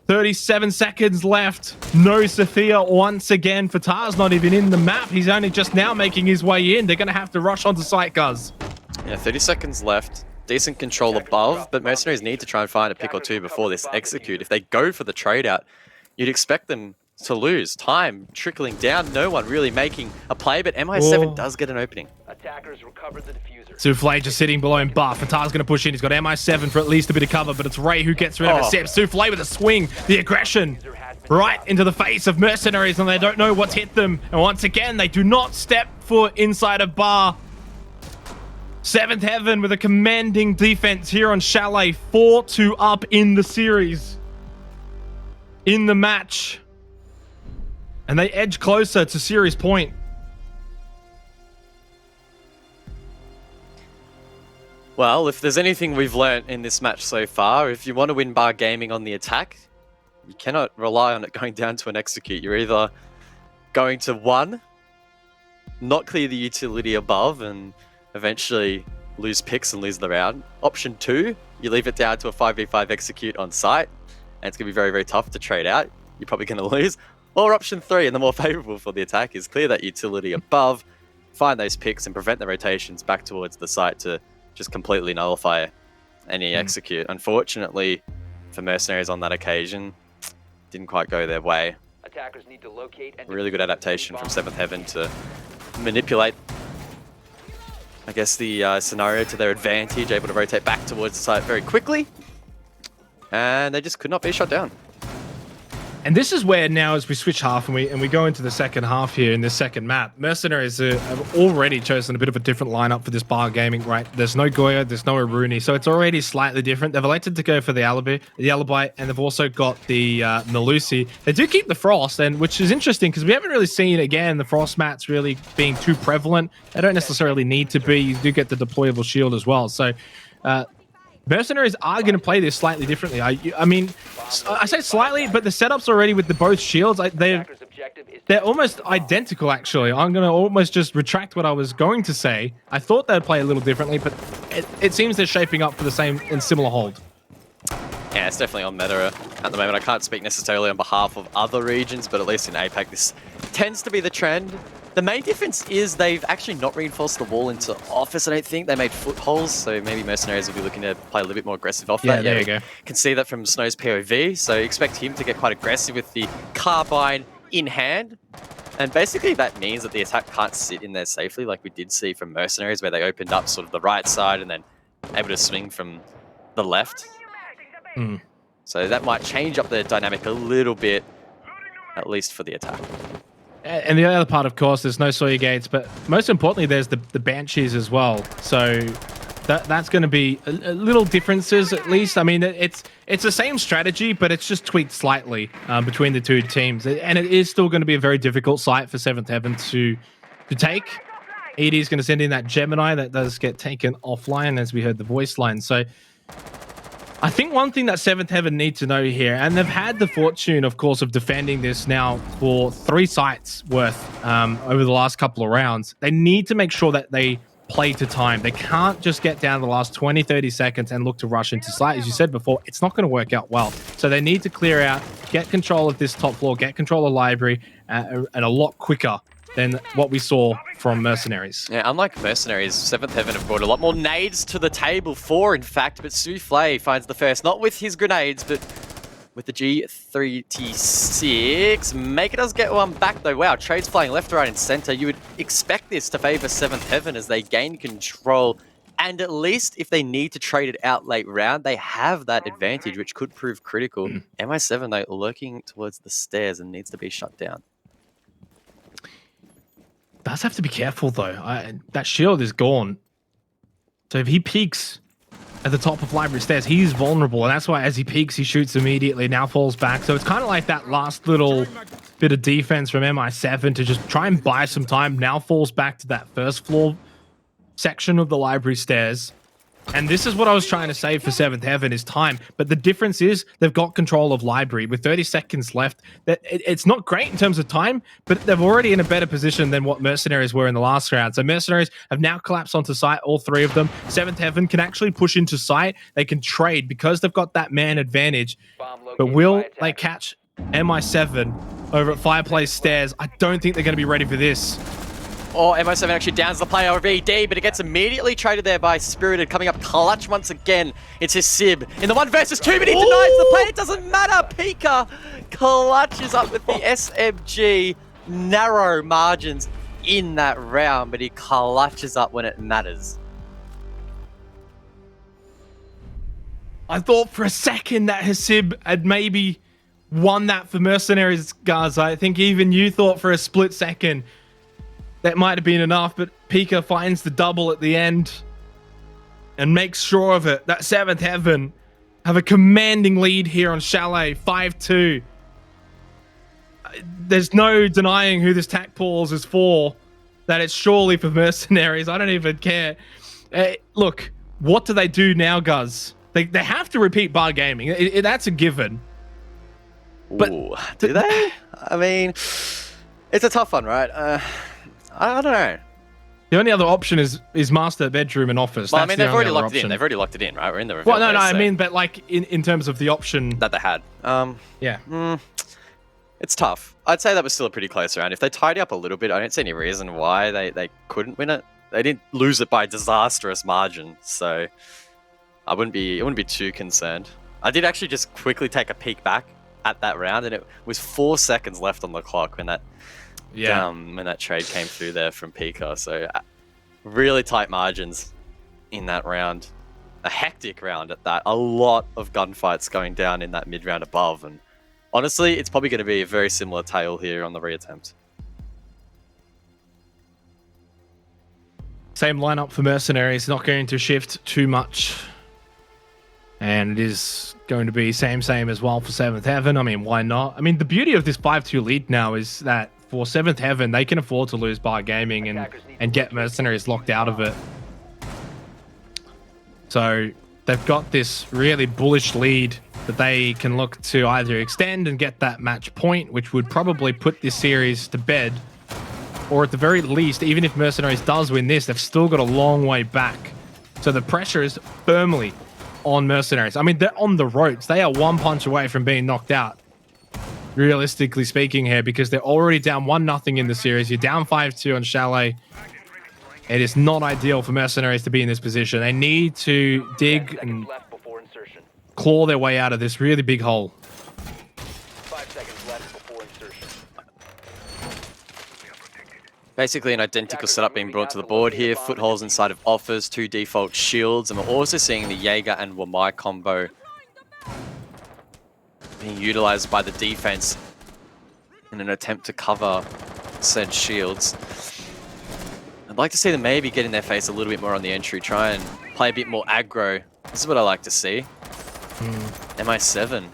37 seconds left. No Sophia once again. Fatar's not even in the map. He's only just now making his way in. They're going to have to rush onto site, guys. Yeah, 30 seconds left. Decent control above, but Mercenaries need to try and find a pick or two before this execute. If they go for the trade out, you'd expect them to lose. Time trickling down. No one really making a play, but MI7 does get an opening. Attackers recovered the diffuser. Souffle just sitting below him buff. Fatar's going to push in. He's got MI7 for at least a bit of cover, but it's Ray who gets rid of it. Souffle with a swing. The aggression right into the face of Mercenaries, and they don't know what's hit them. And once again, they do not step foot inside of Bar. Seventh Heaven with a commanding defense here on Chalet. 4-2 up in the series. In the match. And they edge closer to series point. Well, if there's anything we've learnt in this match so far, if you want to win Bar Gaming on the attack, you cannot rely on it going down to an execute. You're either going to, one, not clear the utility above and eventually lose picks and lose the round. Option 2, you leave it down to a 5v5 execute on site, and it's going to be very, very tough to trade out. You're probably going to lose. Or option 3, and the more favourable for the attack, is clear that utility above, find those picks and prevent the rotations back towards the site to just completely nullify any execute. Unfortunately, for Mercenaries on that occasion, didn't quite go their way. Attackers need to locate and Really good adaptation from Seventh Heaven to manipulate, I guess, the scenario to their advantage, able to rotate back towards the site very quickly. And they just could not be shot down. And this is where now, as we switch half and we go into the second half here in this second map, Mercenaries have already chosen a bit of a different lineup for this bar gaming, right? There's no Goya, there's no Aruni, so it's already slightly different. They've elected to go for the Alibi, and they've also got the Melusi. They do keep the Frost, and which is interesting because we haven't really seen, again, the Frost mats really being too prevalent. They don't necessarily need to be. You do get the deployable shield as well. So Mercenaries are going to play this slightly differently. I mean, I say slightly, but the setups already with the both shields, they're almost identical, actually. I'm going to almost just retract what I was going to say. I thought they'd play a little differently, but it seems they're shaping up for the same and similar hold. Yeah, it's definitely on meta at the moment. I can't speak necessarily on behalf of other regions, but at least in APAC, this tends to be the trend. The main difference is they've actually not reinforced the wall into office, I don't think. They made footholds, so maybe Mercenaries will be looking to play a little bit more aggressive off that. There you go. Can see that from Snow's POV, so expect him to get quite aggressive with the carbine in hand. And basically that means that the attack can't sit in there safely, like we did see from Mercenaries, where they opened up sort of the right side and then able to swing from the left. So that might change up the dynamic a little bit, at least for the attack. And the other part, of course, there's no Sawyer Gates, but most importantly, there's the Banshees as well. So that's going to be a little differences, at least. I mean, it's the same strategy, but it's just tweaked slightly between the two teams. And it is still going to be a very difficult site for Seventh Heaven to take. ED is going to send in that Gemini that does get taken offline, as we heard the voice line. So I think one thing that Seventh Heaven need to know here, and they've had the fortune, of course, of defending this now for 3 sites worth over the last couple of rounds. They need to make sure that they play to time. They can't just get down to the last 20, 30 seconds and look to rush into site. As you said before, it's not going to work out well. So they need to clear out, get control of this top floor, get control of library, and a lot quicker than what we saw from Mercenaries. Yeah, unlike Mercenaries, Seventh Heaven have brought a lot more nades to the table, 4 in fact, but Souffle finds the first, not with his grenades, but with the G3T6. Maker does get one back though. Wow, trades flying left, right, and center. You would expect this to favor Seventh Heaven as they gain control, and at least if they need to trade it out late round, they have that advantage, which could prove critical. MI7 though, lurking towards the stairs and needs to be shut down. Does have to be careful though. That shield is gone. So if he peeks at the top of library stairs, he's vulnerable, and that's why as he peeks, he shoots immediately, now falls back. So it's kind of like that last little bit of defense from MI7 to just try and buy some time. Now falls back to that first floor section of the library stairs. And this is what I was trying to say for Seventh Heaven is time. But the difference is they've got control of library with 30 seconds left. It's not great in terms of time, but they're already in a better position than what Mercenaries were in the last round. So Mercenaries have now collapsed onto site, all 3 of them. Seventh Heaven can actually push into site. They can trade because they've got that man advantage. But will they catch MI7 over at Fireplace Stairs? I don't think they're going to be ready for this. Oh, MI7 actually downs the player of ED, but it gets immediately traded there by Spirited, coming up clutch once again. It's his Sib in the 1 versus 2, but he denies the play. It doesn't matter. Pika clutches up with the SMG. Narrow margins in that round, but he clutches up when it matters. I thought for a second that Hasib had maybe won that for Mercenaries, guys. I think even you thought for a split second that might have been enough, but Pika finds the double at the end and makes sure of it. That Seventh Heaven have a commanding lead here on Chalet, 5-2. There's no denying who this tac pause is for, that it's surely for Mercenaries. I don't even care. Look, what do they do now, Guz? They have to repeat bar gaming. That's a given. But ooh, do they? I mean, it's a tough one, right? I don't know. The only other option is master bedroom and office. Well, That's I mean, they've already locked option. it in. They've already locked it in, right? We're in the reveal. Well, no, phase, I so mean, but like in terms of the option that they had. Yeah. It's tough. I'd say that was still a pretty close round. If they tied it up a little bit, I don't see any reason why they couldn't win it. They didn't lose it by a disastrous margin, so I wouldn't be too concerned. I did actually just quickly take a peek back at that round, and it was 4 seconds left on the clock when that trade came through there from Pika. So really tight margins in that round. A hectic round at that. A lot of gunfights going down in that mid round above, and honestly, it's probably going to be a very similar tale here on the reattempt. Same lineup for Mercenaries, not going to shift too much. And it is going to be same as well for 7th Heaven. I mean, why not? I mean, the beauty of this 5-2 lead now is that for 7th Heaven, they can afford to lose Bar Gaming and get Mercenaries locked out of it. So they've got this really bullish lead that they can look to either extend and get that match point, which would probably put this series to bed, or at the very least, even if Mercenaries does win this, they've still got a long way back. So the pressure is firmly on Mercenaries. I mean, they're on the ropes. They are one punch away from being knocked out, realistically speaking here, because they're already down 1-0 in the series. You're down 5-2 on Chalet. It is not ideal for Mercenaries to be in this position. They need to dig and claw their way out of this really big hole. 5 seconds left before insertion. Basically an identical setup being brought to the board here. Footholds inside of offers, 2 default shields, and we're also seeing the Jaeger and Wamai combo being utilized by the defense in an attempt to cover said shields. I'd like to see them maybe get in their face a little bit more on the entry, try and play a bit more aggro. This is what I like to see. MI7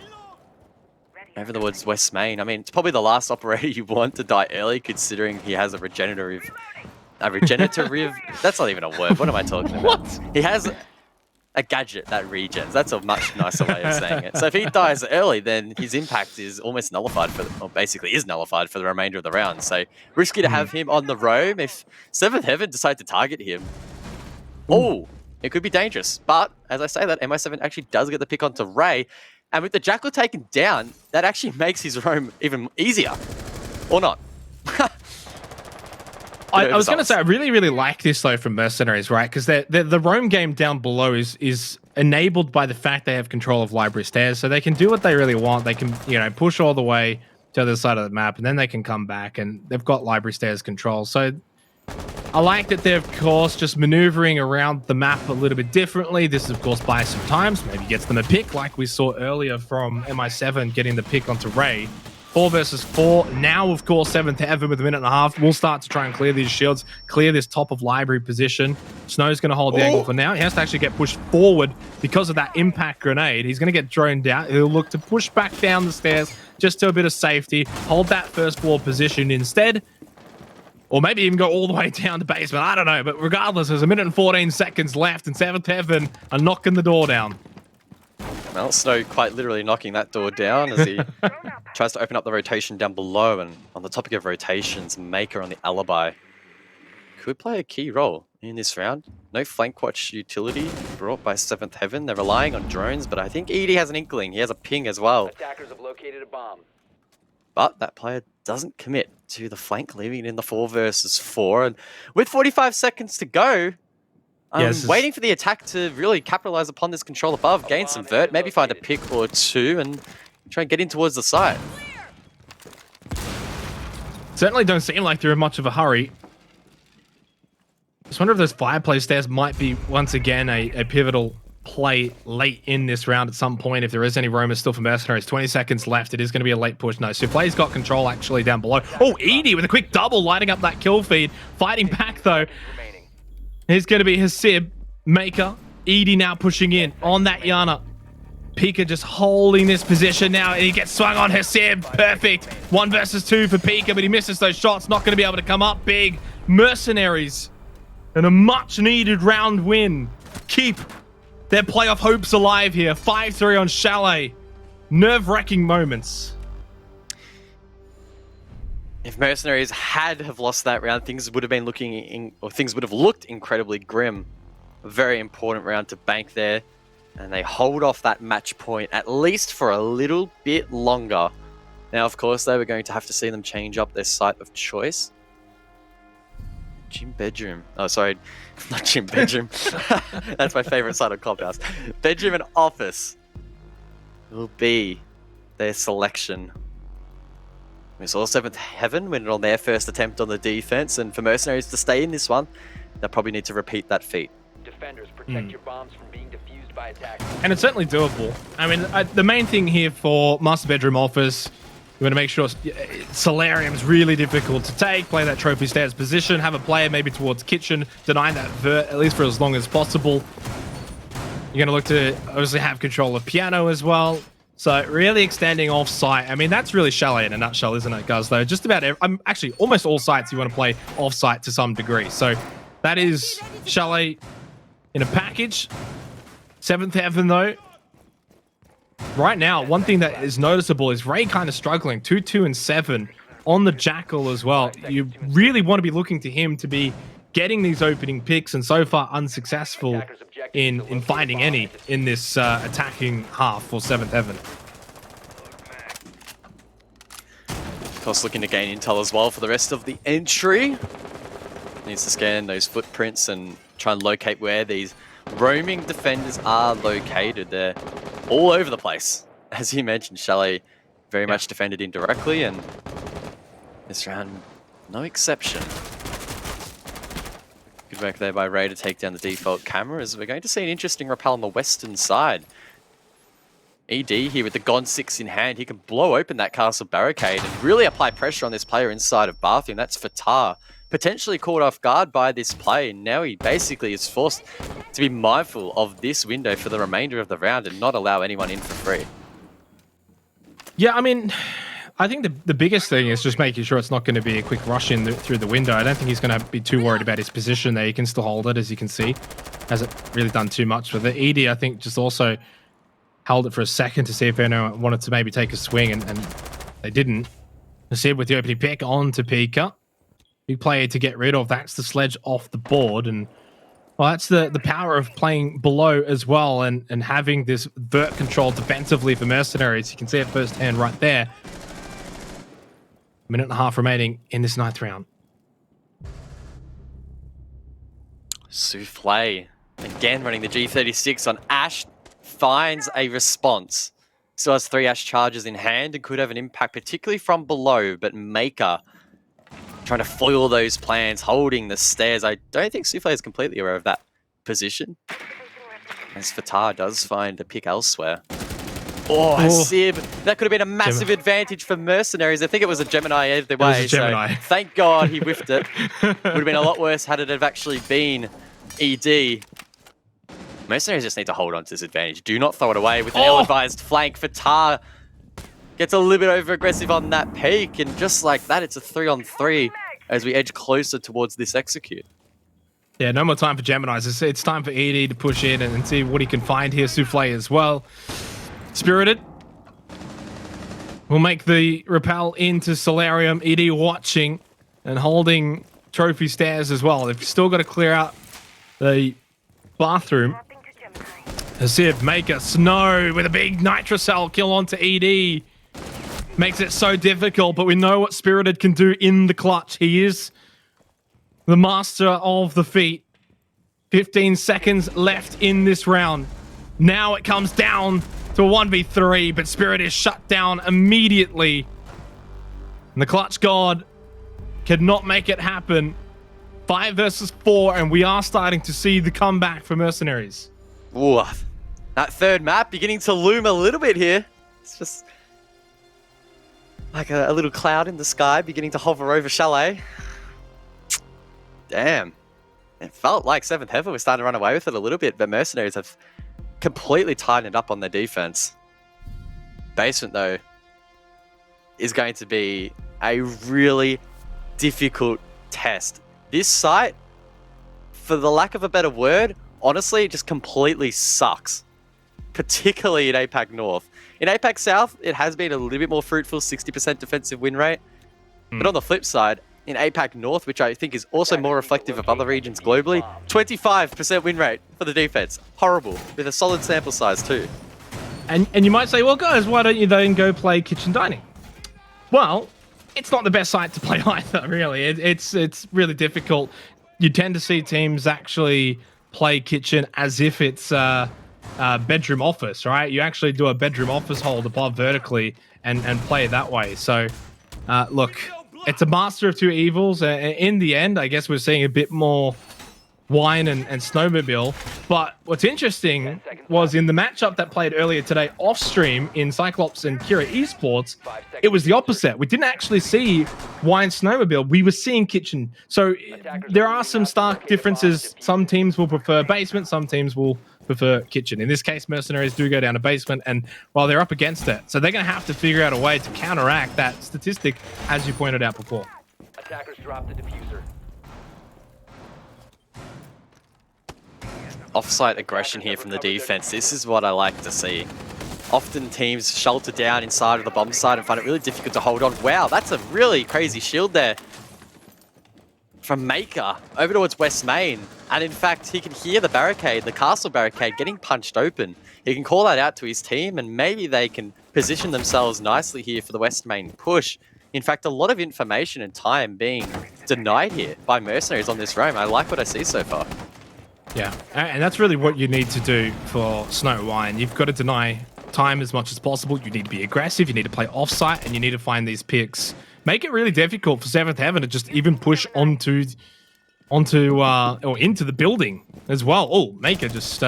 over the woods West Main. I mean, it's probably the last operator you want to die early, considering he has a regenerative... That's not even a word. What am I talking about? What? He has a gadget that regens. That's a much nicer way of saying it. So if he dies early, then his impact is almost nullified or basically is nullified for the remainder of the round. So risky to have him on the roam. If 7th Heaven decide to target him, oh, it could be dangerous. But as I say that, MI7 actually does get the pick onto Ray. And with the Jackal taken down, that actually makes his roam even easier. Or not. I was going to say, I really, really like this, though, from Mercenaries, right? Because the roam game down below is enabled by the fact they have control of library stairs, so they can do what they really want. They can, push all the way to the other side of the map, and then they can come back, and they've got library stairs control. So I like that they're, of course, just maneuvering around the map a little bit differently. This, of course, buys some time, so maybe gets them a pick, like we saw earlier from MI7 getting the pick onto Ray. 4 versus 4. Now, of course, 7th Heaven with a 1.5 minutes. We'll start to try and clear these shields, clear this top of library position. Snow's going to hold the angle for now. He has to actually get pushed forward because of that impact grenade. He's going to get droned out. He'll look to push back down the stairs just to a bit of safety, hold that first floor position instead, or maybe even go all the way down the basement. I don't know, but regardless, there's 1 minute and 14 seconds left, and 7th Heaven are knocking the door down. Well, Snow quite literally knocking that door down as he tries to open up the rotation down below. And on the topic of rotations, Maker on the Alibi could play a key role in this round. No flank watch utility brought by 7th Heaven. They're relying on drones, but I think Edie has an inkling. He has a ping as well. Attackers have located a bomb. But that player doesn't commit to the flank, leaving it in the 4 versus 4. And with 45 seconds to go, I'm waiting for the attack to really capitalize upon this control above, gain some vert, maybe find a pick or 2, and try and get in towards the side. Certainly don't seem like they're in much of a hurry. Just wonder if those fireplace stairs might be, once again, a pivotal play late in this round at some point. If there is any roamers still for Mercenaries, 20 seconds left. It is going to be a late push. No, Souffle's got control actually down below. Oh, Edie with a quick double, lighting up that kill feed. Fighting back, though. Here's going to be Hasib, Maker, Edie now pushing in on that Yana. Pika just holding this position now, and he gets swung on Hasib. Perfect. 1 versus 2 for Pika, but he misses those shots. Not going to be able to come up big. Mercenaries, and a much-needed round win. Keep their playoff hopes alive here. 5-3 on Chalet. Nerve-wracking moments. If Mercenaries have lost that round, things would have been things would have looked incredibly grim. A very important round to bank there, and they hold off that match point at least for a little bit longer. Now, of course, they were going to have to see them change up their site of choice. Gym bedroom. Oh, sorry, not gym bedroom. That's my favorite side of Clubhouse. Bedroom and office will be their selection. We saw 7th Heaven win on their first attempt on the defense, and for Mercenaries to stay in this one, they'll probably need to repeat that feat. Defenders, protect your bombs from being defused by by attack. And it's certainly doable. I mean, the main thing here for Master Bedroom Office, you want to make sure Solarium's really difficult to take, play that trophy stairs position, have a player maybe towards kitchen, deny that vert at least for as long as possible. You're going to look to obviously have control of piano as well. So really extending off site. I mean, that's really Chalet in a nutshell, isn't it, guys? Though just about actually almost all sites you want to play off site to some degree. So that is Chalet in a package. Seventh Heaven, though. Right now, one thing that is noticeable is Ray kind of struggling. 2, 2, and 7 on the Jackal as well. You really want to be looking to him to be getting these opening picks, and so far unsuccessful in finding any in this attacking half for 7th Heaven. Of course, looking to gain intel as well for the rest of the entry. Needs to scan those footprints and try and locate where these roaming defenders are located. They're all over the place. As you mentioned, Chalet very much defended indirectly, and this round, no exception. Good work there by Ray to take down the default cameras. We're going to see an interesting rappel on the western side. ED here with the Gon 6 in hand. He can blow open that castle barricade and really apply pressure on this player inside of bathroom. That's Fatah. Potentially caught off guard by this play. Now he basically is forced to be mindful of this window for the remainder of the round and not allow anyone in for free. Yeah, I mean, I think the biggest thing is just making sure it's not going to be a quick rush in through the window. I don't think he's going to be too worried about his position there. He can still hold it, as you can see. Hasn't really done too much with it. ED, I think, just also held it for a second to see if anyone wanted to maybe take a swing, and they didn't. Nasib with the opening pick on to Pika. Big player to get rid of. That's the sledge off the board, and well, that's the power of playing below as well, and having this vert control defensively for Mercenaries. You can see it firsthand right there. 1.5 minutes remaining in this 9th round. Souffle again running the G36 on Ash, finds a response. Still has 3 Ash charges in hand and could have an impact, particularly from below, but Maker trying to foil those plans, holding the stairs. I don't think Souffle is completely aware of that position, as Fatah does find a pick elsewhere. Oh, Sib, that could have been a massive advantage for Mercenaries. I think it was a Gemini either way, so thank God he whiffed it. Would have been a lot worse had it have actually been ED. Mercenaries just need to hold on to this advantage. Do not throw it away with an ill-advised flank. Fatah gets a little bit over-aggressive on that peak, and just like that, it's a 3-on-3 as we edge closer towards this execute. Yeah, no more time for Geminis. It's time for ED to push in and see what he can find here. Souffle as well. Spirited will make the rappel into Solarium. ED watching and holding trophy stairs as well. They've still got to clear out the bathroom. Hasib, Maker, Snow with a big Nitrocell kill onto ED. Makes it so difficult, but we know what Spirited can do in the clutch. He is the master of the feat. 15 seconds left in this round. Now it comes down to a 1v3, but Spirit is shut down immediately. And the clutch god cannot make it happen. 5 versus 4, and we are starting to see the comeback for Mercenaries. Ooh, that third map beginning to loom a little bit here. It's just like a little cloud in the sky beginning to hover over Chalet. Damn. It felt like 7th Heaven was starting to run away with it a little bit, but Mercenaries have completely tightened up on their defense. Basement, though, is going to be a really difficult test. This site, for the lack of a better word, honestly, it just completely sucks. Particularly in APAC North. In APAC South, it has been a little bit more fruitful, 60% defensive win rate. But on the flip side, in APAC North, which I think is also more reflective of other regions globally, 25% win rate for the defense. Horrible, with a solid sample size too. And you might say, well, guys, why don't you then go play kitchen dining? Well, it's not the best site to play either, really. It's really difficult. You tend to see teams actually play kitchen as if it's bedroom office, right? You actually do a bedroom office hold above vertically and play it that way. So, look, it's a master of two evils. In the end, I guess we're seeing a bit more wine and snowmobile. But what's interesting was in the matchup that played earlier today off stream in Cyclops and Kira Esports, it was the opposite. We didn't actually see Wine Snowmobile. We were seeing Kitchen. So there are some stark differences. Some teams will prefer basement. Some teams will prefer Kitchen. In this case, Mercenaries do go down to basement, and while they're up against it, so they're going to have to figure out a way to counteract that statistic, as you pointed out before. Attackers drop the diffuser. Offsite aggression here from the defense. This is what I like to see. Often teams shelter down inside of the bomb site and find it really difficult to hold on. Wow, that's a really crazy shield there from Maker over towards West Main. And in fact, he can hear the barricade, the castle barricade, getting punched open. He can call that out to his team, and maybe they can position themselves nicely here for the West Main push. In fact, a lot of information and time being denied here by Mercenaries on this roam. I like what I see so far. Yeah, and that's really what you need to do for Snow Wine. You've got to deny time as much as possible. You need to be aggressive. You need to play offsite, and you need to find these picks. Make it really difficult for Seventh Heaven to just even push onto or into the building as well. Oh, Maker just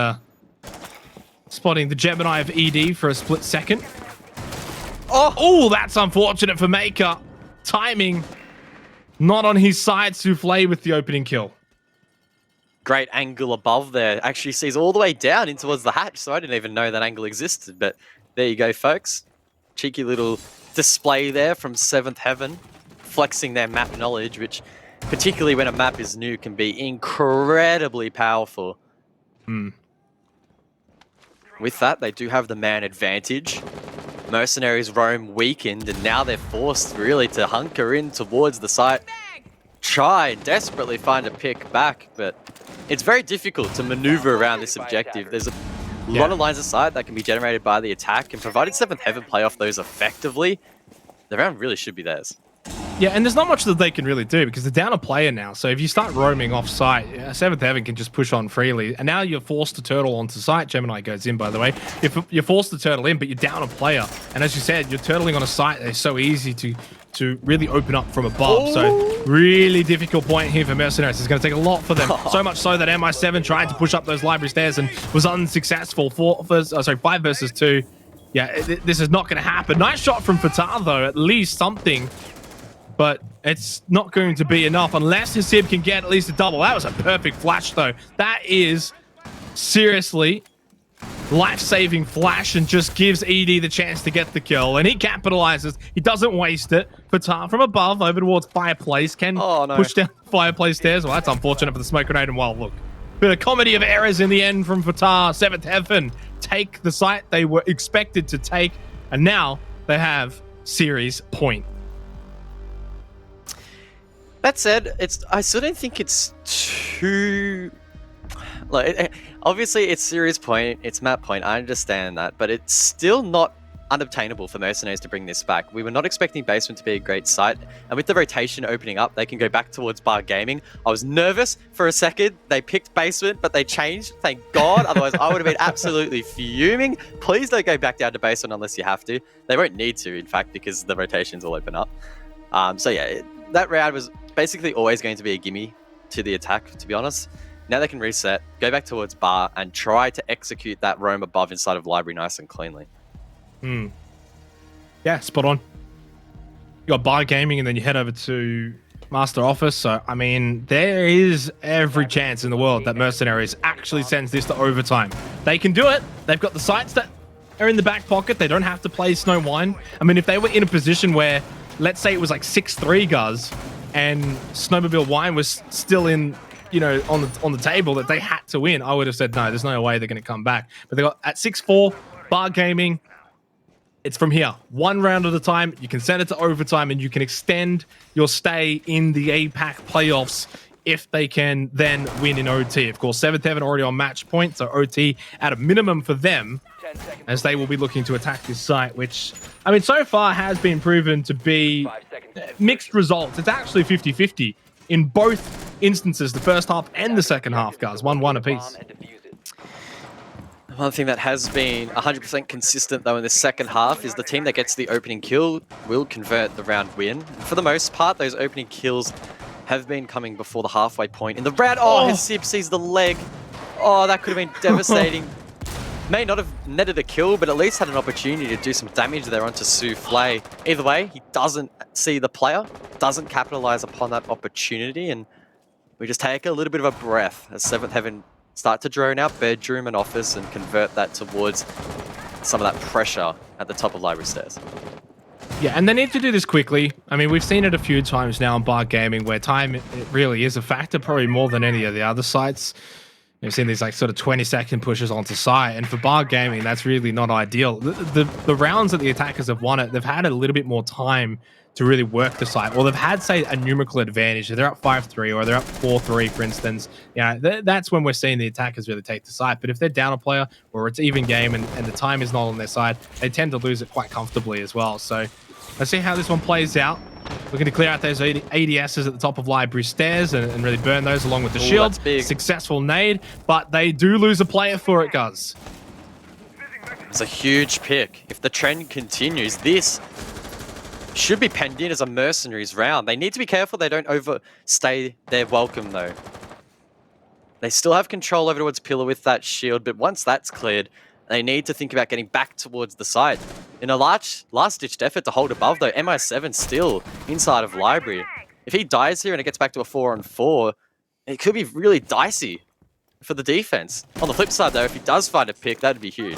spotting the Gemini of ED for a split second. Oh, that's unfortunate for Maker. Timing not on his side. Souffle with the opening kill. Great angle above there. Actually sees all the way down in towards the hatch, so I didn't even know that angle existed. But there you go, folks. Cheeky little display there from Seventh Heaven, flexing their map knowledge, which, particularly when a map is new, can be incredibly powerful. With that, they do have the man advantage. Mercenaries roam weakened, and now they're forced really to hunker in towards the site. Try and desperately find a pick back, but it's very difficult to maneuver around this objective. There's a lot of lines of sight that can be generated by the attack, and provided Seventh Heaven play off those effectively, the round really should be theirs. Yeah, and there's not much that they can really do because they're down a player now. So if you start roaming off site, Seventh Heaven can just push on freely. And now you're forced to turtle onto site. Gemini goes in, by the way. You're forced to turtle in, but you're down a player. And as you said, you're turtling on a site that's so easy to really open up from above. So really difficult point here for Mercenaries. It's going to take a lot for them. So much so that MI7 tried to push up those library stairs and was unsuccessful. 5 versus 2. Yeah, this is not going to happen. Nice shot from Fatah, though. At least something. But it's not going to be enough unless Hasib can get at least a double. That was a perfect flash, though. That is seriously life-saving flash and just gives ED the chance to get the kill. And he capitalizes. He doesn't waste it. Fatah from above over towards Fireplace can push down Fireplace stairs. Well, that's unfortunate for the smoke grenade and wild look. Bit of comedy of errors in the end from Fatah. Seventh Heaven take the site they were expected to take. And now they have series point. That said, I still don't think it's too... obviously, it's series point, it's map point, I understand that, but it's still not unobtainable for Mercenaries to bring this back. We were not expecting basement to be a great site, and with the rotation opening up, they can go back towards bar gaming. I was nervous for a second. They picked basement, but they changed, thank God. Otherwise, I would have been absolutely fuming. Please don't go back down to basement unless you have to. They won't need to, in fact, because the rotations will open up. So yeah, that round was basically always going to be a gimme to the attack, to be honest. Now they can reset, go back towards bar, and try to execute that roam above inside of library nice and cleanly. Yeah, spot on. You got bar gaming, and then you head over to Master Office. So, I mean, there is every chance in the world that Mercenaries actually sends this to overtime. They can do it. They've got the sites that are in the back pocket. They don't have to play Snow Wine. I mean, if they were in a position where, let's say it was like 6-3 guys, and Snowmobile Wine was still in, on the table that they had to win, I would have said, no, there's no way they're going to come back. But they got at 6-4, bar gaming. It's from here. One round at a time. You can send it to overtime, and you can extend your stay in the APAC playoffs if they can then win in OT. Of course, 7th already on match point, so OT at a minimum for them, as they will be looking to attack this site, which, I mean, so far has been proven to be mixed results. It's actually 50-50 in both instances, the first half and the second half, guys. 1-1 apiece. One thing that has been 100% consistent, though, in the second half is the team that gets the opening kill will convert the round win. For the most part, those opening kills have been coming before the halfway point in the round. Oh, Hasib sees the leg. Oh, that could have been devastating. May not have netted a kill, but at least had an opportunity to do some damage there onto Souffle. Either way, he doesn't see the player, doesn't capitalize upon that opportunity, and we just take a little bit of a breath as Seventh Heaven start to drone out bedroom and office and convert that towards some of that pressure at the top of library stairs. Yeah, and they need to do this quickly. I mean, we've seen it a few times now in bar gaming where time it really is a factor, probably more than any of the other sites. We've seen these like sort of 20-second pushes onto site, and for bar gaming, that's really not ideal. The rounds that the attackers have won it, they've had a little bit more time to really work the site, or they've had, say, a numerical advantage. If they're up 5-3 or they're up 4-3, for instance, that's when we're seeing the attackers really take the site. But if they're down a player or it's even game and the time is not on their side, they tend to lose it quite comfortably as well. So let's see how this one plays out. We're going to clear out those ADSs at the top of library stairs and really burn those along with the shield. Successful nade, but they do lose a player for it, guys. It's a huge pick. If the trend continues, this should be penned in as a Mercenaries round. They need to be careful they don't overstay their welcome, though. They still have control over towards Pillar with that shield, but once that's cleared, they need to think about getting back towards the side. In a last-ditched effort to hold above, though, MI7 still inside of library. If he dies here and it gets back to a 4-on-4, it could be really dicey for the defense. On the flip side, though, if he does find a pick, that'd be huge.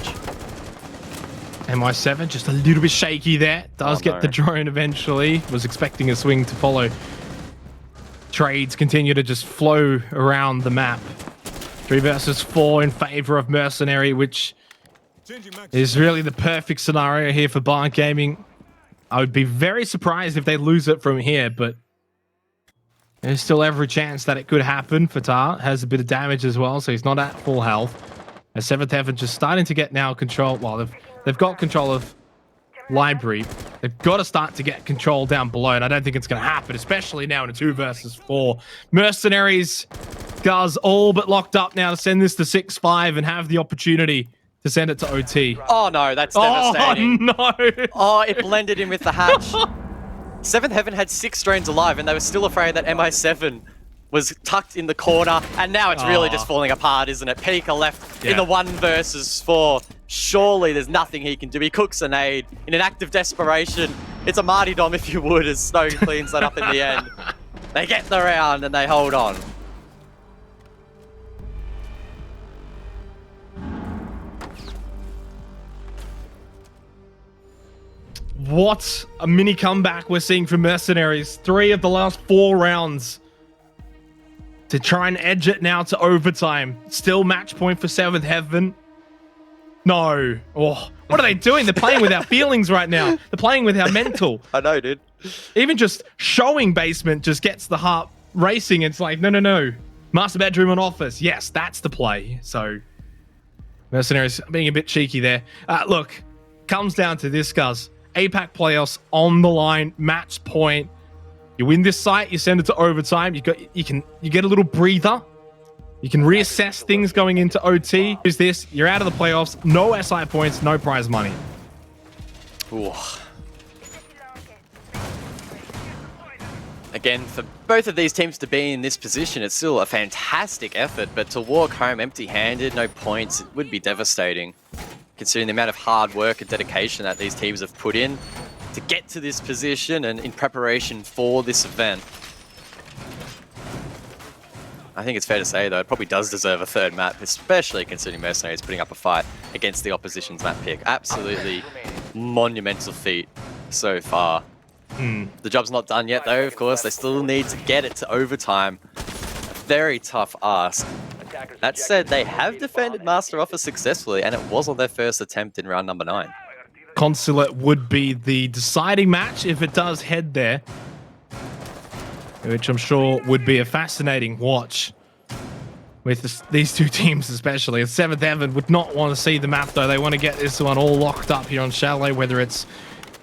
MI7 just a little bit shaky there. Does get the drone eventually. Was expecting a swing to follow. Trades continue to just flow around the map. 3 versus 4 in favor of Mercenary, which is really the perfect scenario here for bar gaming. I would be very surprised if they lose it from here, but there's still every chance that it could happen. Fatah has a bit of damage as well, so he's not at full health. As Seventh Heaven just starting to get now control. Well, they've got control of library. They've got to start to get control down below, and I don't think it's going to happen, especially now in a 2 versus 4. Mercenaries, guys, all but locked up now to send this to 6-5 and have the opportunity to send it to OT. Oh no, that's devastating. Oh no! Oh, it blended in with the hatch. Seventh Heaven had 6 drones alive, and they were still afraid that MI7 was tucked in the corner, and now it's really just falling apart, isn't it? Pika left in the 1 versus 4. Surely there's nothing he can do. He cooks an aid in an act of desperation. It's a martyrdom, if you would, as Snow cleans that up in the end. They get the round and they hold on. What a mini comeback we're seeing from Mercenaries. 3 of the last 4 rounds to try and edge it now to overtime. Still match point for Seventh Heaven. No. Oh, what are they doing? They're playing with our feelings right now. They're playing with our mental. I know, dude. Even just showing basement just gets the heart racing. It's like, no. Master bedroom and office. Yes, that's the play. So, Mercenaries being a bit cheeky there. Look, comes down to this, guys. APAC playoffs on the line, match point. You win this site, you send it to overtime. You get a little breather. You can reassess things going into OT. Is this? You're out of the playoffs. No SI points, no prize money. Ooh. Again, for both of these teams to be in this position, it's still a fantastic effort, but to walk home empty-handed, no points, it would be devastating, considering the amount of hard work and dedication that these teams have put in to get to this position and in preparation for this event. I think it's fair to say, though, it probably does deserve a 3rd map, especially considering Mercenaries putting up a fight against the opposition's map pick. Absolutely monumental feat so far. The job's not done yet, though, of course. They still need to get it to overtime. A very tough ask. That said, they have defended Master Office successfully, and it was on their first attempt in round number 9. Consulate would be the deciding match if it does head there, which I'm sure would be a fascinating watch with these 2 teams, especially. And Seventh Heaven would not want to see the map, though. They want to get this one all locked up here on Chalet, whether it's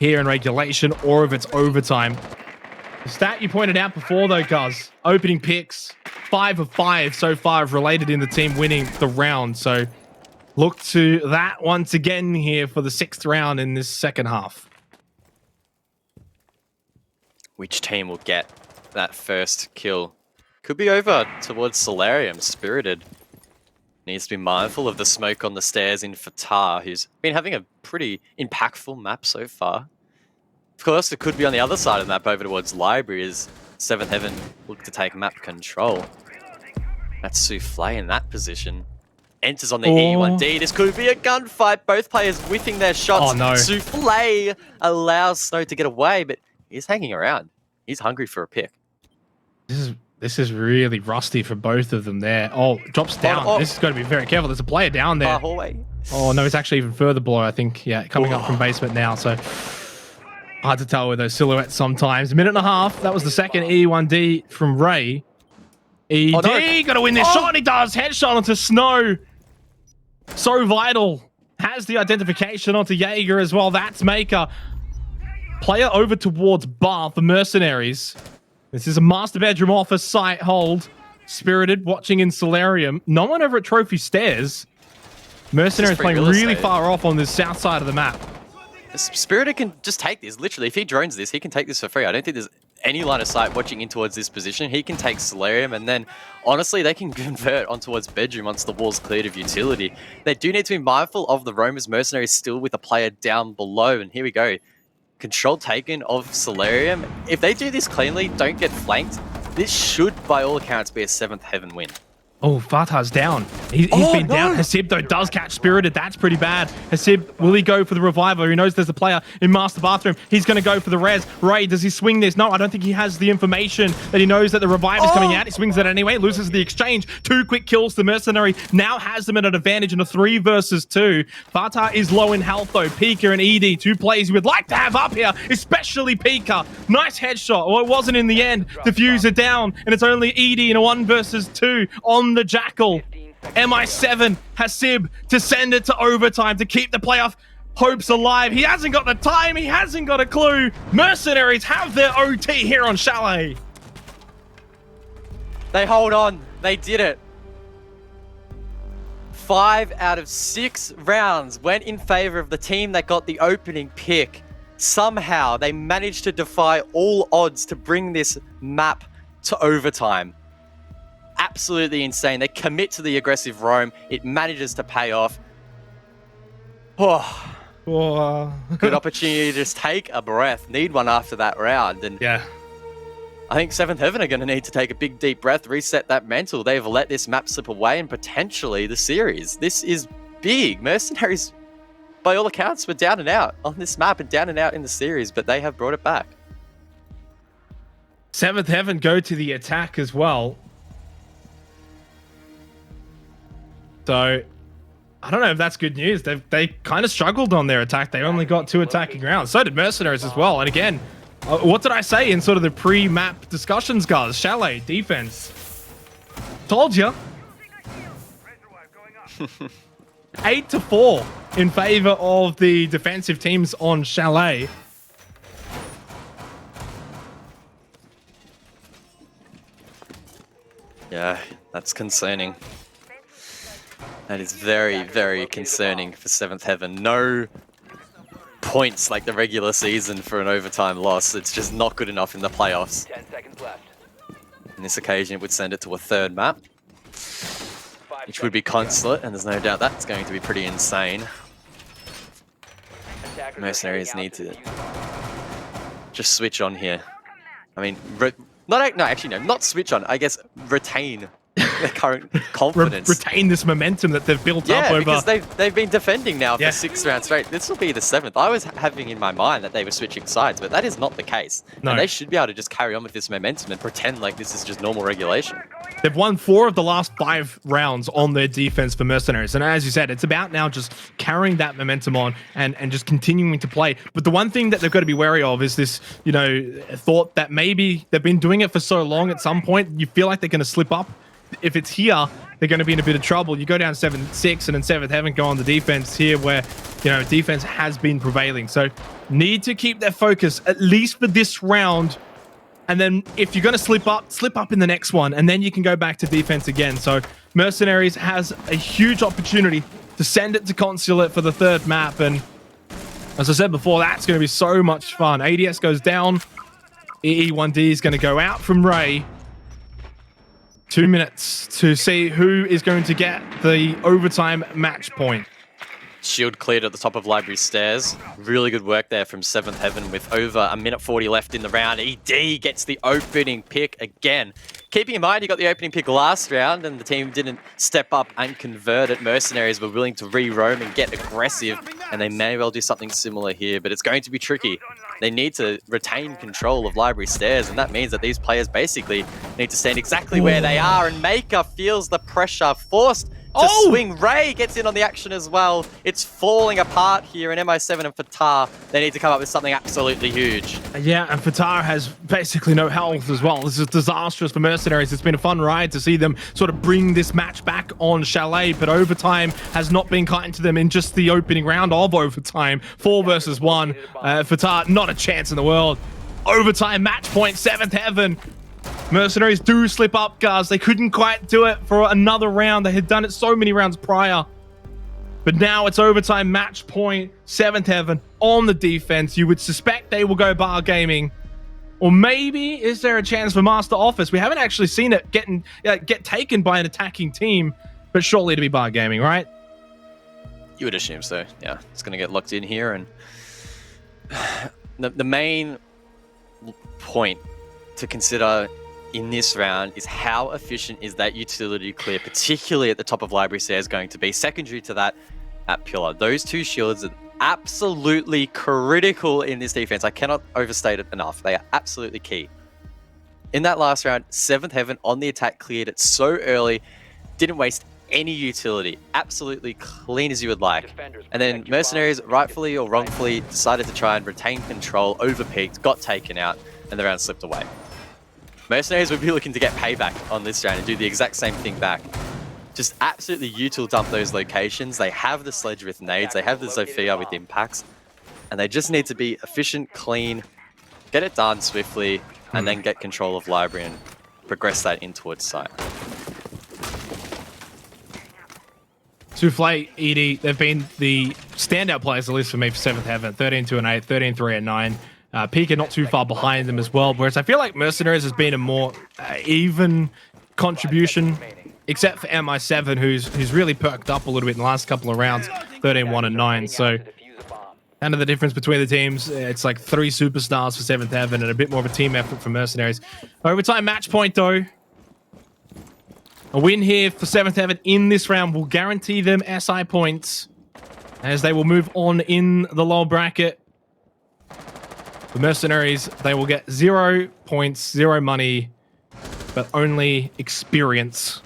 here in regulation or if it's overtime. The stat you pointed out before, though, guys, opening picks, 5 of 5 so far have related in the team winning the round. So look to that once again here for the 6th round in this second half. Which team will get that first kill? Could be over towards Solarium, Spirited. Needs to be mindful of the smoke on the stairs in Fatah, who's been having a pretty impactful map so far. Of course, it could be on the other side of the map over towards Library as 7th Heaven look to take map control. That's Souffle in that position. Enters on the E1D. This could be a gunfight. Both players whiffing their shots. Oh, no. Souffle allows Snow to get away, but he's hanging around. He's hungry for a pick. This is really rusty for both of them there. Oh, drops down. Oh. This is going to be very careful. There's a player down there. Hallway. Oh, no, it's actually even further below, I think. Yeah, coming up from basement now, so hard to tell with those silhouettes sometimes. 1.5 minutes. That was the second E1D from Ray. ED, got to win this shot. He does. Headshot onto Snow. So vital. Has the identification onto Jaeger as well. That's Maker. Player over towards Bar for Mercenaries. This is a master bedroom office site hold. Spirited watching in Solarium. No one over at Trophy Stairs. Mercenaries playing really far off on this south side of the map. Spirited can just take this. Literally, if he drones this, he can take this for free. I don't think there's any line of sight watching in towards this position. He can take Solarium, and then, honestly, they can convert on towards Bedroom once the wall's cleared of utility. They do need to be mindful of the Roamers. Mercenaries still with a player down below, and here we go. Control taken of Solarium. If they do this cleanly, don't get flanked, this should, by all accounts, be a 7th Heaven win. Oh, Fatah's down. He's been down. Hasib, though, does catch Spirited. That's pretty bad. Hasib, will he go for the revival? He knows there's a player in Master Bathroom. He's going to go for the res. Ray, does he swing this? No, I don't think he has the information that he knows that the revive is coming out. He swings it anyway, loses the exchange. 2 quick kills. The Mercenary now has them at an advantage in a 3 versus 2. Fatah is low in health, though. Pika and ED, 2 players you would like to have up here, especially Pika. Nice headshot. Well, it wasn't in the end. Diffuser down, and it's only ED in a 1 versus 2 on the Jackal. MI7 Hasib to send it to overtime to keep the playoff hopes alive. He hasn't got the time. He hasn't got a clue. Mercenaries have their OT here on Chalet. They hold on. They did it. 5 out of 6 rounds went in favor of the team that got the opening pick. Somehow, they managed to defy all odds to bring this map to overtime. Absolutely insane. They commit to the aggressive roam. It manages to pay off. Oh, good opportunity to just take a breath. Need one after that round. And yeah, I think 7th Heaven are going to need to take a big deep breath, reset that mental. They've let this map slip away and potentially the series. This is big. Mercenaries, by all accounts, were down and out on this map and down and out in the series, but they have brought it back. 7th Heaven go to the attack as well. So, I don't know if that's good news. They kind of struggled on their attack. They only got 2 attacking rounds. So did Mercenaries as well. And again, what did I say in sort of the pre-map discussions, guys? Chalet, defense. Told you. 8-4 in favor of the defensive teams on Chalet. Yeah, that's concerning. That is very, very concerning for 7th Heaven. No points like the regular season for an overtime loss. It's just not good enough in the playoffs. 10 seconds left. On this occasion, it would send it to a 3rd map, which would be Consulate, and there's no doubt that's going to be pretty insane. Mercenaries need to just switch on here. I mean, not switch on. I guess retain their current confidence. Retain this momentum that they've built up over. Because they've been defending now for 6 rounds straight. This will be the 7th. I was having in my mind that they were switching sides, but that is not the case. No. And they should be able to just carry on with this momentum and pretend like this is just normal regulation. They've won 4 of the last 5 rounds on their defense for Mercenaries. And as you said, it's about now just carrying that momentum on and just continuing to play. But the one thing that they've got to be wary of is this, thought that maybe they've been doing it for so long, at some point you feel like they're going to slip up. If it's here, they're going to be in a bit of trouble. You go down 7-6 and then 7th Heaven go on the defense here where, defense has been prevailing. So need to keep their focus, at least for this round. And then if you're going to slip up in the next one, and then you can go back to defense again. So Mercenaries has a huge opportunity to send it to Consulate for the 3rd map. And as I said before, that's going to be so much fun. ADS goes down. EE1D is going to go out from Ray. 2 minutes to see who is going to get the overtime match point. Shield cleared at the top of Library Stairs. Really good work there from 7th Heaven with over a minute 40 left in the round. ED gets the opening pick again. Keeping in mind, he got the opening pick last round and the team didn't step up and convert it. Mercenaries were willing to re-roam and get aggressive, and they may well do something similar here, but it's going to be tricky. They need to retain control of Library Stairs, and that means that these players basically need to stand exactly where they are, and Maker feels the pressure, forced to swing. Ray gets in on the action as well. It's falling apart here, and MI7 and Fatar, they need to come up with something absolutely huge. Yeah, and Fatar has basically no health as well. This is disastrous for Mercenaries. It's been a fun ride to see them sort of bring this match back on Chalet, but overtime has not been kind to them in just the opening round of overtime. 4 versus 1. Fatar, not a chance in the world. Overtime match point, 7th Heaven. Mercenaries do slip up, guys. They couldn't quite do it for another round. They had done it so many rounds prior. But now it's overtime match point, 7th Heaven on the defense. You would suspect they will go bar gaming. Or maybe is there a chance for Master Office? We haven't actually seen it get taken by an attacking team, but surely to be bar gaming, right? You would assume so. Yeah, it's going to get locked in here. And the main point to consider in this round is how efficient is that utility clear, particularly at the top of Library Stairs, going to be. Secondary to that at Pillar. Those 2 shields are absolutely critical in this defense. I cannot overstate it enough. They are absolutely key. In that last round, 7th Heaven on the attack cleared it so early, didn't waste any utility. Absolutely clean as you would like. And then Mercenaries, rightfully or wrongfully, decided to try and retain control, overpeaked, got taken out, and the round slipped away. Mercenaries would be looking to get payback on this round and do the exact same thing back. Just absolutely util dump those locations. They have the Sledge with nades, they have the Zofia with impacts, and they just need to be efficient, clean, get it done swiftly, and then get control of Library and progress that in towards site. Souffle, ED, they've been the standout players, at least for me, for 7th Heaven. 13-2 and 8, 13-3 and 9. Pika not too far behind them as well, whereas I feel like Mercenaries has been a more even contribution, except for MI7, who's really perked up a little bit in the last couple of rounds, 13-1 and 9. So kind of the difference between the teams, it's like 3 superstars for 7th Heaven and a bit more of a team effort for Mercenaries. Overtime match point though. A win here for 7th Heaven in this round will guarantee them SI points as they will move on in the lower bracket. The Mercenaries, they will get 0 points, 0 money, but only experience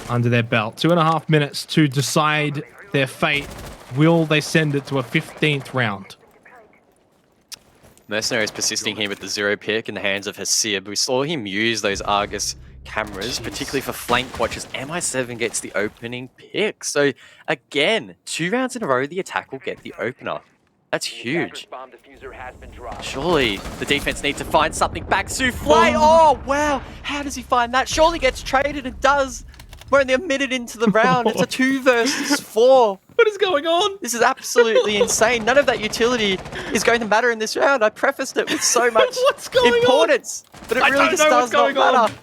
under their belt. 2.5 minutes to decide their fate. Will they send it to a 15th round? Mercenaries persisting here with the 0 pick in the hands of Hasib. We saw him use those Argus cameras, particularly for flank watches. MI7 gets the opening pick. So again, 2 rounds in a row, the attack will get the opener. That's huge. Surely the defense needs to find something back. Souffle! Oh, wow. How does he find that? Surely gets traded and does. We're only a minute into the round. It's a 2 versus 4. What is going on? This is absolutely insane. None of that utility is going to matter in this round. I prefaced it with so much importance. But it really just does not matter.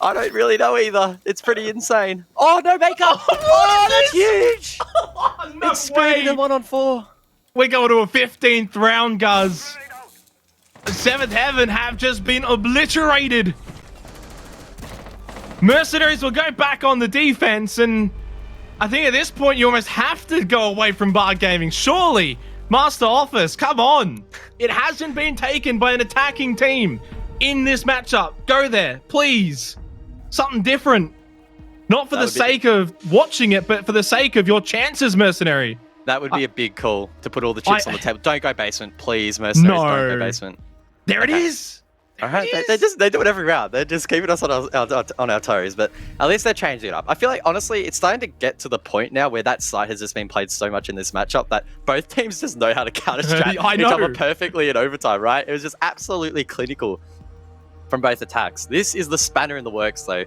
I don't really know either. It's pretty insane. Oh, no makeup! Oh, that's huge! No it's screwed in 1-on-4. We're going to a 15th round, guys. 7th Heaven have just been obliterated. Mercenaries will go back on the defense, and I think at this point you almost have to go away from bar gaming. Surely, Master Office, come on. It hasn't been taken by an attacking team in this matchup. Go there, please. Something different. Not for the sake of watching it, but for the sake of your chances, Mercenary. That would be a big call to put all the chips on the table. Don't go basement, please, Mercenaries. No. Don't go basement. There it is. All right, they do it every round. They're just keeping us on our toes, but at least they're changing it up. I feel like, honestly, it's starting to get to the point now where that site has just been played so much in this matchup that both teams just know how to counter-strat each other perfectly in overtime, right? It was just absolutely clinical from both attacks. This is the spanner in the works, though,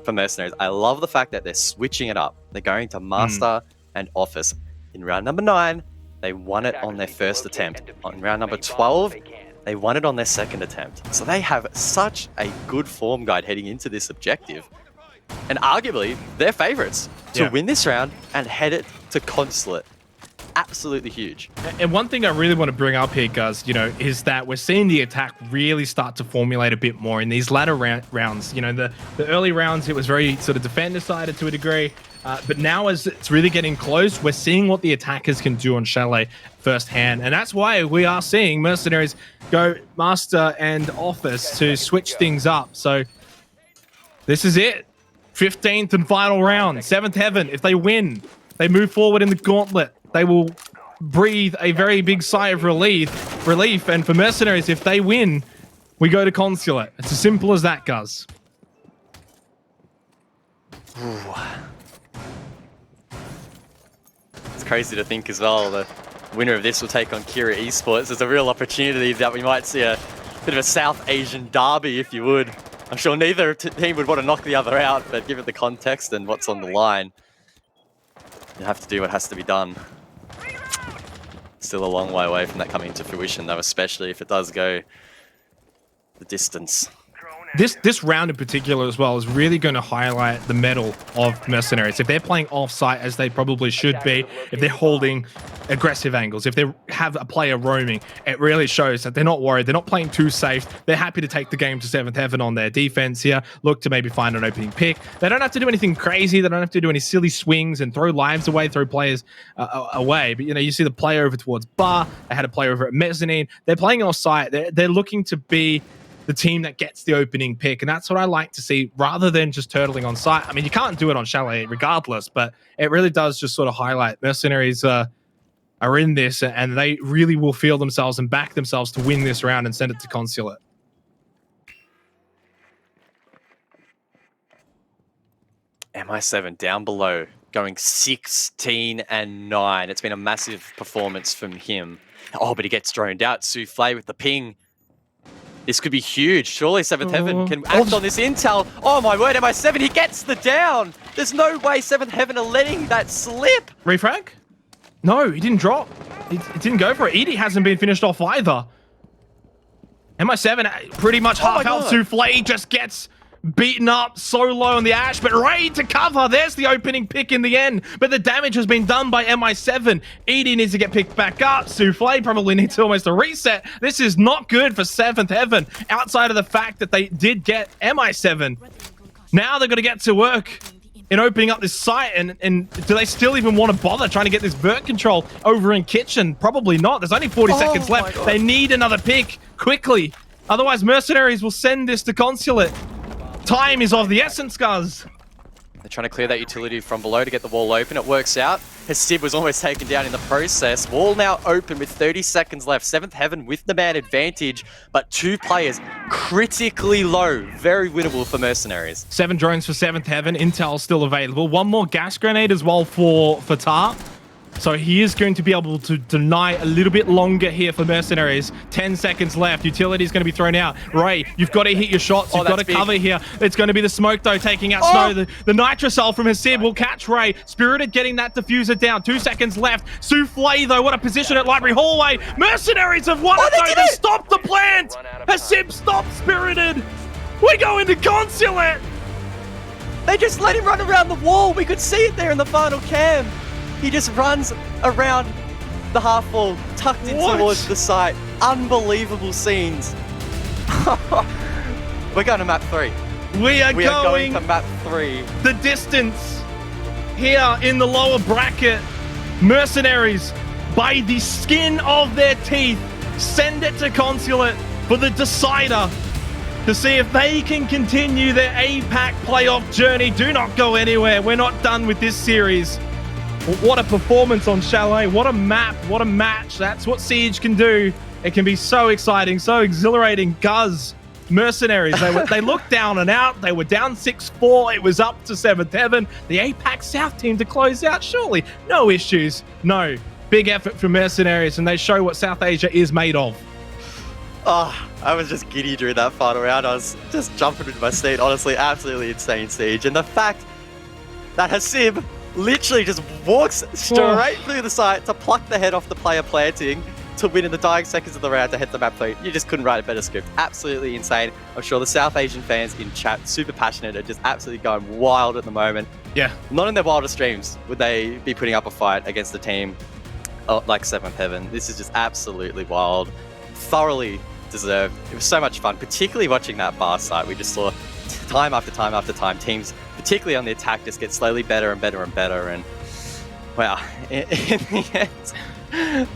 for Mercenaries. I love the fact that they're switching it up. They're going to Master and Office. In round number 9, they won it on their first attempt. On round number 12, They won it on their second attempt. So they have such a good form guide heading into this objective. And arguably, they're favorites to win this round and head it to Consulate. Absolutely huge. And one thing I really want to bring up here, guys, is that we're seeing the attack really start to formulate a bit more in these latter rounds. The early rounds, it was very sort of defender-sided to a degree. But now as it's really getting close, we're seeing what the attackers can do on Chalet firsthand. And that's why we are seeing Mercenaries go Master and Office to switch things up. So this is it. 15th and final round. 7th Heaven. If they win, they move forward in the gauntlet. They will breathe a very big sigh of relief. And for Mercenaries, if they win, we go to Consulate. It's as simple as that, guys. It's crazy to think as well, the winner of this will take on Kira Esports. There's a real opportunity that we might see a bit of a South Asian derby, if you would. I'm sure neither team would want to knock the other out, but given the context and what's on the line, you have to do what has to be done. Still a long way away from that coming into fruition, though, especially if it does go the distance. This round in particular as well is really going to highlight the mettle of Mercenaries. If they're playing off-site as they probably should be, if they're holding aggressive angles, if they have a player roaming, it really shows that they're not worried. They're not playing too safe. They're happy to take the game to 7th Heaven on their defense here, look to maybe find an opening pick. They don't have to do anything crazy. They don't have to do any silly swings and throw lives away, throw players away. But, you see the player over towards Bar. They had a player over at Mezzanine. They're playing off-site. They're looking to be the team that gets the opening pick. And that's what I like to see rather than just turtling on site. I mean, you can't do it on Chalet regardless, but it really does just sort of highlight Mercenaries are in this and they really will feel themselves and back themselves to win this round and send it to Consulate. MI7 down below, going 16-9. It's been a massive performance from him. Oh, but he gets droned out. Souffle with the ping. This could be huge. Surely 7th Heaven can act on this intel. Oh my word, MI7, he gets the down. There's no way 7th Heaven are letting that slip. Refrag? No, he didn't drop. It didn't go for it. Edie hasn't been finished off either. MI7 pretty much half health. Souffle just gets beaten up so low on the Ash, but Ray to cover. There's the opening pick in the end, but the damage has been done by MI7. Edie needs to get picked back up. Souffle probably needs almost a reset. This is not good for 7th Heaven, outside of the fact that they did get MI7. Now they're going to get to work in opening up this site, and do they still even want to bother trying to get this vert control over in Kitchen? Probably not. There's only 40 seconds left. They need another pick quickly. Otherwise, Mercenaries will send this to Consulate. Time is of the essence, guys. They're trying to clear that utility from below to get the wall open. It works out. Hasib was almost taken down in the process. Wall now open with 30 seconds left. 7th Heaven with the man advantage, but 2 players critically low. Very winnable for Mercenaries. 7 drones for 7th Heaven. Intel still available. 1 more gas grenade as well for Tar. So he is going to be able to deny a little bit longer here for Mercenaries. 10 seconds left. Utility is going to be thrown out. Ray, you've got to hit your shots. You've got to cover here. It's going to be the smoke, though, taking out Snow. The Nitrocell from Hasib will catch Ray. Spirited getting that diffuser down. 2 seconds left. Souffle, though, what a position at Library Hallway. Mercenaries have won it, though. They stopped the plant. Hasib stopped Spirited. We go into Consulate. They just let him run around the wall. We could see it there in the final cam. He just runs around the half wall, tucked in towards the site. Unbelievable scenes. We're going to map 3. We are going to map 3. The distance here in the lower bracket. Mercenaries, by the skin of their teeth, send it to Consulate for the decider to see if they can continue their APAC playoff journey. Do not go anywhere. We're not done with this series. What a performance on Chalet. What a map. What a match. That's what Siege can do. It can be so exciting, so exhilarating. Guz, Mercenaries, they looked down and out. They were down 6-4. It was up to 7th Heaven. The APAC South team to close out. Surely no issues. No. Big effort from Mercenaries, and they show what South Asia is made of. Oh, I was just giddy during that final round. I was just jumping into my seat. Honestly, absolutely insane Siege. And the fact that Hasib literally just walks straight through the site to pluck the head off the player planting, to win in the dying seconds of the round to head to map 3. You just couldn't write a better script. Absolutely insane. I'm sure the South Asian fans in chat, super passionate, are just absolutely going wild at the moment. Yeah. Not in their wildest dreams would they be putting up a fight against a team like Seventh Heaven. This is just absolutely wild. Thoroughly deserved. It was so much fun, particularly watching that bar site. We just saw time after time after time teams, particularly on the attack, just get slowly better and better and better. And wow, in the end,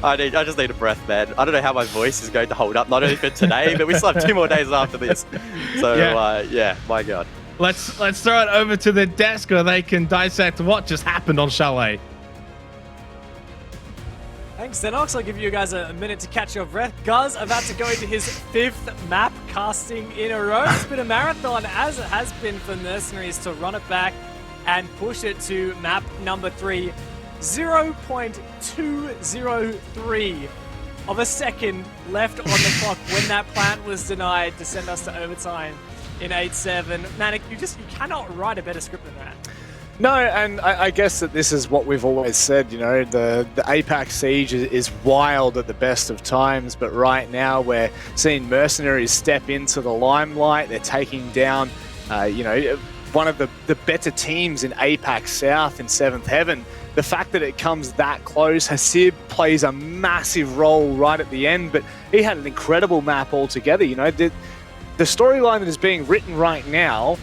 I just need a breath, man. I don't know how my voice is going to hold up, not only for today, but we still have 2 more days after this. So yeah, my God. Let's throw it over to the desk where they can dissect what just happened on Chalet. Thanks, Xenox. I'll give you guys a minute to catch your breath. Guz about to go into his 5th map casting in a row. It's been a marathon, as it has been for MercenarieZ, to run it back and push it to map number 3. 0.203 of a second left on the clock when that plant was denied to send us to overtime in 8-7. Manic, you cannot write a better script than that. No, and I guess that this is what we've always said, you know, the APAC siege is wild at the best of times, but right now we're seeing MercenarieZ step into the limelight. They're taking down, one of the better teams in APAC South in 7th Heaven. The fact that it comes that close, Hasib plays a massive role right at the end, but he had an incredible map altogether. You know, the storyline that is being written right now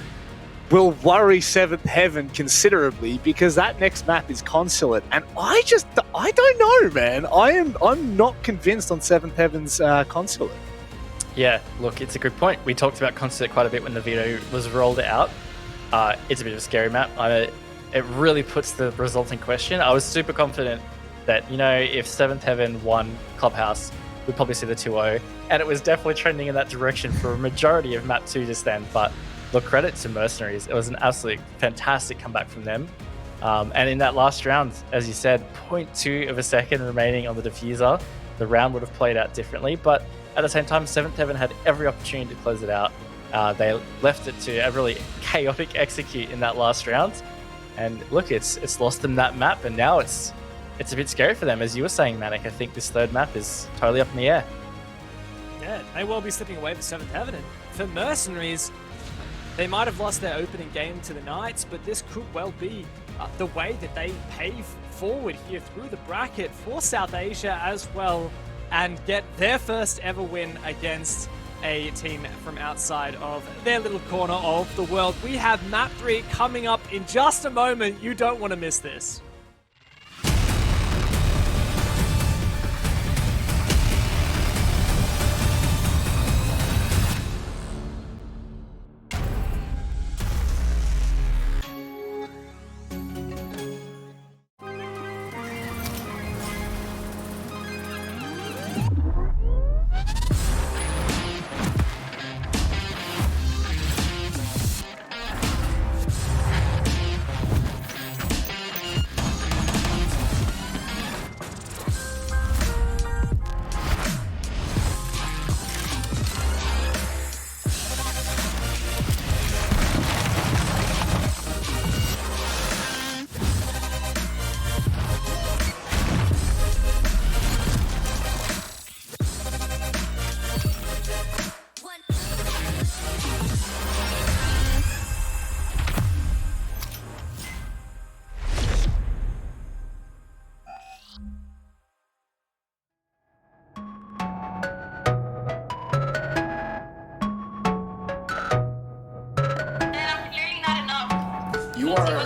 will worry 7th Heaven considerably because that next map is Consulate, and I don't know, man. I'm not convinced on 7th Heaven's Consulate. Yeah, look, it's a good point. We talked about Consulate quite a bit when the veto was rolled out. It's a bit of a scary map. It really puts the result in question. I was super confident that, you know, if 7th Heaven won Clubhouse, we'd probably see the 2-0, and it was definitely trending in that direction for a majority of map 2 just then, but look, credit to MercenarieZ. It was an absolutely fantastic comeback from them. And in that last round, as you said, 0.2 of a second remaining on the diffuser, the round would have played out differently. But at the same time, 7th Heaven had every opportunity to close it out. They left it to a really chaotic execute in that last round. And look, it's lost them that map, and now it's a bit scary for them. As you were saying, Manic, I think this 3rd map is totally up in the air. Yeah, may well be slipping away for 7th Heaven. And for MercenarieZ, they might have lost their opening game to the Knights, but this could well be the way that they pave forward here through the bracket for South Asia as well, and get their first ever win against a team from outside of their little corner of the world. We have map 3 coming up in just a moment. You don't want to miss this. You are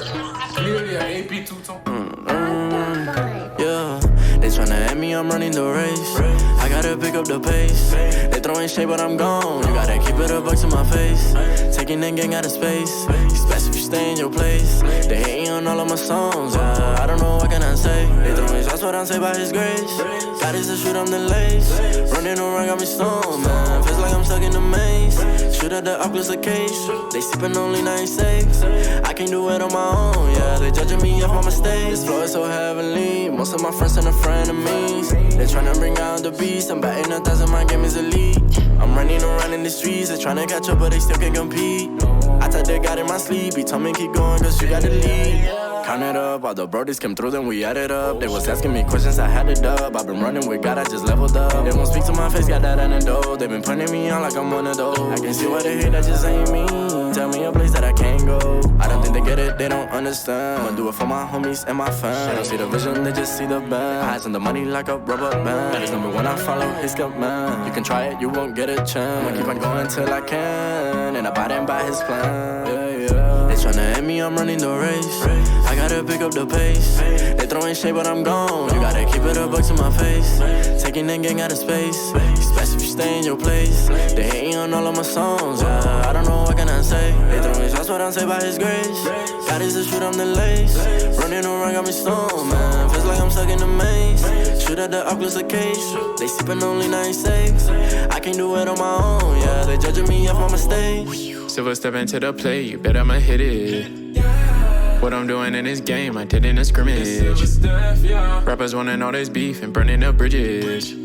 clearly an AP two-tone. Yeah, they tryna at me, I'm running the race. I gotta pick up the pace. They throwing shade, but I'm gone. You gotta keep it a buck to my face. Taking that gang out of space. It's best if you stay in your place. They hating on all of my songs. I don't know what can I say. They throwing shots, but I'm saved by his grace. God is the shoot, I'm the lace. Running around, got me stoned, man. Feels like I'm stuck in the maze. Shoot at the Oculus the case. They sipping only 96. I can't do it on my own, yeah. They judging me off my mistakes. This flow is so heavenly. Most of my friends and frenemies. They tryna bring out the beast. I'm batting 1,000, my game is elite. I'm running around in the streets. They tryna catch up, but they still can't compete. I took the God in my sleep, he told me keep going cause you got to lead. Count it up, all the brodies came through, then we added up. They was asking me questions, I had it dub. I've been running with God, I just leveled up. They won't speak to my face, got that antidote. They been pointing me out like I'm one of those. I can see what they hate, that just ain't me. Tell me a place that I can't go. I don't think they get it, they don't understand. I'ma do it for my homies and my fans. They don't see the vision, they just see the band. Eyes on the money like a rubber band. That is number one, I follow his command. You can try it, you won't get a chance. I'ma keep on going till I can, and abiding by his plan. They tryna end me, I'm running the race. I gotta pick up the pace. They throwing shade, but I'm gone. You gotta keep it a buck to my face. Taking that gang out of space. It's best if you stay in your place. They hating on all of my songs. I don't know what can I say. They throwing shots, but I'm saved by his grace. God is the shoot, I'm the lace. Running around, got me stoned, man. Feels like I'm stuck in the maze. Shoot at the Oculus case. They sipping only 96. I can't do it on my own, yeah. They judging me off my mistakes. Silver step into the play, you bet I'ma hit it. What I'm doing in this game, I did in a scrimmage. Rappers wanting all this beef and burning up bridges.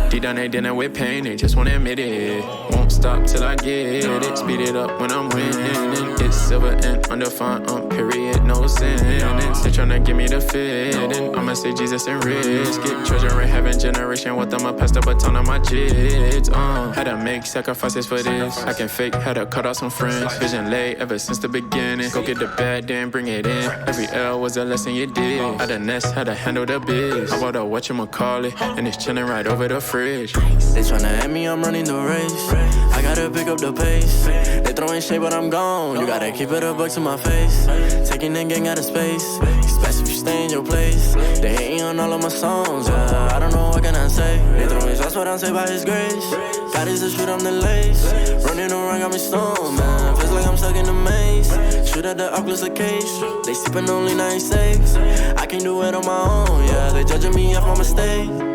Deep down they dinner with pain, they just wanna admit it. Won't stop till I get it, speed it up when I'm winning. It's silver and undefined, period, no sin. They tryna give me the feeling, I'ma say Jesus and risk it. Treasure in heaven, generation with them, I pass the baton on my kids. Had to make sacrifices for this, I can fake, had to cut off some friends. Vision late ever since the beginning, go get the bag, then bring it in. Every L was a lesson you did, had a nest, had to handle the biz. I bought a whatchamacallit, and it's chilling right over the fridge. They tryna end me, I'm running the race. I gotta pick up the pace. They throwing shade, but I'm gone. You gotta keep it a buck to my face. Taking that gang out of space. It's best if you stay in your place. They hating on all of my songs. I don't know what can I say. They throwing shots, but I'm saved by his grace. God is the shoot, I'm the lace. Running around, got me stoned, man. Feels like I'm stuck in the maze. Shoot at the Oculus case. They sipping only 96. I can't do it on my own, yeah. They judging me off my mistakes.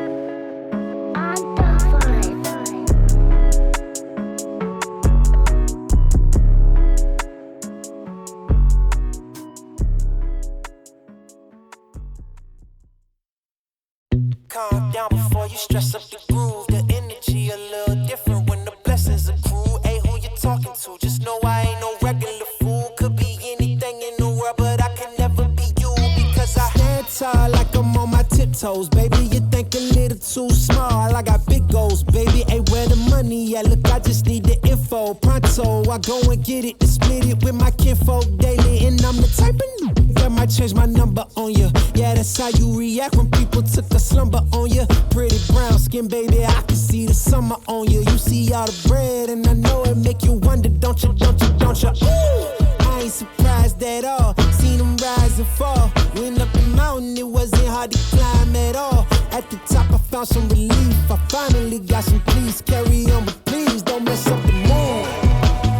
Calm down before you stress up the groove. The energy a little different when the blessings accrue. Hey, who you talking to? Just know I ain't no regular fool. Could be anything in the world, but I can never be you. Because I stand tall like I'm on my tiptoes. Baby, you think a little too small. I got big goals, baby. Hey, where the money at? Look, I just need the info. Pronto, I go and get it and split it with my kinfolk daily. And I'm the type of that might change my number on you. Yeah, that's how you react when people took a slumber on you. Pretty brown skin, baby, I can see the summer on you. You see all the bread, and I know it make you wonder, don't you, don't you, don't you? Ooh, I ain't surprised at all. Seen them rise and fall. Went up the mountain, it wasn't hard to climb at all. At the top, I found some relief. I finally got some peace. Carry on, but please don't mess up the mood.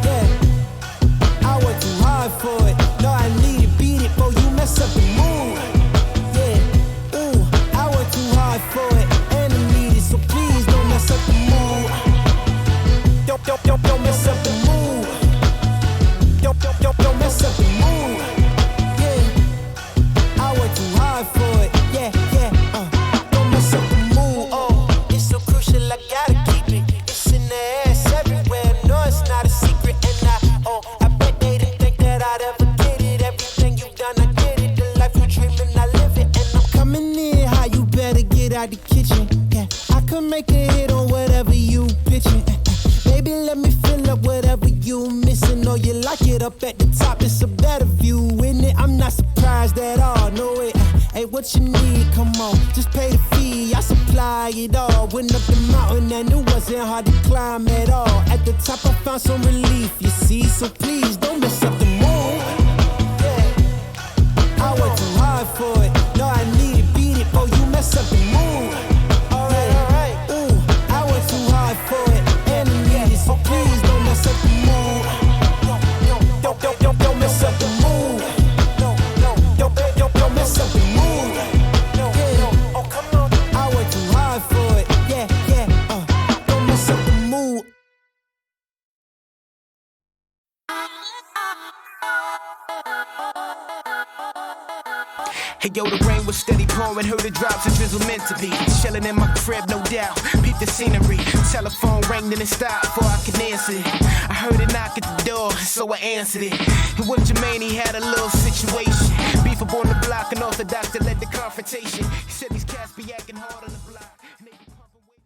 Yeah, I worked too hard for it. No, I need it, beat it, boy, you mess up the mood. Yeah, ooh, I worked too hard for it, and I need it, so please don't mess up the mood. Don't mess up the mood. Don't mess up the mood. Yeah, I worked too hard for it. Yeah, don't mess up the mood. Oh, it's so crucial, I gotta keep it. It's in the ass everywhere. No, it's not a secret, and I bet they didn't think that I'd ever get it. Everything you've done, I get it. The life you're dreaming, I live it, and I'm coming in high. You better get out the kitchen. Yeah, I could make a hit on whatever you pitching. Baby, let me fill up whatever you missing. Or you like it up at the top, it's a better view, isn't it? I'm not surprised at all, no way. Hey, what you need, come on, just pay the fee, I supply it all. Went up the mountain and it wasn't hard to climb at all. At the top I found some relief, you see, so please don't mess up the mood. Yeah, I worked too hard for it, no, I need it, beat it, boy, you mess up the mood. Alright, ooh, I worked too hard for it, and I need it, so please don't mess up the mood. Don't mess up the mood. Don't mess up the mood. Yeah, oh come on, I worked too hard for it. Yeah, don't mess up the mood. Hey yo, the rain was steady pouring, heard the drops and drizzle meant to be. Chilling in my crib, no doubt. Peep the scenery. Telephone rang, then it stopped before I could answer it. I heard it knock at the door, so I answered it. And with Jermaine, he had a little situation. Beef up on the block, and orthodox to led the confrontation. He said these cats be acting hard on the block. And they be pumping weight.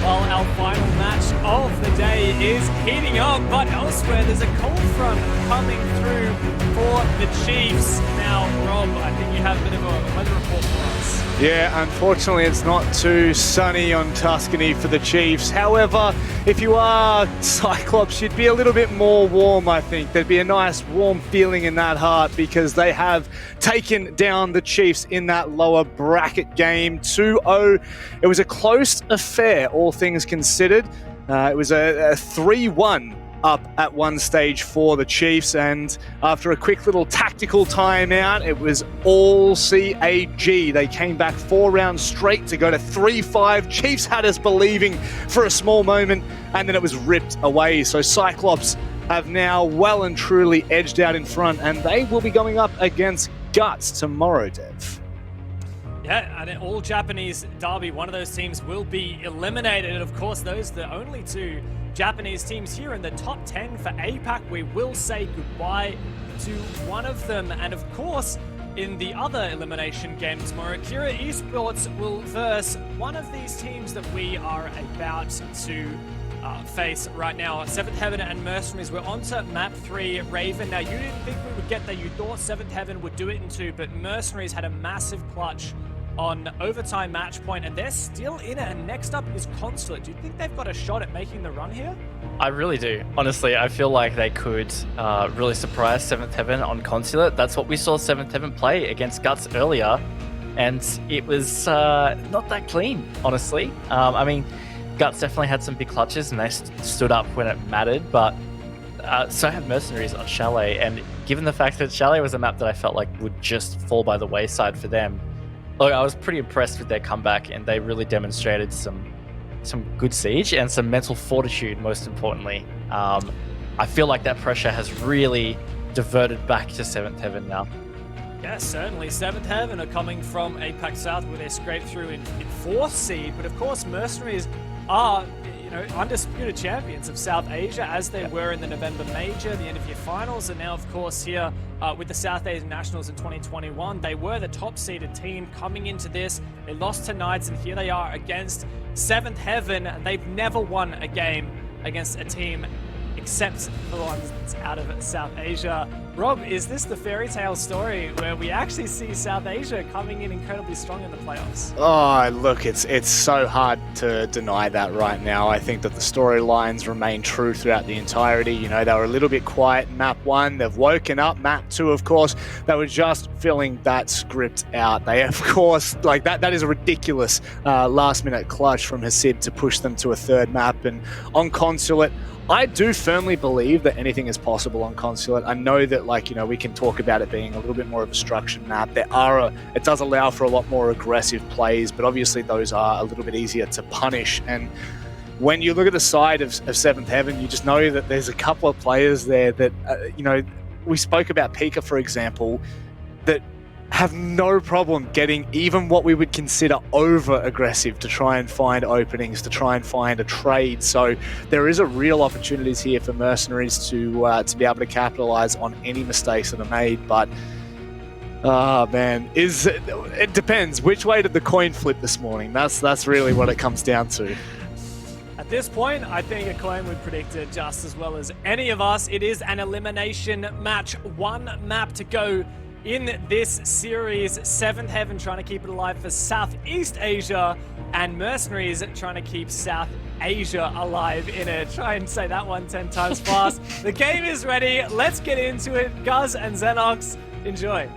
Well, our final match of the day is heating up, but elsewhere there's a cold front coming through for the Chiefs. Now, Rob, I think you have a bit of a weather report for us. Yeah, unfortunately it's not too sunny on Tuscany for the Chiefs. However, if you are Cyclops, you'd be a little bit more warm, I think. There'd be a nice warm feeling in that heart because they have taken down the Chiefs in that lower bracket game 2-0. It was a close affair, all things considered. It was a 3-1 up at one stage for the Chiefs, and after a quick little tactical timeout, it was all CAG. They came back 4 rounds straight to go to 3-5. Chiefs had us believing for a small moment, and then it was ripped away. So Cyclops have now well and truly edged out in front, and they will be going up against Guts tomorrow, Dev. Yeah, and an all-Japanese derby. One of those teams will be eliminated, and of course, those are the only 2 Japanese teams here in the top 10 for APAC. We will say goodbye to one of them. And of course, in the other elimination game tomorrow, Kira Esports will verse one of these teams that we are about to face right now. 7th Heaven and MercenarieZ. We're on to map 3, Raven. Now, you didn't think we would get there. You thought 7th Heaven would do it in 2, but MercenarieZ had a massive clutch on overtime match point, and they're still in it. And next up is Consulate. Do you think they've got a shot at making the run here? I really do. Honestly, I feel like they could really surprise 7th Heaven on Consulate. That's what we saw 7th Heaven play against Guts earlier, and it was not that clean, honestly. I mean, Guts definitely had some big clutches, and they stood up when it mattered, but so have MercenarieZ on Chalet, and given the fact that Chalet was a map that I felt like would just fall by the wayside for them, look, I was pretty impressed with their comeback, and they really demonstrated some good siege and some mental fortitude, most importantly. I feel like that pressure has really diverted back to 7th Heaven now. Yes, certainly. 7th Heaven are coming from APAC South, where they scraped through in 4th seed, but of course MercenarieZ are, you know, undisputed champions of South Asia, as they were in the November Major, the end of year finals, and now of course here with the South Asian Nationals in 2021. They were the top seeded team coming into this. They lost to Knights, and here they are against 7th Heaven. They've never won a game against a team except the ones out of South Asia. Rob, is this the fairy tale story where we actually see South Asia coming in incredibly strong in the playoffs? Oh, look, it's so hard to deny that right now. I think that the storylines remain true throughout the entirety. You know, they were a little bit quiet in map 1. They've woken up. Map 2, of course, they were just filling that script out. They, of course, like that is a ridiculous last-minute clutch from Hasib to push them to a 3rd map. And on Consulate, I do firmly believe that anything is possible on Consulate. I know that, like, you know, we can talk about it being a little bit more of a structured map. It does allow for a lot more aggressive plays, but obviously those are a little bit easier to punish. And when you look at the side of 7th Heaven, you just know that there's a couple of players there that, you know, we spoke about Pika, for example, that have no problem getting even what we would consider over-aggressive to try and find openings, to try and find a trade. So there is a real opportunities here for MercenarieZ to be able to capitalize on any mistakes that are made. But, man, it depends. Which way did the coin flip this morning? That's really what it comes down to. At this point, I think a coin would predict it just as well as any of us. It is an elimination match. 1 map to go in this series. 7th Heaven trying to keep it alive for Southeast Asia, and MercenarieZ trying to keep South Asia alive in it. Try and say that one 10 times fast. The game is ready. Let's get into it. Guz and Xenox, enjoy.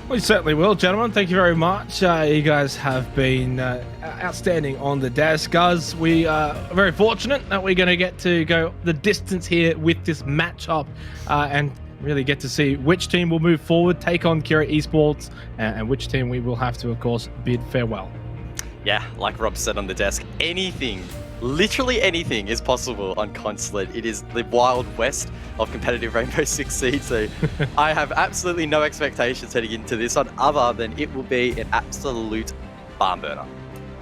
We certainly will, gentlemen. Thank you very much. You guys have been outstanding on the desk. Guz, we are very fortunate that we're going to get to go the distance here with this matchup and really get to see which team will move forward, take on Kira Esports, and which team we will have to, of course, bid farewell. Yeah, like Rob said on the desk, anything, literally anything is possible on Consulate. It is the Wild West of competitive Rainbow Six Siege, so I have absolutely no expectations heading into this on other than it will be an absolute barn burner.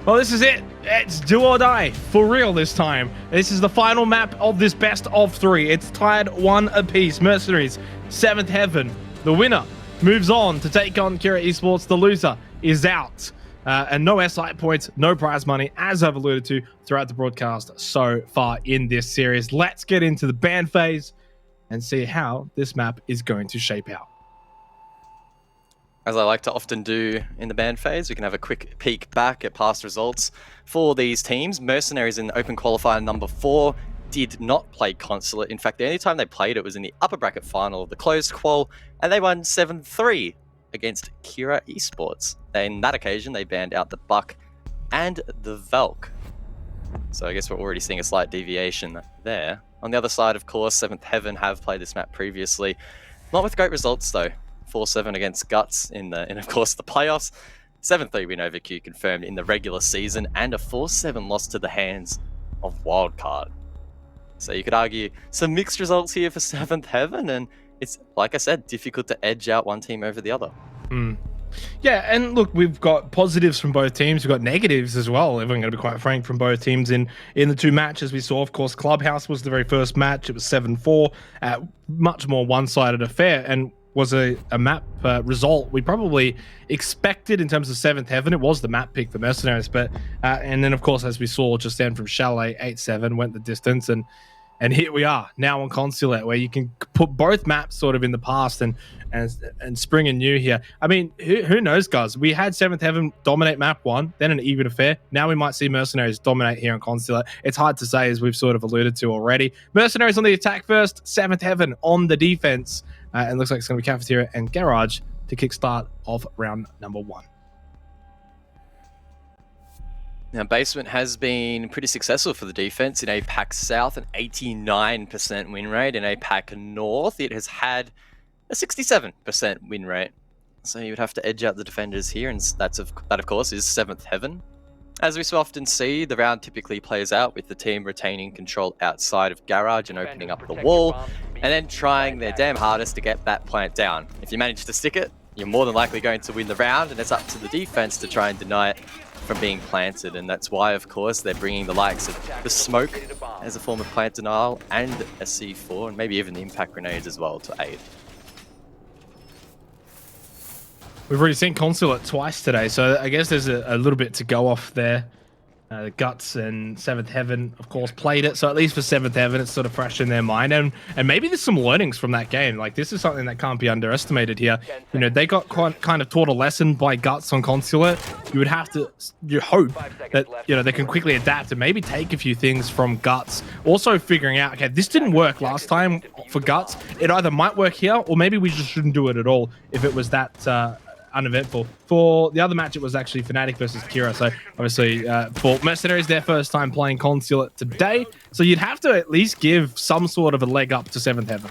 Well, this is it. It's do or die for real this time. This is the final map of this best of 3. It's tied 1 apiece. Mercenaries, 7th Heaven. The winner moves on to take on Kira Esports. The loser is out. And no SI points, no prize money, as I've alluded to throughout the broadcast so far in this series. Let's get into the ban phase and see how this map is going to shape out. As I like to often do in the ban phase, we can have a quick peek back at past results for these teams. Mercenaries in Open Qualifier number 4 did not play Consulate. In fact, the only time they played it was in the upper bracket final of the closed qual, and they won 7-3 against Kira Esports. In that occasion, they banned out the Buck and the Valk. So I guess we're already seeing a slight deviation there. On the other side, of course, 7th Heaven have played this map previously. Not with great results, though. 4-7 against Guts in of course, the playoffs. 7-3 win over Q confirmed in the regular season, and a 4-7 loss to the hands of Wildcard. So you could argue some mixed results here for 7th Heaven, and it's, like I said, difficult to edge out one team over the other. Yeah, and look, we've got positives from both teams. We've got negatives as well, if I'm going to be quite frank, from both teams in the 2 matches we saw. Of course, Clubhouse was the very first match. It was 7-4, much more one-sided affair, and was a map result we probably expected in terms of 7th Heaven. It was the map pick for Mercenaries, but and then, of course, as we saw just then from Chalet, 8-7, went the distance, and here we are now on Consulate, where you can put both maps sort of in the past and spring anew here. I mean, who knows, guys? We had 7th Heaven dominate map 1, then an even affair. Now we might see Mercenaries dominate here on Consulate. It's hard to say, as we've sort of alluded to already. Mercenaries on the attack first, 7th Heaven on the defense. And looks like it's going to be Cafeteria and Garage to kickstart off round number 1. Now, Basement has been pretty successful for the defense in APAC South, an 89% win rate. In APAC North, it has had a 67% win rate. So you would have to edge out the defenders here, and that, of course, is 7th Heaven. As we so often see, the round typically plays out with the team retaining control outside of Garage and opening up the wall, and then trying their damn hardest to get that plant down. If you manage to stick it, you're more than likely going to win the round, and it's up to the defense to try and deny it from being planted. And that's why, of course, they're bringing the likes of the smoke as a form of plant denial, and a C4, and maybe even the impact grenades as well to aid. We've already seen Consulate twice today, so I guess there's a little bit to go off there. The Guts and 7th Heaven, of course, played it, so at least for 7th Heaven, it's sort of fresh in their mind, and maybe there's some learnings from that game. Like, this is something that can't be underestimated here. You know, they got kind of taught a lesson by Guts on Consulate. You would have to, you hope that, you know, they can quickly adapt and maybe take a few things from Guts. Also figuring out, okay, this didn't work last time for Guts. It either might work here, or maybe we just shouldn't do it at all if it was that uneventful. For the other match, it was actually Fnatic versus Kira, so obviously for Mercenaries, their first time playing Consulate today, so you'd have to at least give some sort of a leg up to 7th Heaven.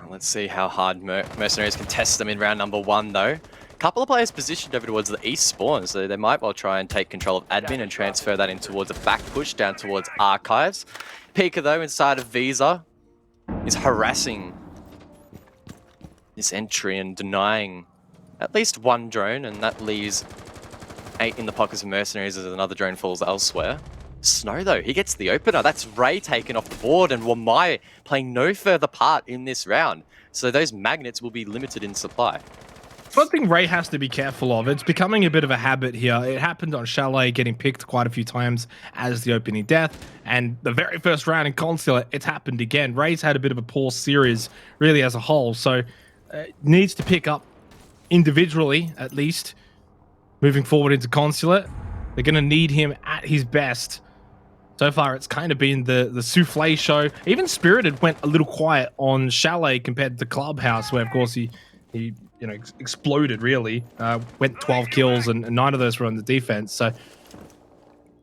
Let's see how hard Mercenaries can test them in round number 1, though. A couple of players positioned over towards the east spawn, so they might well try and take control of admin and transfer that in towards a back push down towards Archives. Pika, though, inside of Visa, is harassing this entry and denying at least one drone, and that leaves 8 in the pockets of Mercenaries as another drone falls elsewhere. Snow, though, he gets the opener. That's Ray taken off the board, and Wamai playing no further part in this round. So those magnets will be limited in supply. One thing Ray has to be careful of, it's becoming a bit of a habit here. It happened on Chalet, getting picked quite a few times as the opening death, and the very first round in Consulate, it's happened again. Ray's had a bit of a poor series, really, as a whole, so needs to pick up individually, at least, moving forward into Consulate. They're going to need him at his best. So far, it's kind of been the souffle show. Even Spirited went a little quiet on Chalet compared to Clubhouse, where, of course, he you know, exploded, really. Went 12 kills, and 9 of those were on the defense. So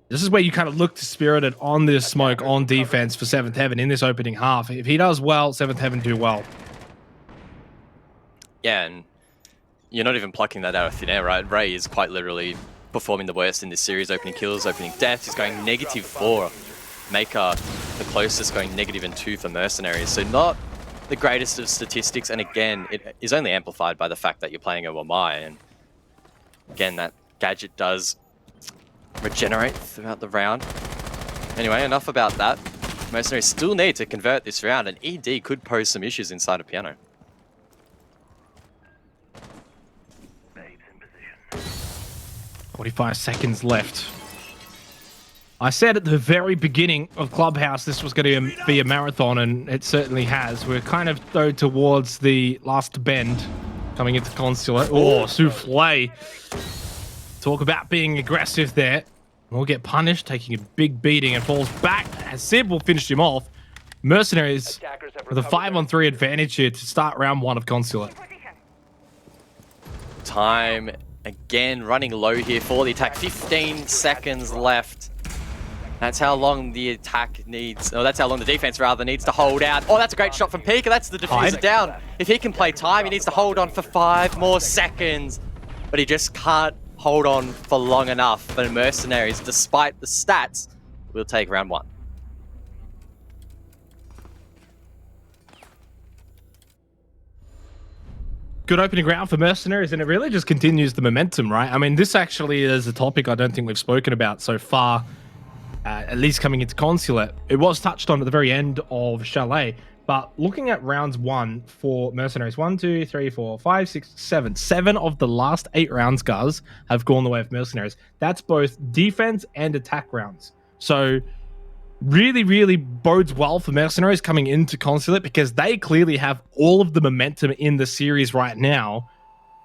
This is where you kind of look to Spirited on this smoke on defense for 7th Heaven in this opening half. If he does well, 7th Heaven do well. Yeah, and you're not even plucking that out of thin air, right? Ray is quite literally performing the worst in this series, opening kills, opening deaths. He's going -4. Maker, the closest, going -2 for Mercenaries. So not the greatest of statistics, and again, it is only amplified by the fact that you're playing OMI, and again, that gadget does regenerate throughout the round. Anyway, enough about that. Mercenaries still need to convert this round, and ED could pose some issues inside of Piano. 45 seconds left. I said at the very beginning of Clubhouse this was going to be a marathon, and it certainly has. We're kind of, though, towards the last bend coming into Consulate. Oh, Souffle. Talk about being aggressive there. We'll get punished, taking a big beating, and falls back as Sib will finish him off. Mercenaries with a 5-on-3 advantage here to start round 1 of Consulate. Time again running low here for the attack. 15 seconds left. That's how long the attack needs. Oh, that's how long the defense rather needs to hold out. Oh, that's a great shot from Pika. That's the diffuser down. If he can play time, he needs to hold on for 5 more seconds. But he just can't hold on for long enough. But Mercenaries, despite the stats, will take round 1. Good opening round for Mercenaries, and it really just continues the momentum, right? I mean, this actually is a topic I don't think we've spoken about so far, at least coming into Consulate. It was touched on at the very end of Chalet, but looking at rounds 1 for Mercenaries, 1, 2, 3, 4, 5, 6, 7. 7 of the last 8 rounds, guys, have gone the way of Mercenaries. That's both defense and attack rounds. So really, really bodes well for Mercenaries coming into Consulate, because they clearly have all of the momentum in the series right now.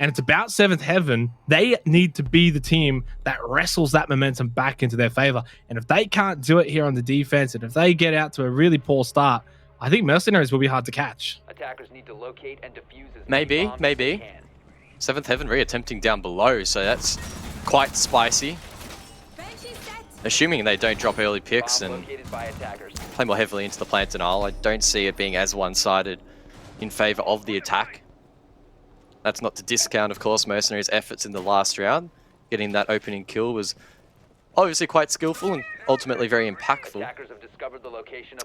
And it's about 7th Heaven. They need to be the team that wrestles that momentum back into their favor. And if they can't do it here on the defense, and if they get out to a really poor start, I think Mercenaries will be hard to catch. Attackers need to locate and defuse as maybe. 7th Heaven re-attempting down below, so that's quite spicy. Assuming they don't drop early picks and play more heavily into the plant denial, I don't see it being as one-sided in favor of the attack. That's not to discount, of course, Mercenaries' efforts in the last round. Getting that opening kill was obviously quite skillful and ultimately very impactful.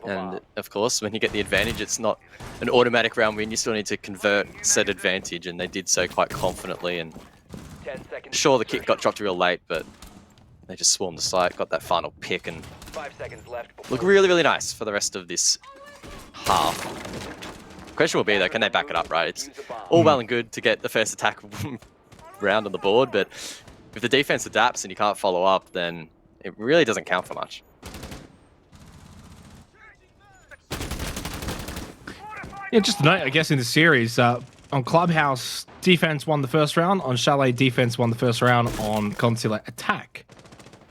And of course, when you get the advantage, it's not an automatic round win. You still need to convert said advantage, and they did so quite confidently. And sure, the kick got dropped real late, but they just swarmed the site, got that final pick, and 5 seconds left. Look really, really nice for the rest of this half. The question will be, though, can they back it up, right? It's all well and good to get the first attack round on the board, but if the defense adapts and you can't follow up, then it really doesn't count for much. Yeah, just a note, I guess, in the series, on Clubhouse, defense won the first round. On Chalet, defense won the first round. On Consulate, attack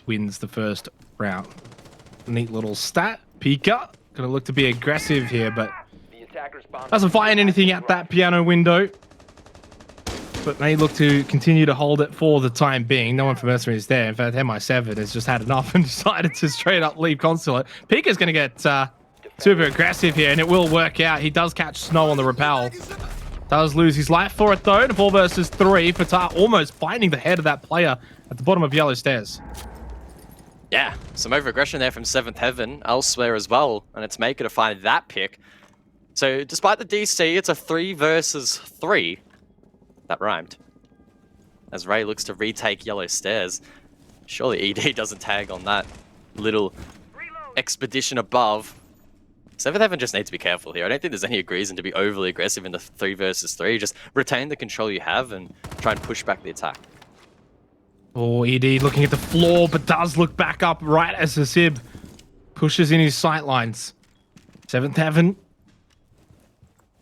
wins the first round. Neat little stat. Pika, gonna look to be aggressive here, but doesn't find anything at that piano window. But may look to continue to hold it for the time being. No one from Mercenaries there. In fact, MI7 has just had enough and decided to straight up leave Consulate. Pika's gonna get super aggressive here, and it will work out. He does catch Snow on the rappel. Does lose his life for it, though. 4 versus 3. Fatah almost finding the head of that player at the bottom of yellow stairs. Yeah, some over-aggression there from 7th Heaven elsewhere as well, and it's Maker to find that pick. So despite the DC, it's a 3 versus 3. That rhymed. As Ray looks to retake yellow stairs. Surely ED doesn't tag on that little expedition above. 7th Heaven just needs to be careful here. I don't think there's any reason to be overly aggressive in the 3 versus 3. Just retain the control you have and try and push back the attack. Oh, ED looking at the floor, but does look back up right as Hasib pushes in his sight lines. 7th Heaven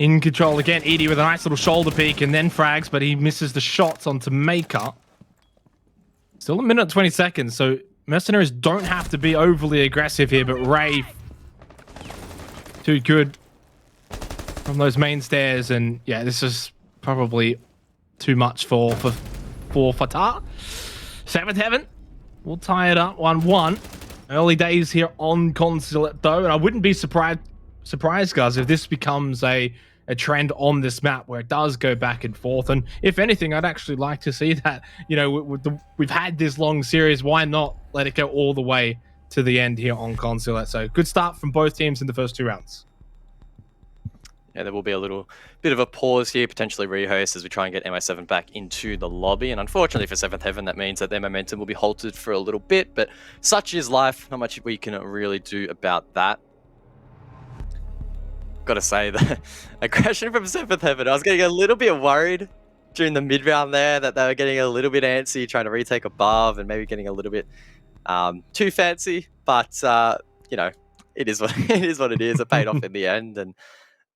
in control again. ED with a nice little shoulder peek and then frags, but he misses the shots onto Maker. Still 1 minute and 20 seconds, so Mercenaries don't have to be overly aggressive here, but Ray too good from those main stairs, and yeah, this is probably too much for Fatah. 7th Heaven will tie it up 1-1. Early days here on Consulate, though, and I wouldn't be surprised, guys, if this becomes a trend on this map where it does go back and forth. And if anything, I'd actually like to see that. You know, we've had this long series. Why not let it go all the way to the end here on Consulate? So good start from both teams in the first 2 rounds. Yeah, there will be a little bit of a pause here, potentially rehost as we try and get MI7 back into the lobby. And unfortunately for Seventh Heaven, that means that their momentum will be halted for a little bit. But such is life. Not much we can really do about that. Gotta say, the aggression from Seventh Heaven, I was getting a little bit worried during the mid-round there that they were getting a little bit antsy, trying to retake above and maybe getting a little bit too fancy. But, you know, it is what it is. It paid off in the end. And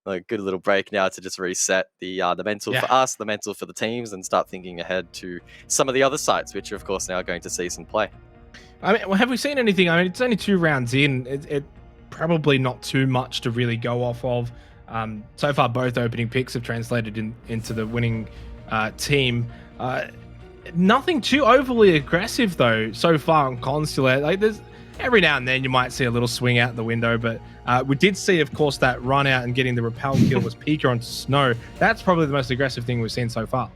a good little break now to just reset the mental for us, the mental for the teams, and start thinking ahead to some of the other sites, which are, of course, now going to see some play. I mean, have we seen anything? I mean, it's only 2 rounds in. It probably not too much to really go off of. So far, both opening picks have translated into the winning team. Nothing too overly aggressive, though, so far on Consulate. Like, there's every now and then you might see a little swing out the window, but we did see, of course, that run out and getting the repel kill was Pika onto Snow. That's probably the most aggressive thing we've seen so far.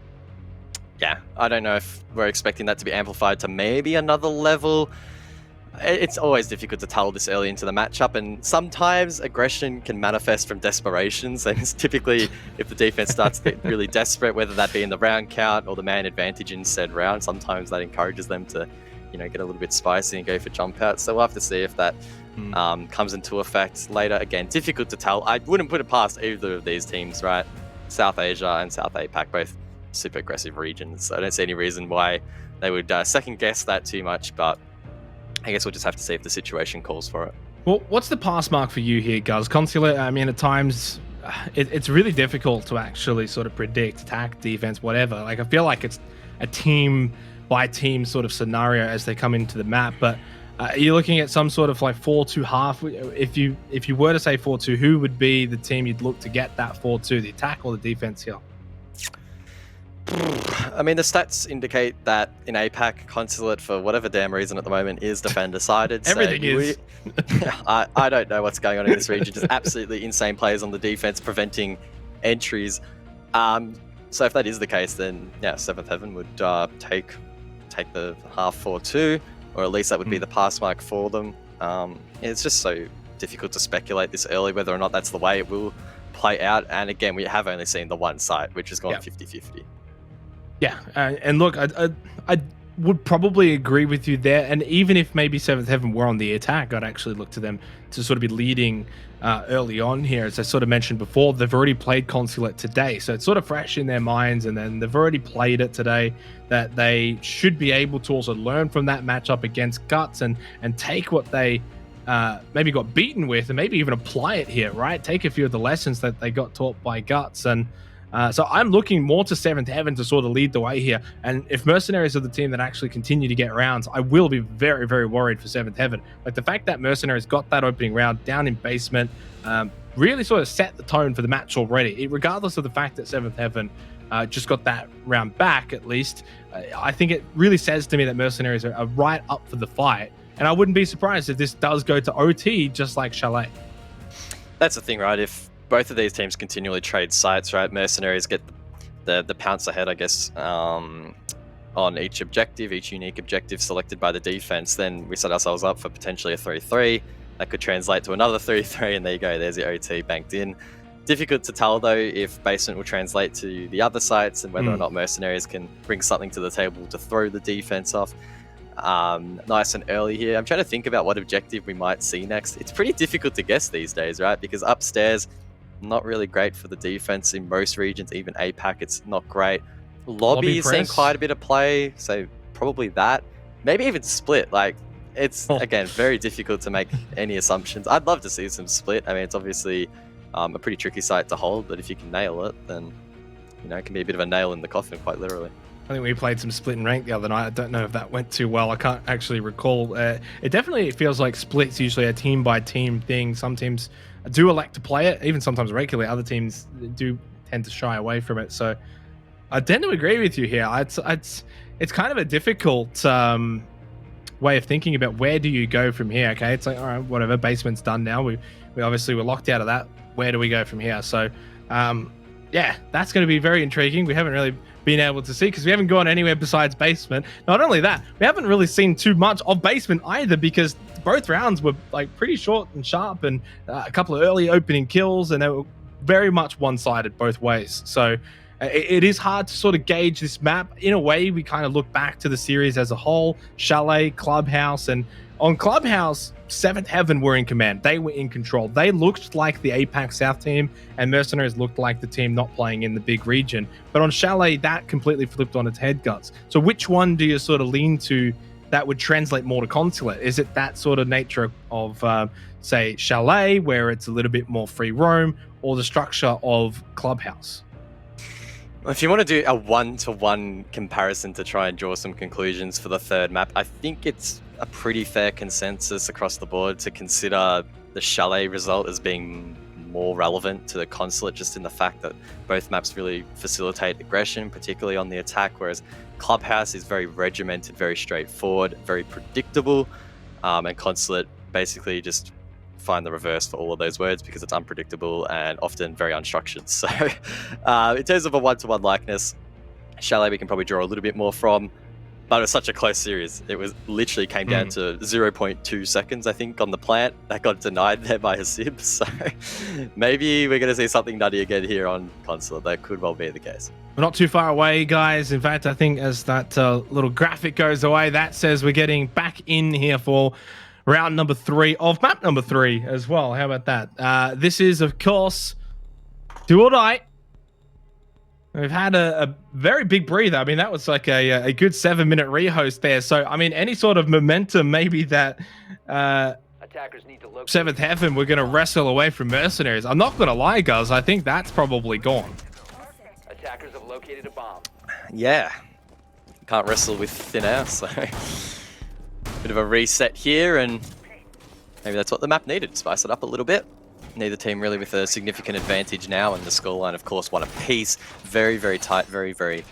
Yeah, I don't know if we're expecting that to be amplified to maybe another level. It's always difficult to tell this early into the matchup, and sometimes aggression can manifest from desperation. So it's typically if the defense starts to get really desperate, whether that be in the round count or the man advantage in said round, sometimes that encourages them to, you know, get a little bit spicy and go for jump outs. So we'll have to see if that comes into effect later. Again, difficult to tell. I wouldn't put it past either of these teams, right? South Asia and South APAC, both super aggressive regions. So I don't see any reason why they would second guess that too much, but I guess we'll just have to see if the situation calls for it. Well, what's the pass mark for you here, Guz? Consulate, I mean, at times it's really difficult to actually sort of predict attack, defense, whatever. Like, I feel like it's a team by team sort of scenario as they come into the map, but you're looking at some sort of like 4-2 half. If you were to say 4-2, who would be the team you'd look to get that 4-2, the attack or the defense here? I mean, the stats indicate that in APAC, Consulate, for whatever damn reason at the moment, is defender-sided. Everything is. I don't know what's going on in this region. Just absolutely insane players on the defense preventing entries. So if that is the case, then yeah, Seventh Heaven would take the half 4-2, or at least that would be the pass mark for them. It's just so difficult to speculate this early whether or not that's the way it will play out. And again, we have only seen the one site, which has gone 50-50. Yeah, and look, I would probably agree with you there. And even if maybe Seventh Heaven were on the attack, I'd actually look to them to sort of be leading early on here. As I sort of mentioned before, they've already played Consulate today, so it's sort of fresh in their minds, and then they've already played it today, that they should be able to also learn from that matchup against Guts and take what they maybe got beaten with and maybe even apply it here, right? Take a few of the lessons that they got taught by Guts. And so I'm looking more to Seventh Heaven to sort of lead the way here. And if MercenarieZ are the team that actually continue to get rounds, I will be very, very worried for Seventh Heaven. Like, the fact that MercenarieZ got that opening round down in basement really sort of set the tone for the match already. Regardless of the fact that Seventh Heaven just got that round back, at least, I think it really says to me that MercenarieZ are right up for the fight. And I wouldn't be surprised if this does go to OT, just like Chalet. That's the thing, right? If both of these teams continually trade sites, right? MercenarieZ get the pounce ahead, I guess, on each objective, each unique objective selected by the defense. Then we set ourselves up for potentially a 3-3. That could translate to another 3-3, and there you go. There's the OT banked in. Difficult to tell, though, if basement will translate to the other sites and whether or not MercenarieZ can bring something to the table to throw the defense off. Nice and early here. I'm trying to think about what objective we might see next. It's pretty difficult to guess these days, right? Because upstairs, not really great for the defense in most regions. Even APAC, it's not great. Lobby is seeing quite a bit of play, so probably that. Maybe even split. Like, it's again very difficult to make any assumptions. I'd love to see some split. I mean, it's obviously a pretty tricky site to hold, but if you can nail it, then you know it can be a bit of a nail in the coffin, quite literally. I think we played some split and rank the other night. I don't know if that went too well. I can't actually recall. It definitely feels like split's usually a team by team thing. Some teams do elect to play it, even sometimes regularly. Other teams do tend to shy away from it. So I tend to agree with you here. It's kind of a difficult way of thinking about where do you go from here. Okay, it's like, all right, whatever, basement's done now. We obviously were locked out of that. Where do we go from here? So yeah, that's going to be very intriguing. We haven't really been able to see because we haven't gone anywhere besides basement. Not only that, we haven't really seen too much of basement either because both rounds were like pretty short and sharp, and a couple of early opening kills, and they were very much one-sided both ways. So it is hard to sort of gauge this map. In a way, we kind of look back to the series as a whole, Chalet, Clubhouse, and on Clubhouse, 7th Heaven were in command. They were in control. They looked like the APAC South team, and Mercenaries looked like the team not playing in the big region. But on Chalet, that completely flipped on its head, Guts. So which one do you sort of lean to that would translate more to Consulate? Is it that sort of nature of, say, Chalet, where it's a little bit more free roam, or the structure of Clubhouse? If you want to do a one-to-one comparison to try and draw some conclusions for the third map, I think it's a pretty fair consensus across the board to consider the Chalet result as being more relevant to the Consulate, just in the fact that both maps really facilitate aggression, particularly on the attack, whereas Clubhouse is very regimented, very straightforward, very predictable, and Consulate basically just find the reverse for all of those words because it's unpredictable and often very unstructured. So in terms of a one-to-one likeness, Chalet we can probably draw a little bit more from, but it was such a close series. It was literally came down to 0.2 seconds, I think, on the plant. That got denied there by Hasib. So maybe we're going to see something nutty again here on Consulate. That could well be the case. We're not too far away, guys. In fact, I think as that little graphic goes away, that says we're getting back in here for round number 3 of map number 3 as well. How about that? This is, of course, do or die. We've had a very big breather. I mean, that was like a good 7-minute rehost there. So, I mean, any sort of momentum maybe that Attackers need to locate 7th Heaven we're going to wrestle away from Mercenaries. I'm not going to lie, guys. I think that's probably gone. Attackers have located a bomb. Yeah, can't wrestle with thin air, so bit of a reset here, and maybe that's what the map needed. Spice it up a little bit. Neither team really with a significant advantage now, and the scoreline, of course, one apiece. Very, very tight, very, very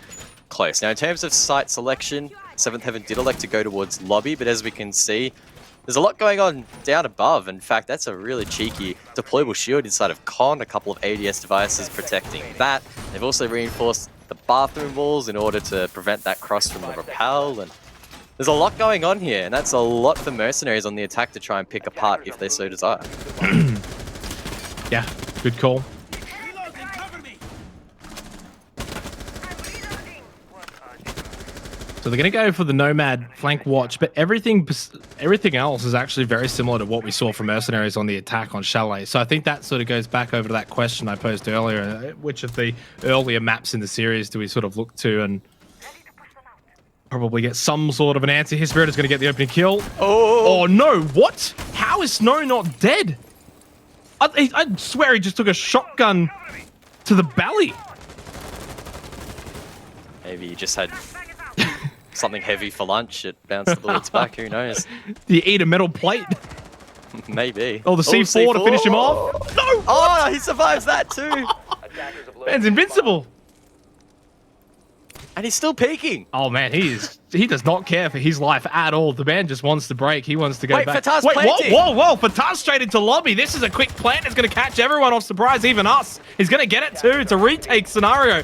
close. Now, in terms of site selection, 7th Heaven did elect to go towards lobby, but as we can see, there's a lot going on down above. In fact, that's a really cheeky deployable shield inside of Con, a couple of ADS devices protecting that. They've also reinforced the bathroom walls in order to prevent that cross from the rappel, and there's a lot going on here, and that's a lot for Mercenaries on the attack to try and pick apart if they so desire. Yeah, good call. So they're going to go for the Nomad flank watch, but everything else is actually very similar to what we saw from Mercenaries on the attack on Chalet. So I think that sort of goes back over to that question I posed earlier. Which of the earlier maps in the series do we sort of look to and probably get some sort of an answer? His Spirit is going to get the opening kill. Oh no, what? How is Snow not dead? I swear he just took a shotgun to the belly. Maybe he just had something heavy for lunch. It bounced the bullets back, who knows? Do you eat a metal plate? Maybe. Oh, the C4 to finish him off? No! Oh, he survives that too! Man's invincible. And he's still peeking. Oh man, he does not care for his life at all. The man just wants to break. He wants to go back. Fatah's Wait, planting. whoa! Fatah's straight into lobby. This is a quick plant. It's going to catch everyone off surprise, even us. He's going to get it too. It's a retake scenario.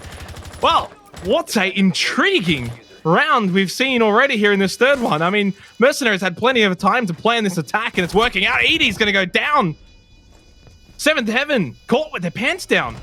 Well, what a intriguing round we've seen already here in this third one. I mean, Mercenaries had plenty of time to plan this attack, and it's working out. Edie's going to go down. 7th Heaven caught with their pants down.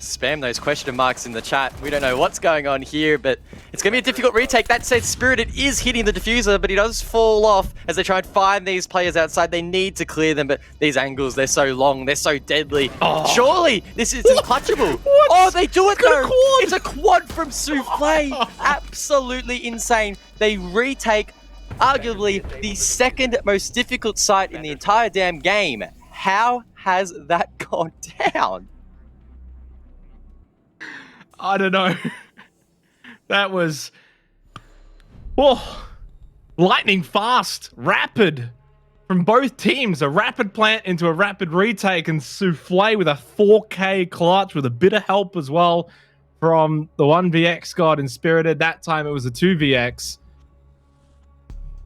Spam those question marks in the chat. We don't know what's going on here, but it's going to be a difficult retake. That said, Spirited is hitting the diffuser, but he does fall off as they try and find these players outside. They need to clear them, but these angles, they're so long, they're so deadly. Oh. Surely this is unclutchable. Oh, they do it though. It's a quad from Souffle. Absolutely insane. They retake arguably the second most difficult site in the entire damn game. How has that gone down? I don't know. That was lightning fast, rapid from both teams. A rapid plant into a rapid retake, and Souffle with a 4K clutch with a bit of help as well from the 1VX god Inspirited. That time it was a 2VX.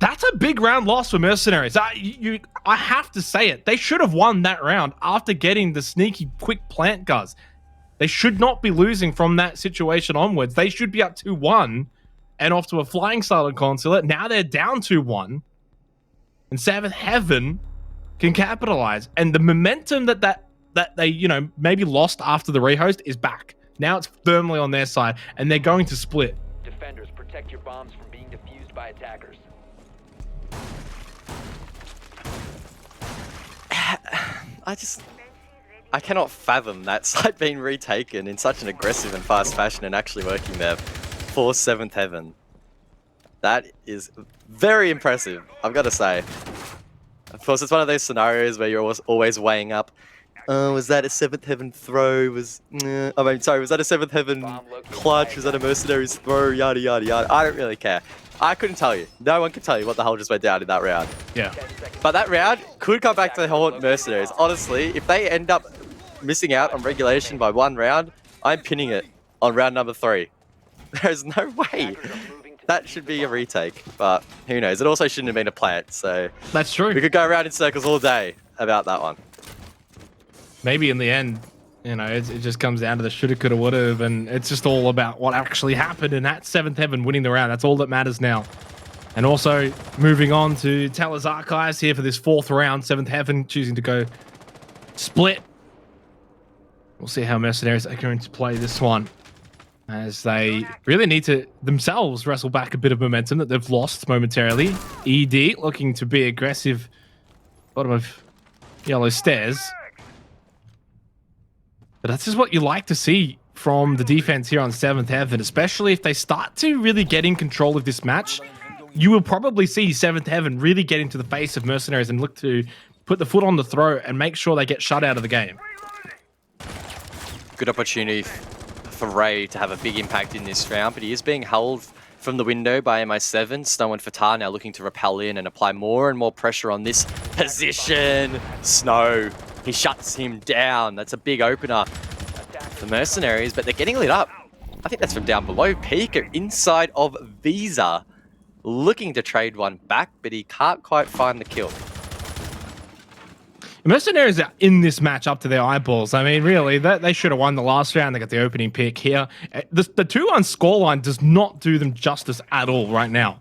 That's a big round loss for Mercenaries. I have to say it. They should have won that round after getting the sneaky quick plant, guys. They should not be losing from that situation onwards. They should be up 2-1 and off to a flying start on Consulate. Now they're down 2-1. And Seventh Heaven can capitalize. And the momentum that they, maybe lost after the rehost is back. Now it's firmly on their side, and they're going to split. Defenders, protect your bombs from being defused by attackers. I cannot fathom that site being retaken in such an aggressive and fast fashion and actually working there for 7th Heaven. That is very impressive, I've got to say. Of course, it's one of those scenarios where you're always weighing up, was that a 7th Heaven throw? Was that a 7th Heaven clutch? Was that a Mercenaries throw? Yada, yada, yada. I don't really care. I couldn't tell you. No one can tell you what the hell just went down in that round. Yeah. But that round could come back to haunt Mercenaries. Honestly, if they end up missing out on regulation by 1 round, I'm pinning it on round number 3. There's no way. That should be a retake, but who knows? It also shouldn't have been a plant, so... That's true. We could go around in circles all day about that one. Maybe in the end, it just comes down to the shoulda, coulda, woulda, and it's just all about what actually happened, and that's 7th Heaven winning the round. That's all that matters now. And also, moving on to Teller's Archives here for this 4th round. 7th Heaven choosing to go split. We'll see how Mercenaries are going to play this one, as they really need to themselves wrestle back a bit of momentum that they've lost momentarily. ED looking to be aggressive. Bottom of yellow stairs. But that's just what you like to see from the defense here on 7th Heaven, especially if they start to really get in control of this match. You will probably see 7th Heaven really get into the face of Mercenaries and look to put the foot on the throat and make sure they get shut out of the game. Good opportunity for Ray to have a big impact in this round, but he is being held from the window by MI7. Snow and Fatah now looking to repel in and apply more and more pressure on this position. Snow, he shuts him down. That's a big opener for Mercenaries, but they're getting lit up. I think that's from down below. Pika inside of Visa, looking to trade one back, but he can't quite find the kill. Mercenaries are in this match up to their eyeballs. I mean, really, they should have won the last round. They got the opening pick here. The 2-1 scoreline does not do them justice at all right now.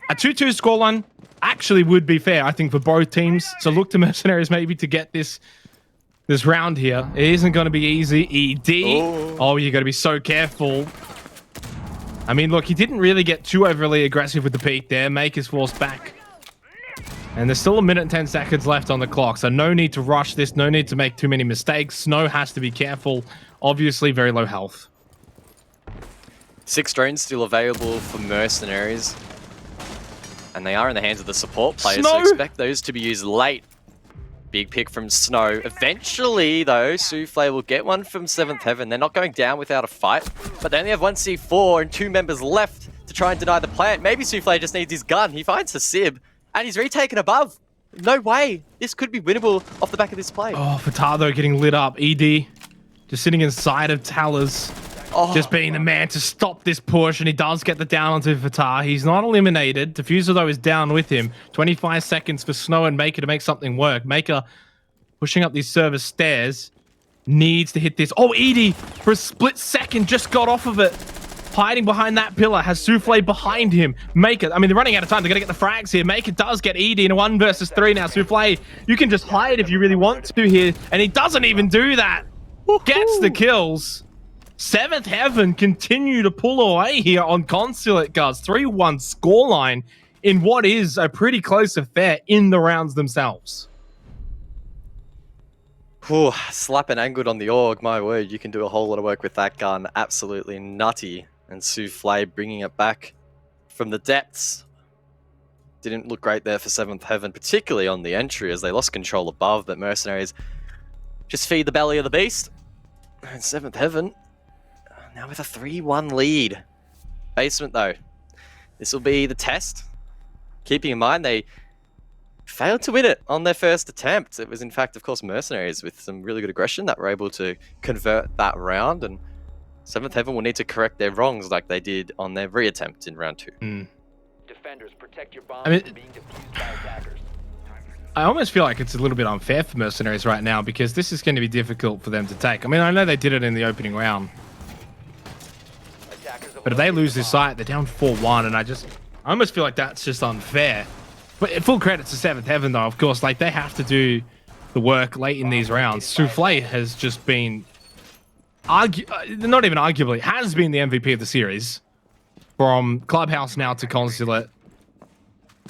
A 2-2 scoreline actually would be fair, I think, for both teams. So look to Mercenaries maybe to get this round here. It isn't going to be easy. ED. Oh, you got to be so careful. I mean, look, he didn't really get too overly aggressive with the peak there. Make his force back. And there's still 1 minute and 10 seconds left on the clock, so no need to rush this, no need to make too many mistakes. Snow has to be careful. Obviously, very low health. 6 drones still available for Mercenaries. And they are in the hands of the support players, so expect those to be used late. Big pick from Snow. Eventually, though, Souffle will get one from 7th Heaven. They're not going down without a fight, but they only have 1 C4 and 2 members left to try and deny the plant. Maybe Souffle just needs his gun. He finds a Sib. And he's retaken above. No way. This could be winnable off the back of this play. Oh, Fatah getting lit up. ED just sitting inside of Talers. Just being the man to stop this push. And he does get the down onto Fatah. He's not eliminated. Diffuser, though, is down with him. 25 seconds for Snow and Maker to make something work. Maker pushing up these service stairs. Needs to hit this. Oh, ED for a split second just got off of it. Hiding behind that pillar, has Souffle behind him. Maker, I mean, they're running out of time. They're going to get the frags here. Maker does get ED in a 1 versus 3 now. Souffle, you can just hide if you really want to here. And he doesn't even do that. Gets the kills. 7th Heaven continue to pull away here on Consulate, guys. 3-1 scoreline in what is a pretty close affair in the rounds themselves. Ooh, slap and angled on the org. My word, you can do a whole lot of work with that gun. Absolutely nutty. And Souffle bringing it back from the depths. Didn't look great there for 7th Heaven, particularly on the entry as they lost control above, but Mercenaries just feed the belly of the beast. And 7th Heaven now with a 3-1 lead. Basement, though. This will be the test. Keeping in mind they failed to win it on their first attempt. It was, in fact, of course, Mercenaries with some really good aggression that were able to convert that round, and 7th Heaven will need to correct their wrongs like they did on their reattempt in round 2. defenders. Protect your bombs I mean, from being defused by attackers. I almost feel like it's a little bit unfair for Mercenaries right now because this is going to be difficult for them to take. I mean, I know they did it in the opening round, but if they lose this site, they're down 4-1, and I almost feel like that's just unfair. But full credit to Seventh Heaven, though, of course. Like, they have to do the work late in these rounds. Souffle has just been, not even arguably, has been the MVP of the series. From Clubhouse now to Consulate,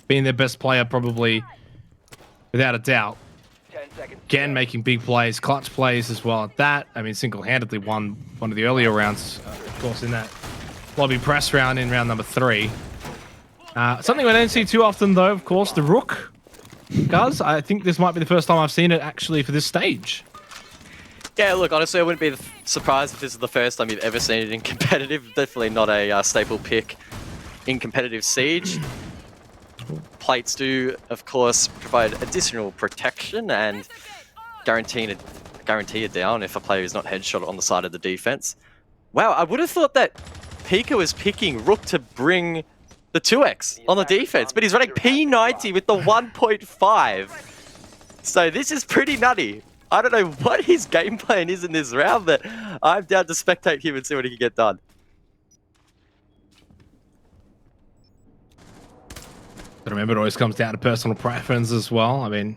being their best player probably, without a doubt. 10 seconds. Again, making big plays, clutch plays as well at that. I mean, single-handedly won one of the earlier rounds, of course, in that lobby press round in round number 3. Something we don't see too often, though, of course, the Rook. Guys, I think this might be the first time I've seen it actually for this stage. Yeah, look, honestly, I wouldn't be surprised if this is the first time you've ever seen it in competitive. Definitely not a staple pick in competitive Siege. Plates do, of course, provide additional protection and guarantee a down if a player is not headshot on the side of the defense. Wow, I would have thought that Pika was picking Rook to bring the 2x on the defense, but he's running P90 with the 1.5. So this is pretty nutty. I don't know what his game plan is in this round, but I'm down to spectate him and see what he can get done. But remember, it always comes down to personal preference as well. I mean,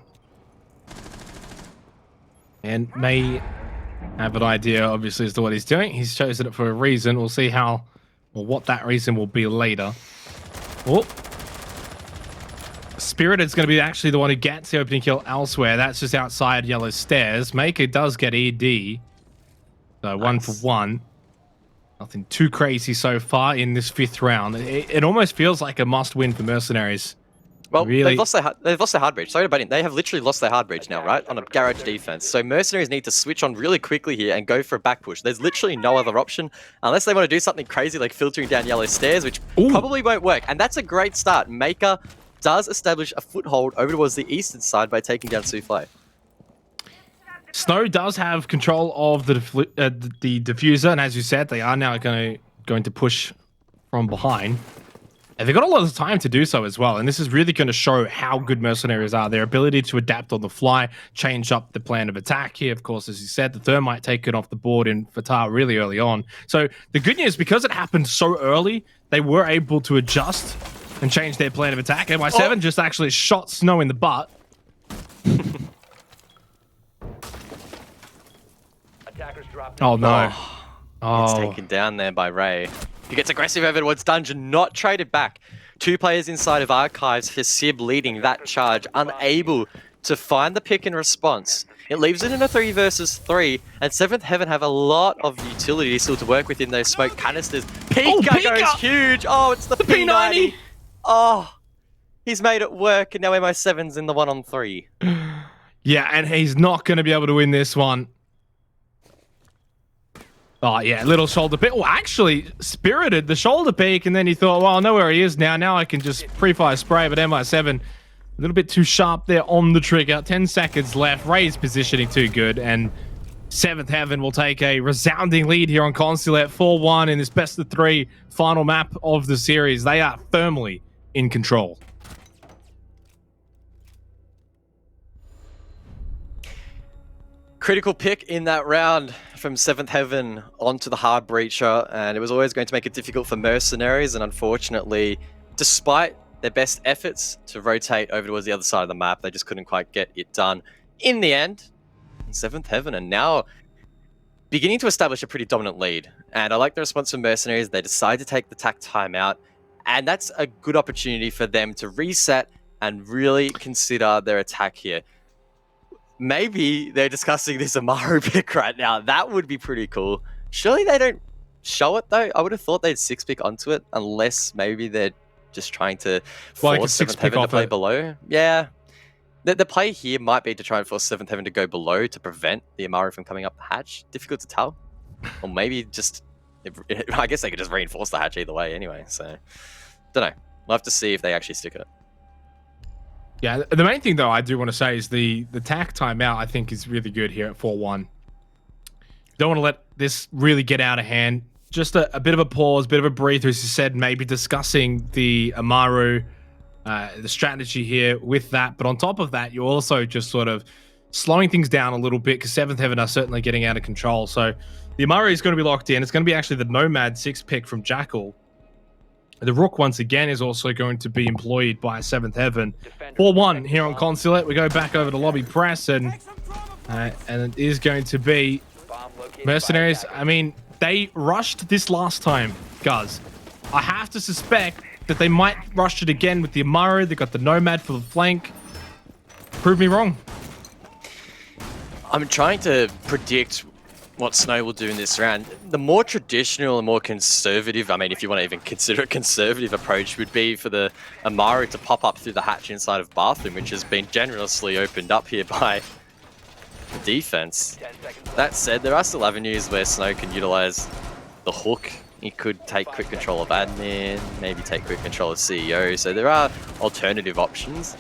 and may have an idea, obviously, as to what he's doing. He's chosen it for a reason. We'll see how, or what that reason will be later. Oh. Spirited's going to be actually the one who gets the opening kill elsewhere. That's just outside Yellow Stairs. Maker does get ED. So nice. 1-for-1. Nothing too crazy so far in this 5th round. It almost feels like a must-win for Mercenaries. Well, really? they've lost their hard breach. Sorry about it. They have literally lost their hard breach now, right? On a garage defense. So Mercenaries need to switch on really quickly here and go for a back push. There's literally no other option unless they want to do something crazy like filtering down Yellow Stairs, which probably won't work. And that's a great start. Maker does establish a foothold over towards the eastern side by taking down Souffle. Snow does have control of the diffuser, and as you said, they are now going to push from behind. And they've got a lot of time to do so as well, and this is really going to show how good Mercenaries are. Their ability to adapt on the fly, change up the plan of attack here. Of course, as you said, the Thermite taken off the board in Fatah really early on. So the good news, because it happened so early, they were able to adjust and change their plan of attack. MY7 just actually shot Snow in the butt. Oh no. It's taken down there by Ray. He gets aggressive over towards Dungeon, not traded back. 2 players inside of Archives for Sib leading that charge, unable to find the pick in response. It leaves it in a 3 versus 3, and Seventh Heaven have a lot of utility still to work with in those smoke canisters. Pika goes huge! Oh, it's the P90! Oh, he's made it work, and now MI7's in the 1-on-3. Yeah, and he's not going to be able to win this one. Oh, yeah, little shoulder peek. Oh, actually, Spirited the shoulder peek, and then he thought, well, I know where he is now. Now I can just pre-fire spray, but MI7, a little bit too sharp there on the trigger. 10 seconds left. Ray's positioning too good, and Seventh Heaven will take a resounding lead here on Consulate. 4-1 in this best-of-3 final map of the series. They are firmly in control. Critical pick in that round from Seventh Heaven onto the hard breacher, and it was always going to make it difficult for Mercenaries, and unfortunately, despite their best efforts to rotate over towards the other side of the map, they just couldn't quite get it done. In the end, Seventh Heaven are now beginning to establish a pretty dominant lead, and I like the response from Mercenaries. They decide to take the tack timeout, and that's a good opportunity for them to reset and really consider their attack here. Maybe they're discussing this Amaru pick right now. That would be pretty cool. Surely they don't show it, though. I would have thought they'd 6-pick onto it, unless maybe they're just trying to force Seventh Heaven to play below. Yeah. The play here might be to try and force Seventh Heaven to go below to prevent the Amaru from coming up the hatch. Difficult to tell. Or maybe just... I guess they could just reinforce the hatch either way anyway, so... Don't know. We'll have to see if they actually stick it. Yeah, the main thing, though, I do want to say is the tack timeout, I think, is really good here at 4-1. Don't want to let this really get out of hand. Just a bit of a pause, bit of a breather, as you said, maybe discussing the Amaru the strategy here with that. But on top of that, you're also just sort of slowing things down a little bit because 7th Heaven are certainly getting out of control. So the Amari is going to be locked in. It's going to be actually the Nomad 6 pick from Jackal. The Rook, once again, is also going to be employed by 7th Heaven. 4-1 here on Consulate. We go back over to Lobby Press, and it is going to be Mercenaries. I mean, they rushed this last time, guys. I have to suspect that they might rush it again with the Amari. They got the Nomad for the flank. Prove me wrong. I'm trying to predict what Snow will do in this round. The more traditional and more conservative, I mean, if you want to even consider a conservative approach, would be for the Amari to pop up through the hatch inside of Bathroom, which has been generously opened up here by the defense. That said, there are still avenues where Snow can utilize the hook. He could take quick control of admin, maybe take quick control of CEO. So there are alternative options.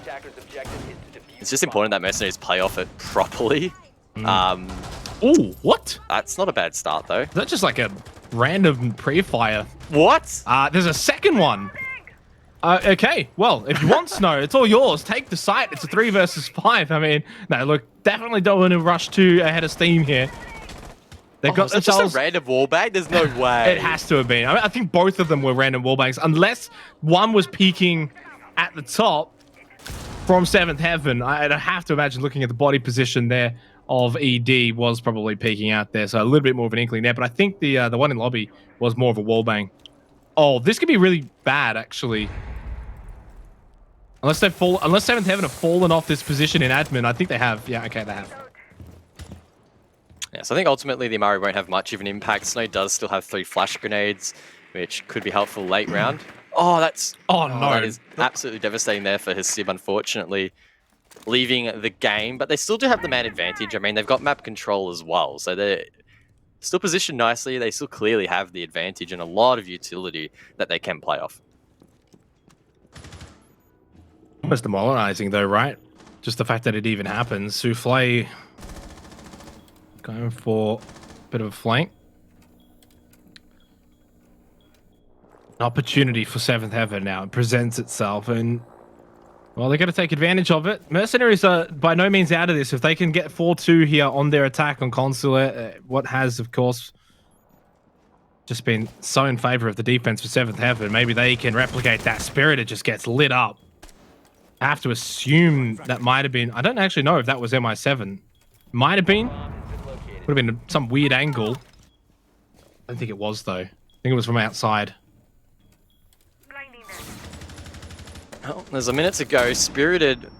It's just important that Mercenaries play off it properly. Ooh, what? That's not a bad start, though. Is that just like a random pre-fire? What? There's a second one. Okay, well, if you want Snow, it's all yours. Take the site. It's a 3 versus 5. I mean, no, look, definitely don't want to rush 2 ahead of steam here. They've got just a random wallbang? There's no way. It has to have been. I think both of them were random wallbangs, unless one was peeking at the top from 7th Heaven. I'd have to imagine, looking at the body position there of ED, was probably peeking out there, so a little bit more of an inkling there. But I think the one in lobby was more of a wallbang. Oh, this could be really bad, actually. Unless 7th Heaven have fallen off this position in admin. I think they have. Yeah, okay, they have. Yeah, so I think ultimately the Amari won't have much of an impact. Snow does still have 3 flash grenades, which could be helpful late round. Oh, that's... Oh, no. That is absolutely devastating there for his Sib, unfortunately, leaving the game. But they still do have the man advantage. I mean, they've got map control as well. So they're still positioned nicely. They still clearly have the advantage and a lot of utility that they can play off. Almost demoralizing, though, right? Just the fact that it even happens. Souffle going for a bit of a flank. An opportunity for 7th Heaven now. It presents itself, and well, they're going to take advantage of it. Mercenaries are by no means out of this. If they can get 4-2 here on their attack on Consulate, what has, of course, just been so in favor of the defense for 7th Heaven, maybe they can replicate that. Spirit, it just gets lit up. I have to assume that might have been... I don't actually know if that was MI7. Might have been. Would have been some weird angle. I don't think it was, though. I think it was from outside. Well, there's a minute to go. Spirited,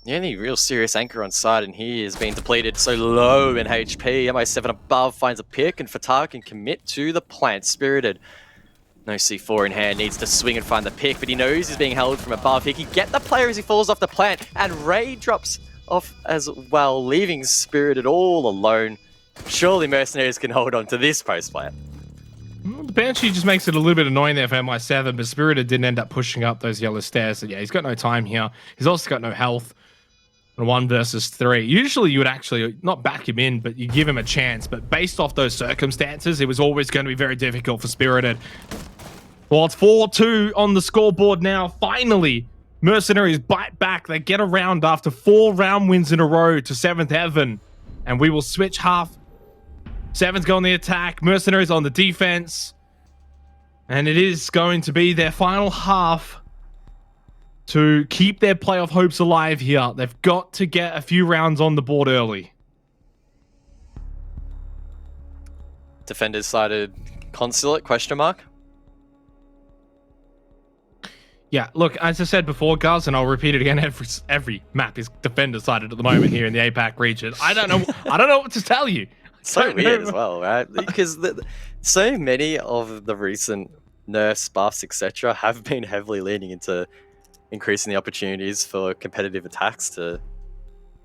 the only real serious anchor on side, and he is being depleted so low in HP. MI7 above finds a pick, and Fatah can commit to the plant. Spirited, no C4 in hand, needs to swing and find the pick, but he knows he's being held from above. He can get the player as he falls off the plant, and Ray drops off as well, leaving Spirited all alone. Surely Mercenaries can hold on to this post plant. The Banshee just makes it a little bit annoying there for MI7, but Spirited didn't end up pushing up those yellow stairs. So yeah, he's got no time here. He's also got no health. 1 versus 3. Usually you would actually not back him in, but you give him a chance. But based off those circumstances, it was always going to be very difficult for Spirited. Well, it's 4-2 on the scoreboard now. Finally, Mercenaries bite back. They get around after 4 round wins in a row to 7th Heaven. And we will switch half. 7's go on the attack. Mercenaries on the defense. And it is going to be their final half to keep their playoff hopes alive here. They've got to get a few rounds on the board early. Defenders sided Consulate, question mark? Yeah, look, as I said before, Guz, and I'll repeat it again, every map is defender sided at the moment here in the APAC region. I don't know what to tell you. So weird as well, right? Because so many of the recent nerfs, buffs, etc. have been heavily leaning into increasing the opportunities for competitive attacks to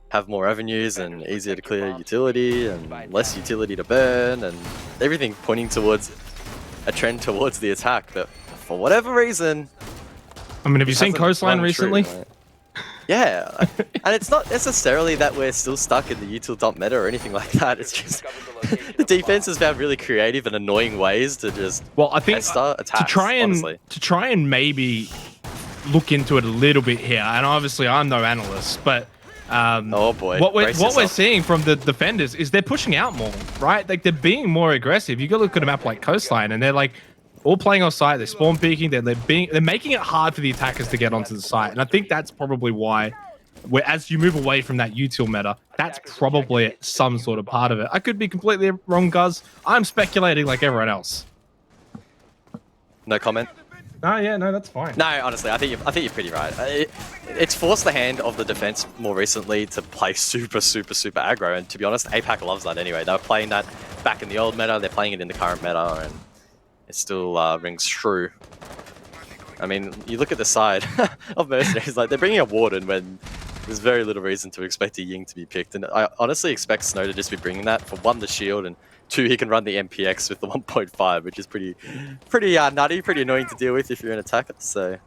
have more avenues and easier to clear utility and less utility to burn, and everything pointing towards a trend towards the attack. But for whatever reason... I mean, have you seen Coastline recently? Yeah, and it's not necessarily that we're still stuck in the util dump meta or anything like that. It's just the defense has found really creative and annoying ways to just I think attacks, to try and maybe look into it a little bit here, and obviously I'm no analyst, but oh boy, what we're seeing from the defenders is they're pushing out more, right? Like they're being more aggressive. You go look at a map like Coastline, and they're like all playing off site. They're spawn peeking. They're making it hard for the attackers to get onto the site, and I think that's probably why. As you move away from that util meta, that's probably some sort of part of it. I could be completely wrong, Guz. I'm speculating like everyone else. No comment. Oh yeah, no, that's fine. No, honestly, I think you're pretty right. It's forced the hand of the defense more recently to play super aggro, and to be honest, APAC loves that anyway. They were playing that back in the old meta. They're playing it in the current meta, and it still rings true. I mean, you look at the side of Mercenaries, like they're bringing a Warden when there's very little reason to expect a Ying to be picked, and I honestly expect Snow to just be bringing that for 1, the shield, and 2, he can run the MPX with the 1.5, which is pretty nutty, pretty annoying to deal with if you're an attacker. So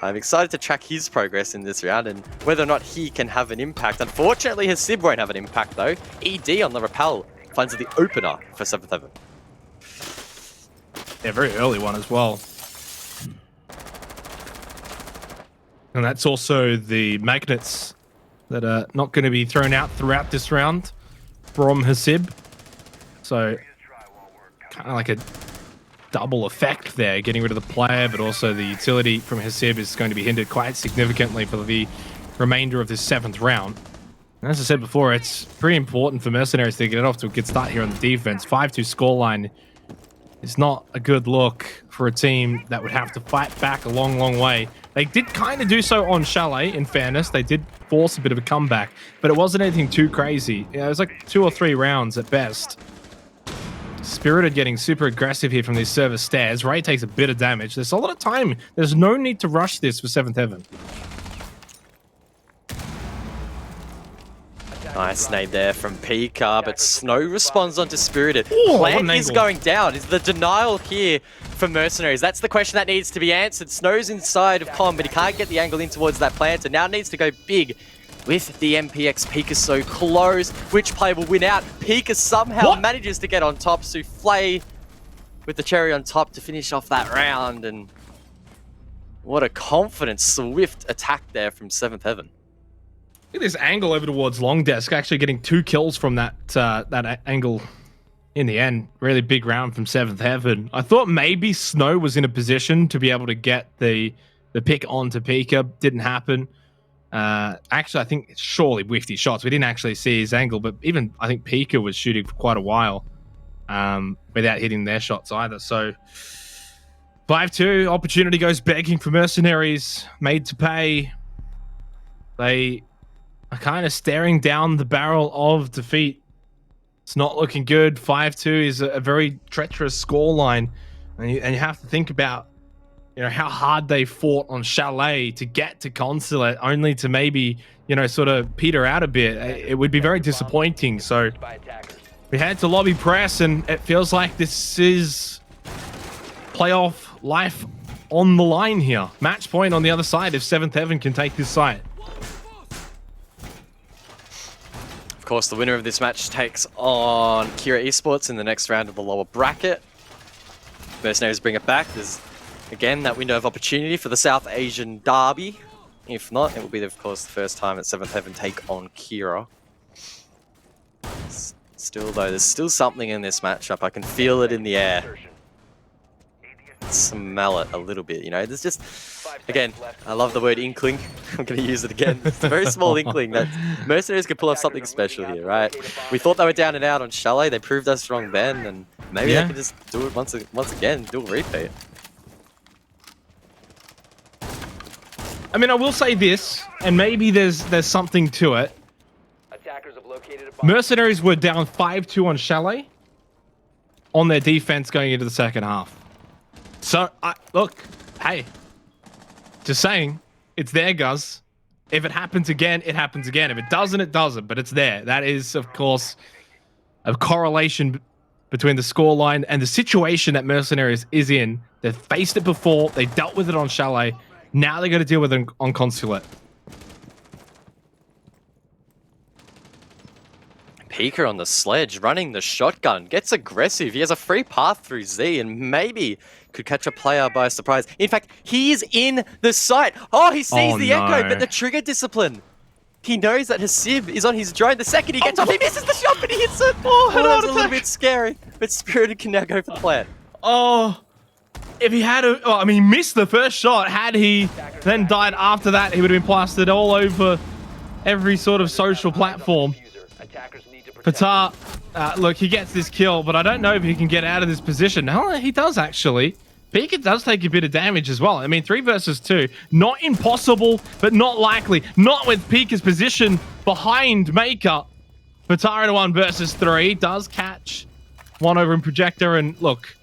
I'm excited to track his progress in this round and whether or not he can have an impact. Unfortunately, his Sib won't have an impact though. ED on the Rappel finds the opener for 7th Heaven. Yeah, very early one as well. And that's also the magnets that are not going to be thrown out throughout this round from Hasib. So kind of like a double effect there, getting rid of the player, but also the utility from Hasib is going to be hindered quite significantly for the remainder of this 7th round. And as I said before, it's pretty important for Mercenaries to get off to a good start here on the defense. 5-2 scoreline is not a good look for a team that would have to fight back a long way. They did kind of do so on Chalet, in fairness. They did force a bit of a comeback, but it wasn't anything too crazy. It was like 2 or 3 rounds at best. Spirited getting super aggressive here from these server stairs. Ray takes a bit of damage. There's a lot of time. There's no need to rush this for 7th Heaven. Nice nade there from Pika, but Snow responds onto Spirited. Ooh, Plant is going down. Is the denial here for Mercenaries? That's the question that needs to be answered. Snow's inside of Con, but he can't get the angle in towards that plant, and now needs to go big with the MPX. Pika so close. Which player will win out? Pika somehow manages to get on top. Souffle with the cherry on top to finish off that round, and what a confident, swift attack there from 7th Heaven. Look at this angle over towards Long Desk, actually getting 2 kills from that angle in the end. Really big round from 7th Heaven. I thought maybe Snow was in a position to be able to get the pick onto Pika. Didn't happen. Actually, I think surely whiffed his shots. We didn't actually see his angle, but even I think Pika was shooting for quite a while without hitting their shots either. So 5-2, opportunity goes begging for Mercenaries. Made to pay. They are kind of staring down the barrel of defeat. It's not looking good. 5-2 is a very treacherous scoreline, and you have to think about, you know, how hard they fought on Chalet to get to Consulate, only to maybe, you know, sort of peter out a bit. It would be very disappointing. So we head to lobby press, and it feels like this is playoff life on the line here. Match point on the other side if 7th Heaven can take this site. Of course, the winner of this match takes on Kira Esports in the next round of the lower bracket. Mercenaries bring it back. There's, again, that window of opportunity for the South Asian derby. If not, it will be, of course, the first time that 7th Heaven take on Kira. Still, though, there's still something in this matchup. I can feel it in the air. Smell it a little bit, you know. There's just, again, I love the word inkling. I'm going to use it again. It's a very small inkling that Mercenaries could pull off something special here, right? We thought they were down and out on Chalet. They proved us wrong then, and maybe they can just do it once again, do a repeat. I mean, I will say this, and maybe there's something to it. Mercenaries were down 5-2 on Chalet on their defense going into the second half. So, look, hey, just saying, it's there, Guz. If it happens again, it happens again. If it doesn't, it doesn't, but it's there. That is, of course, a correlation between the scoreline and the situation that Mercenaries is in. They've faced it before. They dealt with it on Chalet. Now they got to deal with it on Consulate. Pika on the sledge, running the shotgun, gets aggressive. He has a free path through Z and maybe could catch a player by surprise. In fact, he is in the sight. Oh, he sees the echo, but the trigger discipline. He knows that Hasib is on his drone. The second he gets off, he misses the shot, but he hits it. Oh, that's a little bit scary. But Spirited can now go for the plant. Oh, if he had he missed the first shot. Had he then died after that, he would have been plastered all over every sort of social platform. Patar, look, he gets this kill, but I don't know if he can get out of this position. No, he does actually. Pika does take a bit of damage as well. I mean, 3 versus 2. Not impossible, but not likely. Not with Pika's position behind Maker. Patar in a 1 versus 3. Does catch one over in Projector. And look,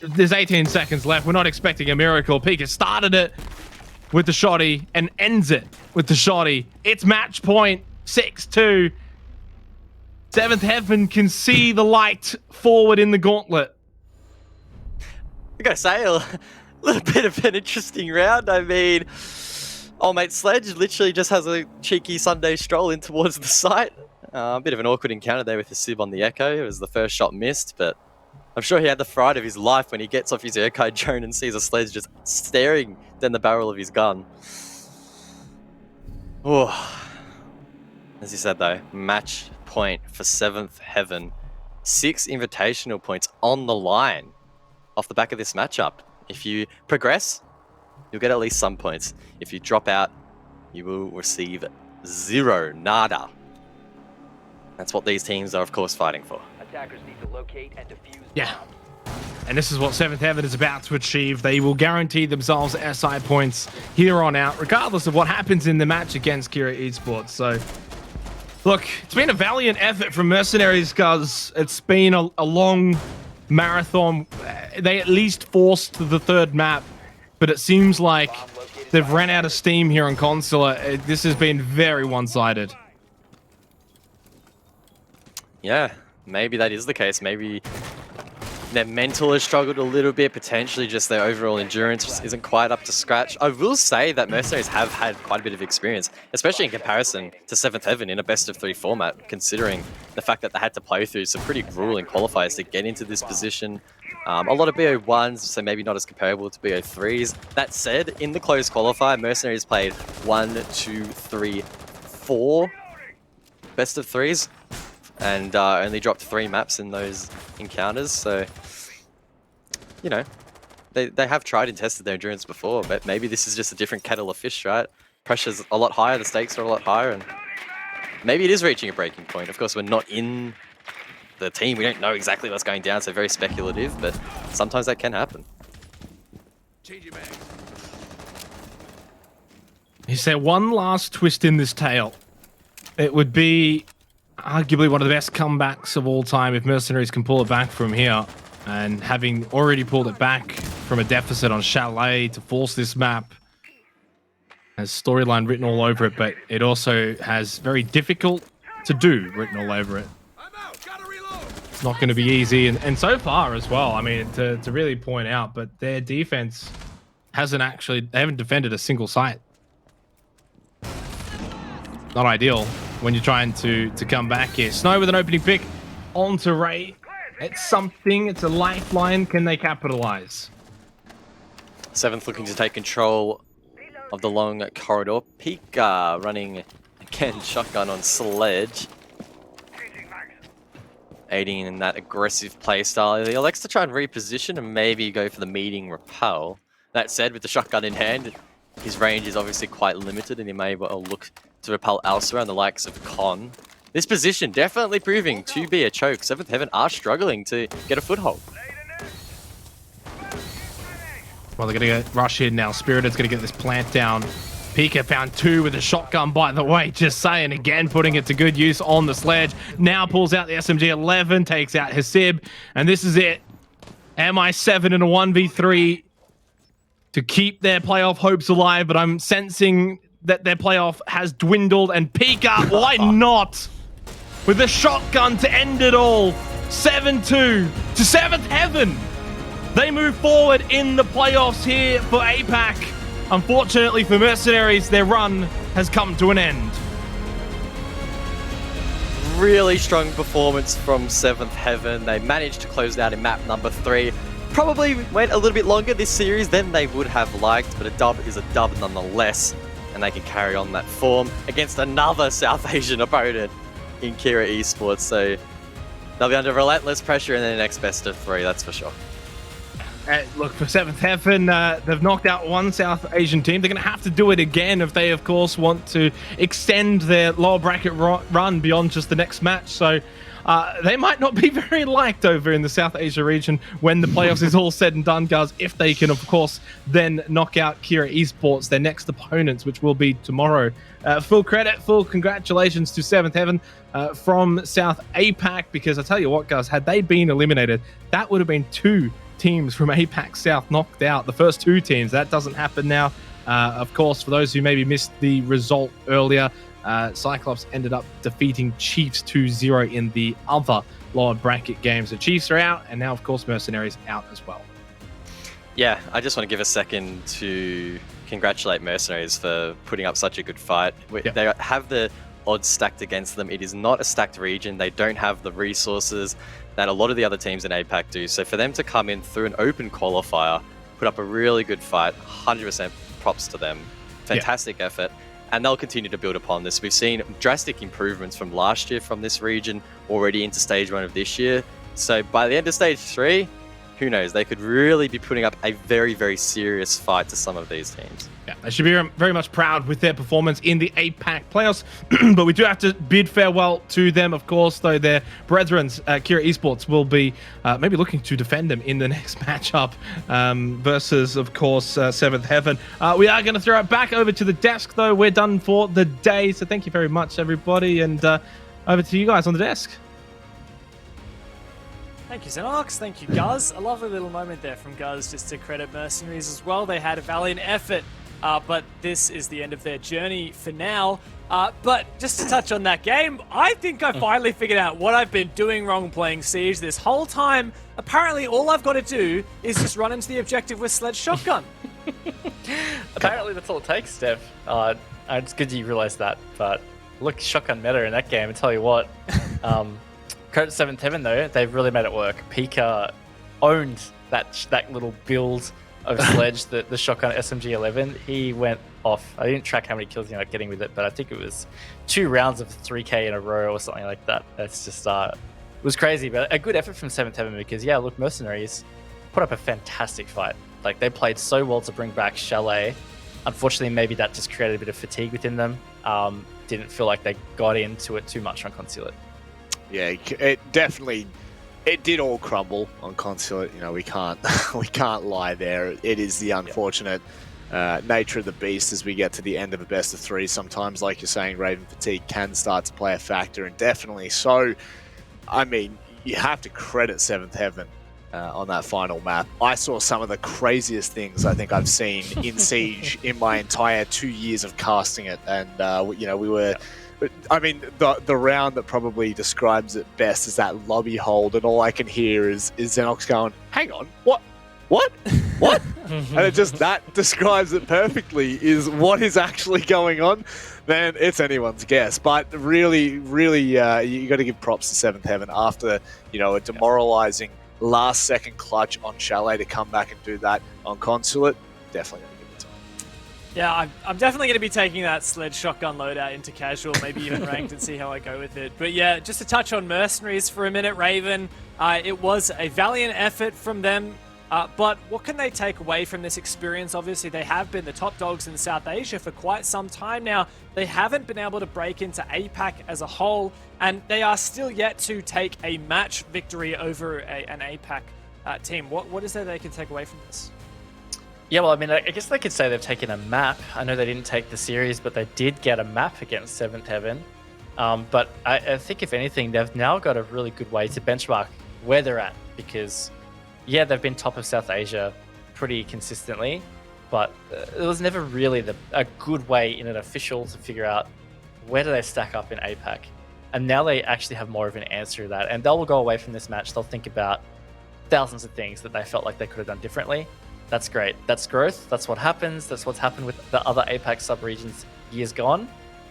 there's 18 seconds left. We're not expecting a miracle. Pika started it with the shotty and ends it with the shotty. It's match point. 6-2. Seventh Heaven can see the light forward in the gauntlet. I gotta say, a little bit of an interesting round. I mean, old mate Sledge literally just has a cheeky Sunday stroll in towards the site. A bit of an awkward encounter there with the Sib on the Echo. It was the first shot missed, but I'm sure he had the fright of his life when he gets off his Echo drone and sees a Sledge just staring down the barrel of his gun. Oh. As you said though, match point for 7th Heaven. 6 invitational points on the line off the back of this matchup. If you progress, you'll get at least some points. If you drop out, you will receive 0, nada. That's what these teams are, of course, fighting for. Attackers need to locate and defuse. Yeah. And this is what 7th Heaven is about to achieve. They will guarantee themselves SI points here on out, regardless of what happens in the match against Kira Esports. So, look, it's been a valiant effort from Mercenaries, guys. It's been a long marathon. They at least forced the 3rd map, but it seems like they've ran out of steam here on Consular. This has been very one-sided. Yeah, maybe that is the case. Maybe their mental has struggled a little bit, potentially just their overall endurance just isn't quite up to scratch. I will say that Mercenaries have had quite a bit of experience, especially in comparison to 7th Heaven in a best-of-3 format, considering the fact that they had to play through some pretty grueling qualifiers to get into this position. A lot of BO1s, so maybe not as comparable to BO3s. That said, in the closed qualifier, Mercenaries played 1, 2, 3, 4 best-of-3s, and only dropped 3 maps in those encounters, so, you know, they have tried and tested their endurance before, but maybe this is just a different kettle of fish, right? Pressure's a lot higher, the stakes are a lot higher, and maybe it is reaching a breaking point. Of course, we're not in the team, we don't know exactly what's going down, so very speculative, but sometimes that can happen. Is there one last twist in this tale? It would be arguably one of the best comebacks of all time if Mercenaries can pull it back from here. And having already pulled it back from a deficit on Chalet to force this map has storyline written all over it, but it also has very difficult to do written all over it. It's not going to be easy, and so far as well, I mean, to really point out, but their defense they haven't defended a single site. Not ideal when you're trying to come back here. Snow with an opening pick onto Ray. It's something, it's a lifeline. Can they capitalize? 7th looking to take control of the long corridor. Pika running again shotgun on Sledge. Aiding in that aggressive playstyle. He elects to try and reposition and maybe go for the meeting repel. That said, with the shotgun in hand, his range is obviously quite limited and he may well look to repel elsewhere on the likes of Con. This position definitely proving to be a choke. 7th Heaven are struggling to get a foothold. Well, they're going to rush in now. Spirited's going to get this plant down. Pika found 2 with a shotgun, by the way. Just saying, again, putting it to good use on the sledge. Now pulls out the SMG-11, takes out Hasib, and this is it. MI7 in a 1v3 to keep their playoff hopes alive, but I'm sensing that their playoff has dwindled, and Pika, why not? With a shotgun to end it all. 7-2 to 7th Heaven. They move forward in the playoffs here for APAC. Unfortunately for Mercenaries, their run has come to an end. really strong performance from 7th Heaven. They managed to close out in map number 3. Probably went a little bit longer this series than they would have liked, but a dub is a dub nonetheless. And they can carry on that form against another South Asian opponent in Kira Esports. So they'll be under relentless pressure in their next best of 3, that's for sure. Look, for 7th Heaven, they've knocked out one South Asian team. They're going to have to do it again if they, of course, want to extend their lower bracket run beyond just the next match. So they might not be very liked over in the South Asia region when the playoffs is all said and done, guys, if they can, of course, then knock out Kira Esports, their next opponents, which will be tomorrow. Full credit, full congratulations to 7th Heaven from South APAC, because I tell you what, guys, had they been eliminated, that would have been 2 teams from APAC South knocked out. The first 2 teams. That doesn't happen now. Of course, for those who maybe missed the result earlier, Cyclops ended up defeating Chiefs 2-0 in the other lower bracket games. The Chiefs are out, and now, of course, MercenarieZ out as well. Yeah, I just want to give a second to congratulate MercenarieZ for putting up such a good fight. They have the odds stacked against them. It is not a stacked region. They don't have the resources that a lot of the other teams in APAC do. So for them to come in through an open qualifier, put up a really good fight, 100% props to them. Fantastic effort. And they'll continue to build upon this. We've seen drastic improvements from last year from this region already into stage 1 of this year. So by the end of stage 3, who knows? They could really be putting up a very, very serious fight to some of these teams. Yeah, they should be very much proud with their performance in the APAC playoffs, but we do have to bid farewell to them, of course, though their brethren, Kira Esports, will be maybe looking to defend them in the next matchup versus, of course, 7th Heaven. We are going to throw it back over to the desk, though. We're done for the day, so thank you very much, everybody, and over to you guys on the desk. Thank you, Xenox. Thank you, Guz. A lovely little moment there from Guz, just to credit MercenarieZ as well. They had a valiant effort, but this is the end of their journey for now. But just to touch on that game, I think I finally figured out what I've been doing wrong playing Siege this whole time. Apparently, all I've got to do is just run into the objective with Sledge Shotgun. Apparently, that's all it takes, Steph. It's good you realised that, but look, Shotgun meta in that game, I tell you what. Credit 7th Heaven, though, they've really made it work. Pika owned that little build of Sledge, the shotgun SMG-11. He went off. I didn't track how many kills he ended up getting with it, but I think it was 2 rounds of 3k in a row or something like that. That's just, it was crazy, but a good effort from 7th Heaven because, yeah, look, MercenarieZ put up a fantastic fight. Like, they played so well to bring back Chalet. Unfortunately, maybe that just created a bit of fatigue within them. Didn't feel like they got into it too much on Consulate. Yeah, it definitely, it did all crumble on Consulate. You know, we can't lie there. It is the unfortunate nature of the beast as we get to the end of a best of 3. Sometimes, like you're saying, Raven fatigue can start to play a factor, and definitely so. I mean, you have to credit 7th Heaven on that final map. I saw some of the craziest things I think I've seen in Siege in my entire 2 years of casting it, and you know, we were. Yeah. I mean, the round that probably describes it best is that lobby hold, and all I can hear is Xenox going, "Hang on, what?" And it just, that describes it perfectly, is what is actually going on. Then it's anyone's guess. But really, you got to give props to 7th Heaven after, you know, a demoralizing last-second clutch on Chalet to come back and do that on Consulate. Definitely. Yeah, I'm definitely going to be taking that Sledge Shotgun loadout into casual, maybe even ranked, and see how I go with it. But yeah, just to touch on MercenarieZ for a minute, Raven, it was a valiant effort from them, but what can they take away from this experience? Obviously, they have been the top dogs in South Asia for quite some time now. They haven't been able to break into APAC as a whole, and they are still yet to take a match victory over an APAC team. What is there they can take away from this? Yeah, well, I mean, I guess they could say they've taken a map. I know they didn't take the series, but they did get a map against 7th Heaven. But I think, if anything, they've now got a really good way to benchmark where they're at. Because, yeah, they've been top of South Asia pretty consistently, but it was never really a good way in an official to figure out where do they stack up in APAC. And now they actually have more of an answer to that. And they'll go away from this match, they'll think about thousands of things that they felt like they could have done differently. That's great. That's growth. That's what happens. That's what's happened with the other APAC sub-regions years gone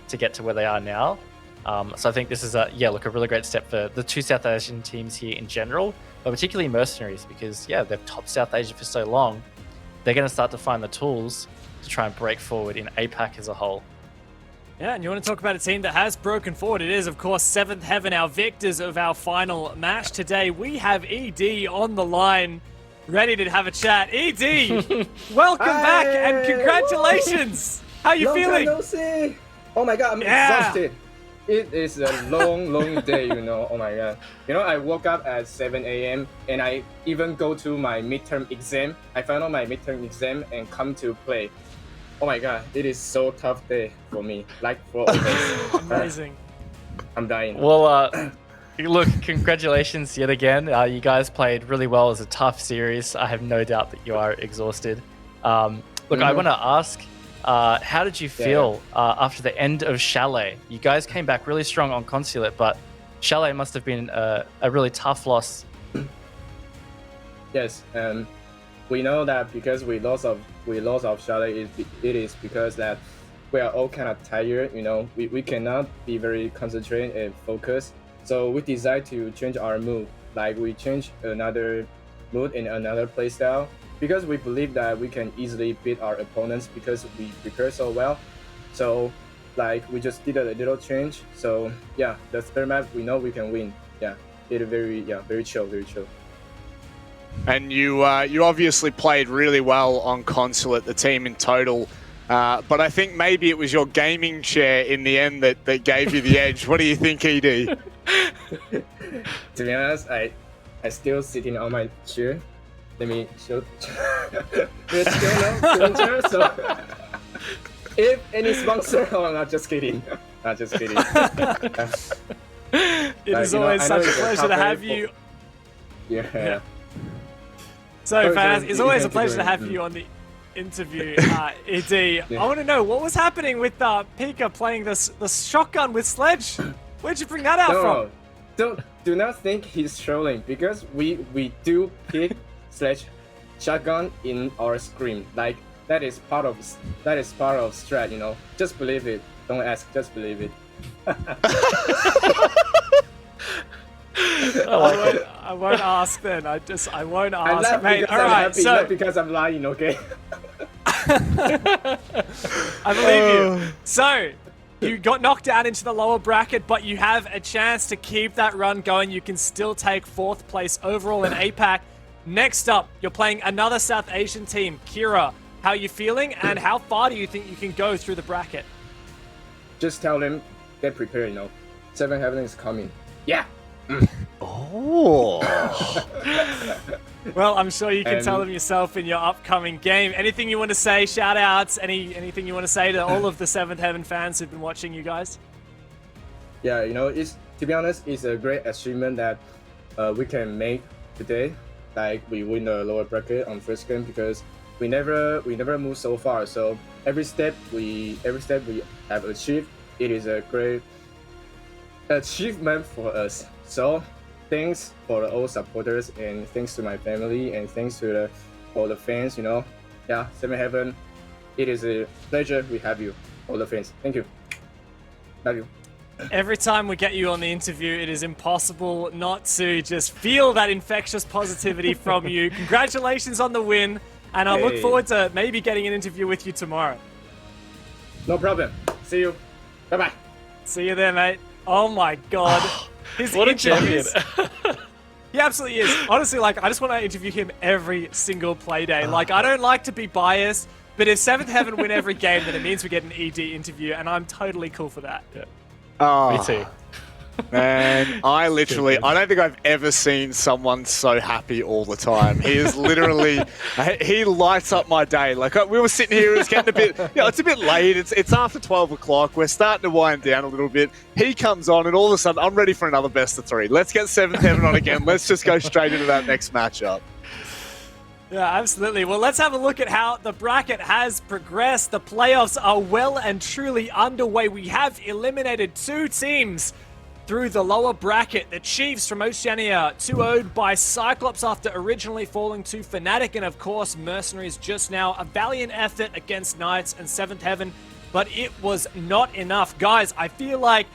to get to where they are now. So I think this is a really great step for the two South Asian teams here in general, but particularly Mercenaries, because they've topped South Asia for so long. They're going to start to find the tools to try and break forward in APAC as a whole. Yeah, and you want to talk about a team that has broken forward. It is, of course, Seventh Heaven, our victors of our final match today. We have ED on the line, ready to have a chat. ED, welcome back and congratulations. How you feeling? No see. Oh my god, I'm exhausted. It is a long day, Oh my god. I woke up at 7 a.m. and I even go to my midterm exam. I found out my midterm exam and come to play. Oh my god, it is so tough day for me. Like for all of us. Amazing. I'm dying. Well, look, congratulations yet again. You guys played really well as a tough series. I have no doubt that you are exhausted. I want to ask, how did you feel after the end of Chalet? You guys came back really strong on Consulate, but Chalet must have been a really tough loss. Yes, we know that because we lost of Chalet, it is because that we are all kind of tired. We cannot be very concentrated and focused. So we decided to change our mood. Like we change another mood in another play style, because we believe that we can easily beat our opponents because we prepare so well. So we just did a little change. So the third map we know we can win. It very chill. And you obviously played really well on Consulate, the team in total. But I think maybe it was your gaming chair in the end that gave you the edge. What do you think, ED? To be honest, I still sitting on my chair. Let me show. There's still no chair, so if any sponsor, I'm not just kidding. Not just kidding. It is always such a pleasure to have you. Yeah. So, fans, it's always a pleasure to have you on the interview, ED. I want to know, what was happening with Pika playing the shotgun with Sledge? Where'd you bring that out from? Do not think he's trolling, because we do pick Sledge shotgun in our scrim. Like that is part of strat. Just believe it. Don't ask. Just believe it. I won't ask then. I won't ask. Mate, all right, so not because I'm lying, okay? I believe you. So you got knocked down into the lower bracket, but you have a chance to keep that run going. You can still take 4th place overall in APAC. Next up, you're playing another South Asian team, Kira. How are you feeling, and how far do you think you can go through the bracket? Just tell them, get prepared, 7 Heaven is coming. Yeah. Oh. Well, I'm sure you can tell them yourself in your upcoming game. Anything you want to say, shout outs, anything you want to say to all of the 7th Heaven fans who've been watching you guys? Yeah, it's, to be honest, it's a great achievement that we can make today. Like we win the lower bracket on first game, because we never move so far. So every step we have achieved, it is a great achievement for us. So thanks for all supporters, and thanks to my family, and thanks to all the fans. 7 Heaven, it is a pleasure we have you, all the fans. Thank you. Love you. Every time we get you on the interview, it is impossible not to just feel that infectious positivity from you. Congratulations on the win, and I look forward to maybe getting an interview with you tomorrow. No problem. See you. Bye-bye. See you there, mate. Oh my god. What a champion. He absolutely is. Honestly, I just want to interview him every single play day. I don't like to be biased, but if 7th Heaven win every game, then it means we get an ED interview, and I'm totally cool for that. Yeah. Oh, me too. Man, I don't think I've ever seen someone so happy all the time. He is literally, he lights up my day. We were sitting here, it's getting a bit, it's a bit late. It's after 12 o'clock. We're starting to wind down a little bit. He comes on, and all of a sudden, I'm ready for another best of 3. Let's get 7th Heaven on again. Let's just go straight into that next matchup. Yeah, absolutely. Well, let's have a look at how the bracket has progressed. The playoffs are well and truly underway. We have eliminated 2 teams through the lower bracket. The Chiefs from Oceania 2-0'd by Cyclops after originally falling to Fnatic, and of course MercenarieZ just now. A valiant effort against Knights and 7th Heaven, but it was not enough. Guys, I feel like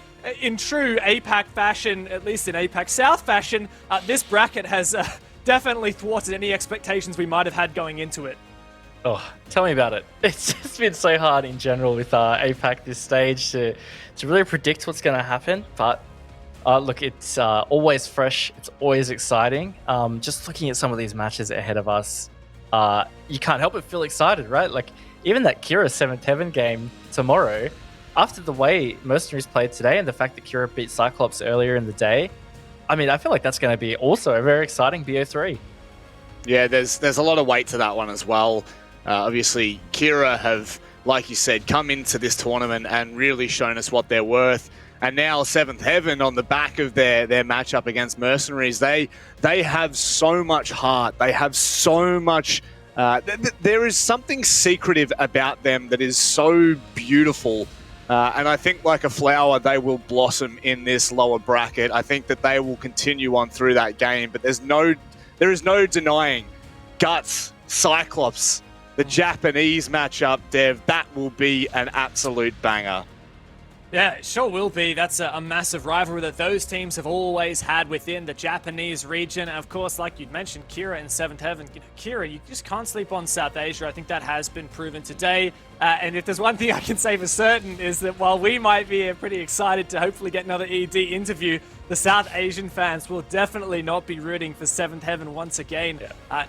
in true APAC fashion, at least in APAC South fashion, this bracket has definitely thwarted any expectations we might have had going into it. Oh, tell me about it. It's just been so hard in general with APAC this stage to really predict what's going to happen. But look, it's always fresh. It's always exciting. Just looking at some of these matches ahead of us, you can't help but feel excited, right? Like even that Kira 7th Heaven game tomorrow, after the way Mercenaries played today and the fact that Kira beat Cyclops earlier in the day, I mean, I feel like that's going to be also a very exciting BO3. Yeah, there's a lot of weight to that one as well. Obviously, Kira have, like you said, come into this tournament and really shown us what they're worth. And now 7th Heaven on the back of their matchup against Mercenaries, they have so much heart. They have so much... there is something secretive about them that is so beautiful. And I think like a flower, they will blossom in this lower bracket. I think that they will continue on through that game. But there is no denying Guts, Cyclops, the Japanese matchup, Dev. That will be an absolute banger. Yeah, it sure will be. That's a massive rivalry that those teams have always had within the Japanese region. And of course, like you'd mentioned, Kira in 7th Heaven. Kira, you just can't sleep on South Asia. I think that has been proven today. And if there's one thing I can say for certain is that while we might be pretty excited to hopefully get another ED interview, the South Asian fans will definitely not be rooting for 7th Heaven once again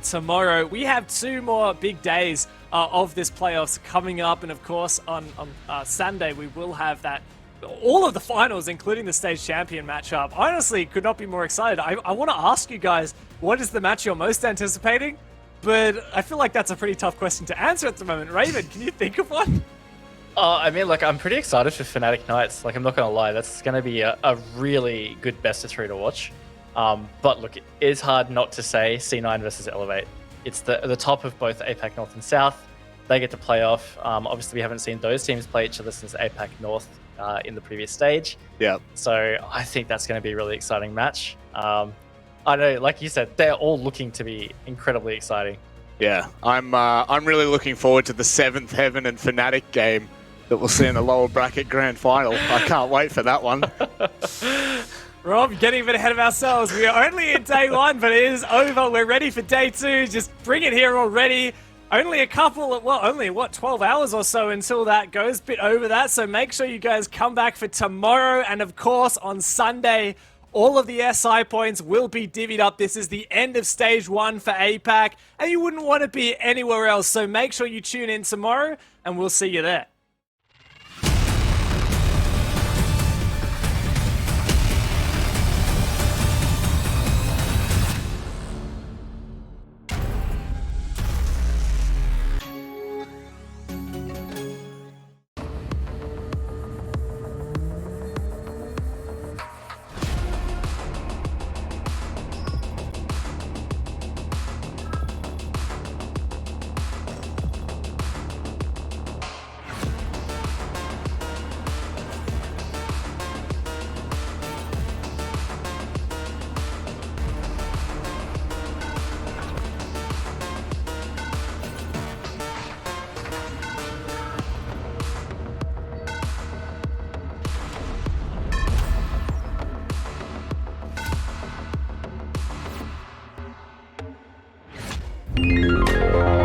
tomorrow. We have 2 more big days of this playoffs coming up. And of course, on Sunday, we will have all of the finals, including the stage champion matchup. Honestly, could not be more excited. I want to ask you guys, what is the match you're most anticipating? But I feel like that's a pretty tough question to answer at the moment. Raven, can you think of one? I mean, like, I'm pretty excited for Fnatic Knights. Like, I'm not going to lie. That's going to be a really good best of 3 to watch. But look, it is hard not to say C9 versus Elevate. It's the top of both APAC North and South. They get to play off. Obviously, we haven't seen those teams play each other since APAC North in the previous stage. Yeah. So I think that's going to be a really exciting match. I know, like you said, they're all looking to be incredibly exciting. Yeah, I'm really looking forward to the 7th Heaven and Fnatic game that we'll see in the lower bracket grand final. I can't wait for that one. Rob, getting a bit ahead of ourselves. We are only in day 1, but it is over. We're ready for day 2. Just bring it here already. Only a couple of, 12 hours or so until that goes, bit over that. So make sure you guys come back for tomorrow. And of course, on Sunday, all of the SI points will be divvied up. This is the end of stage 1 for APAC, and you wouldn't want to be anywhere else. So make sure you tune in tomorrow, and we'll see you there. You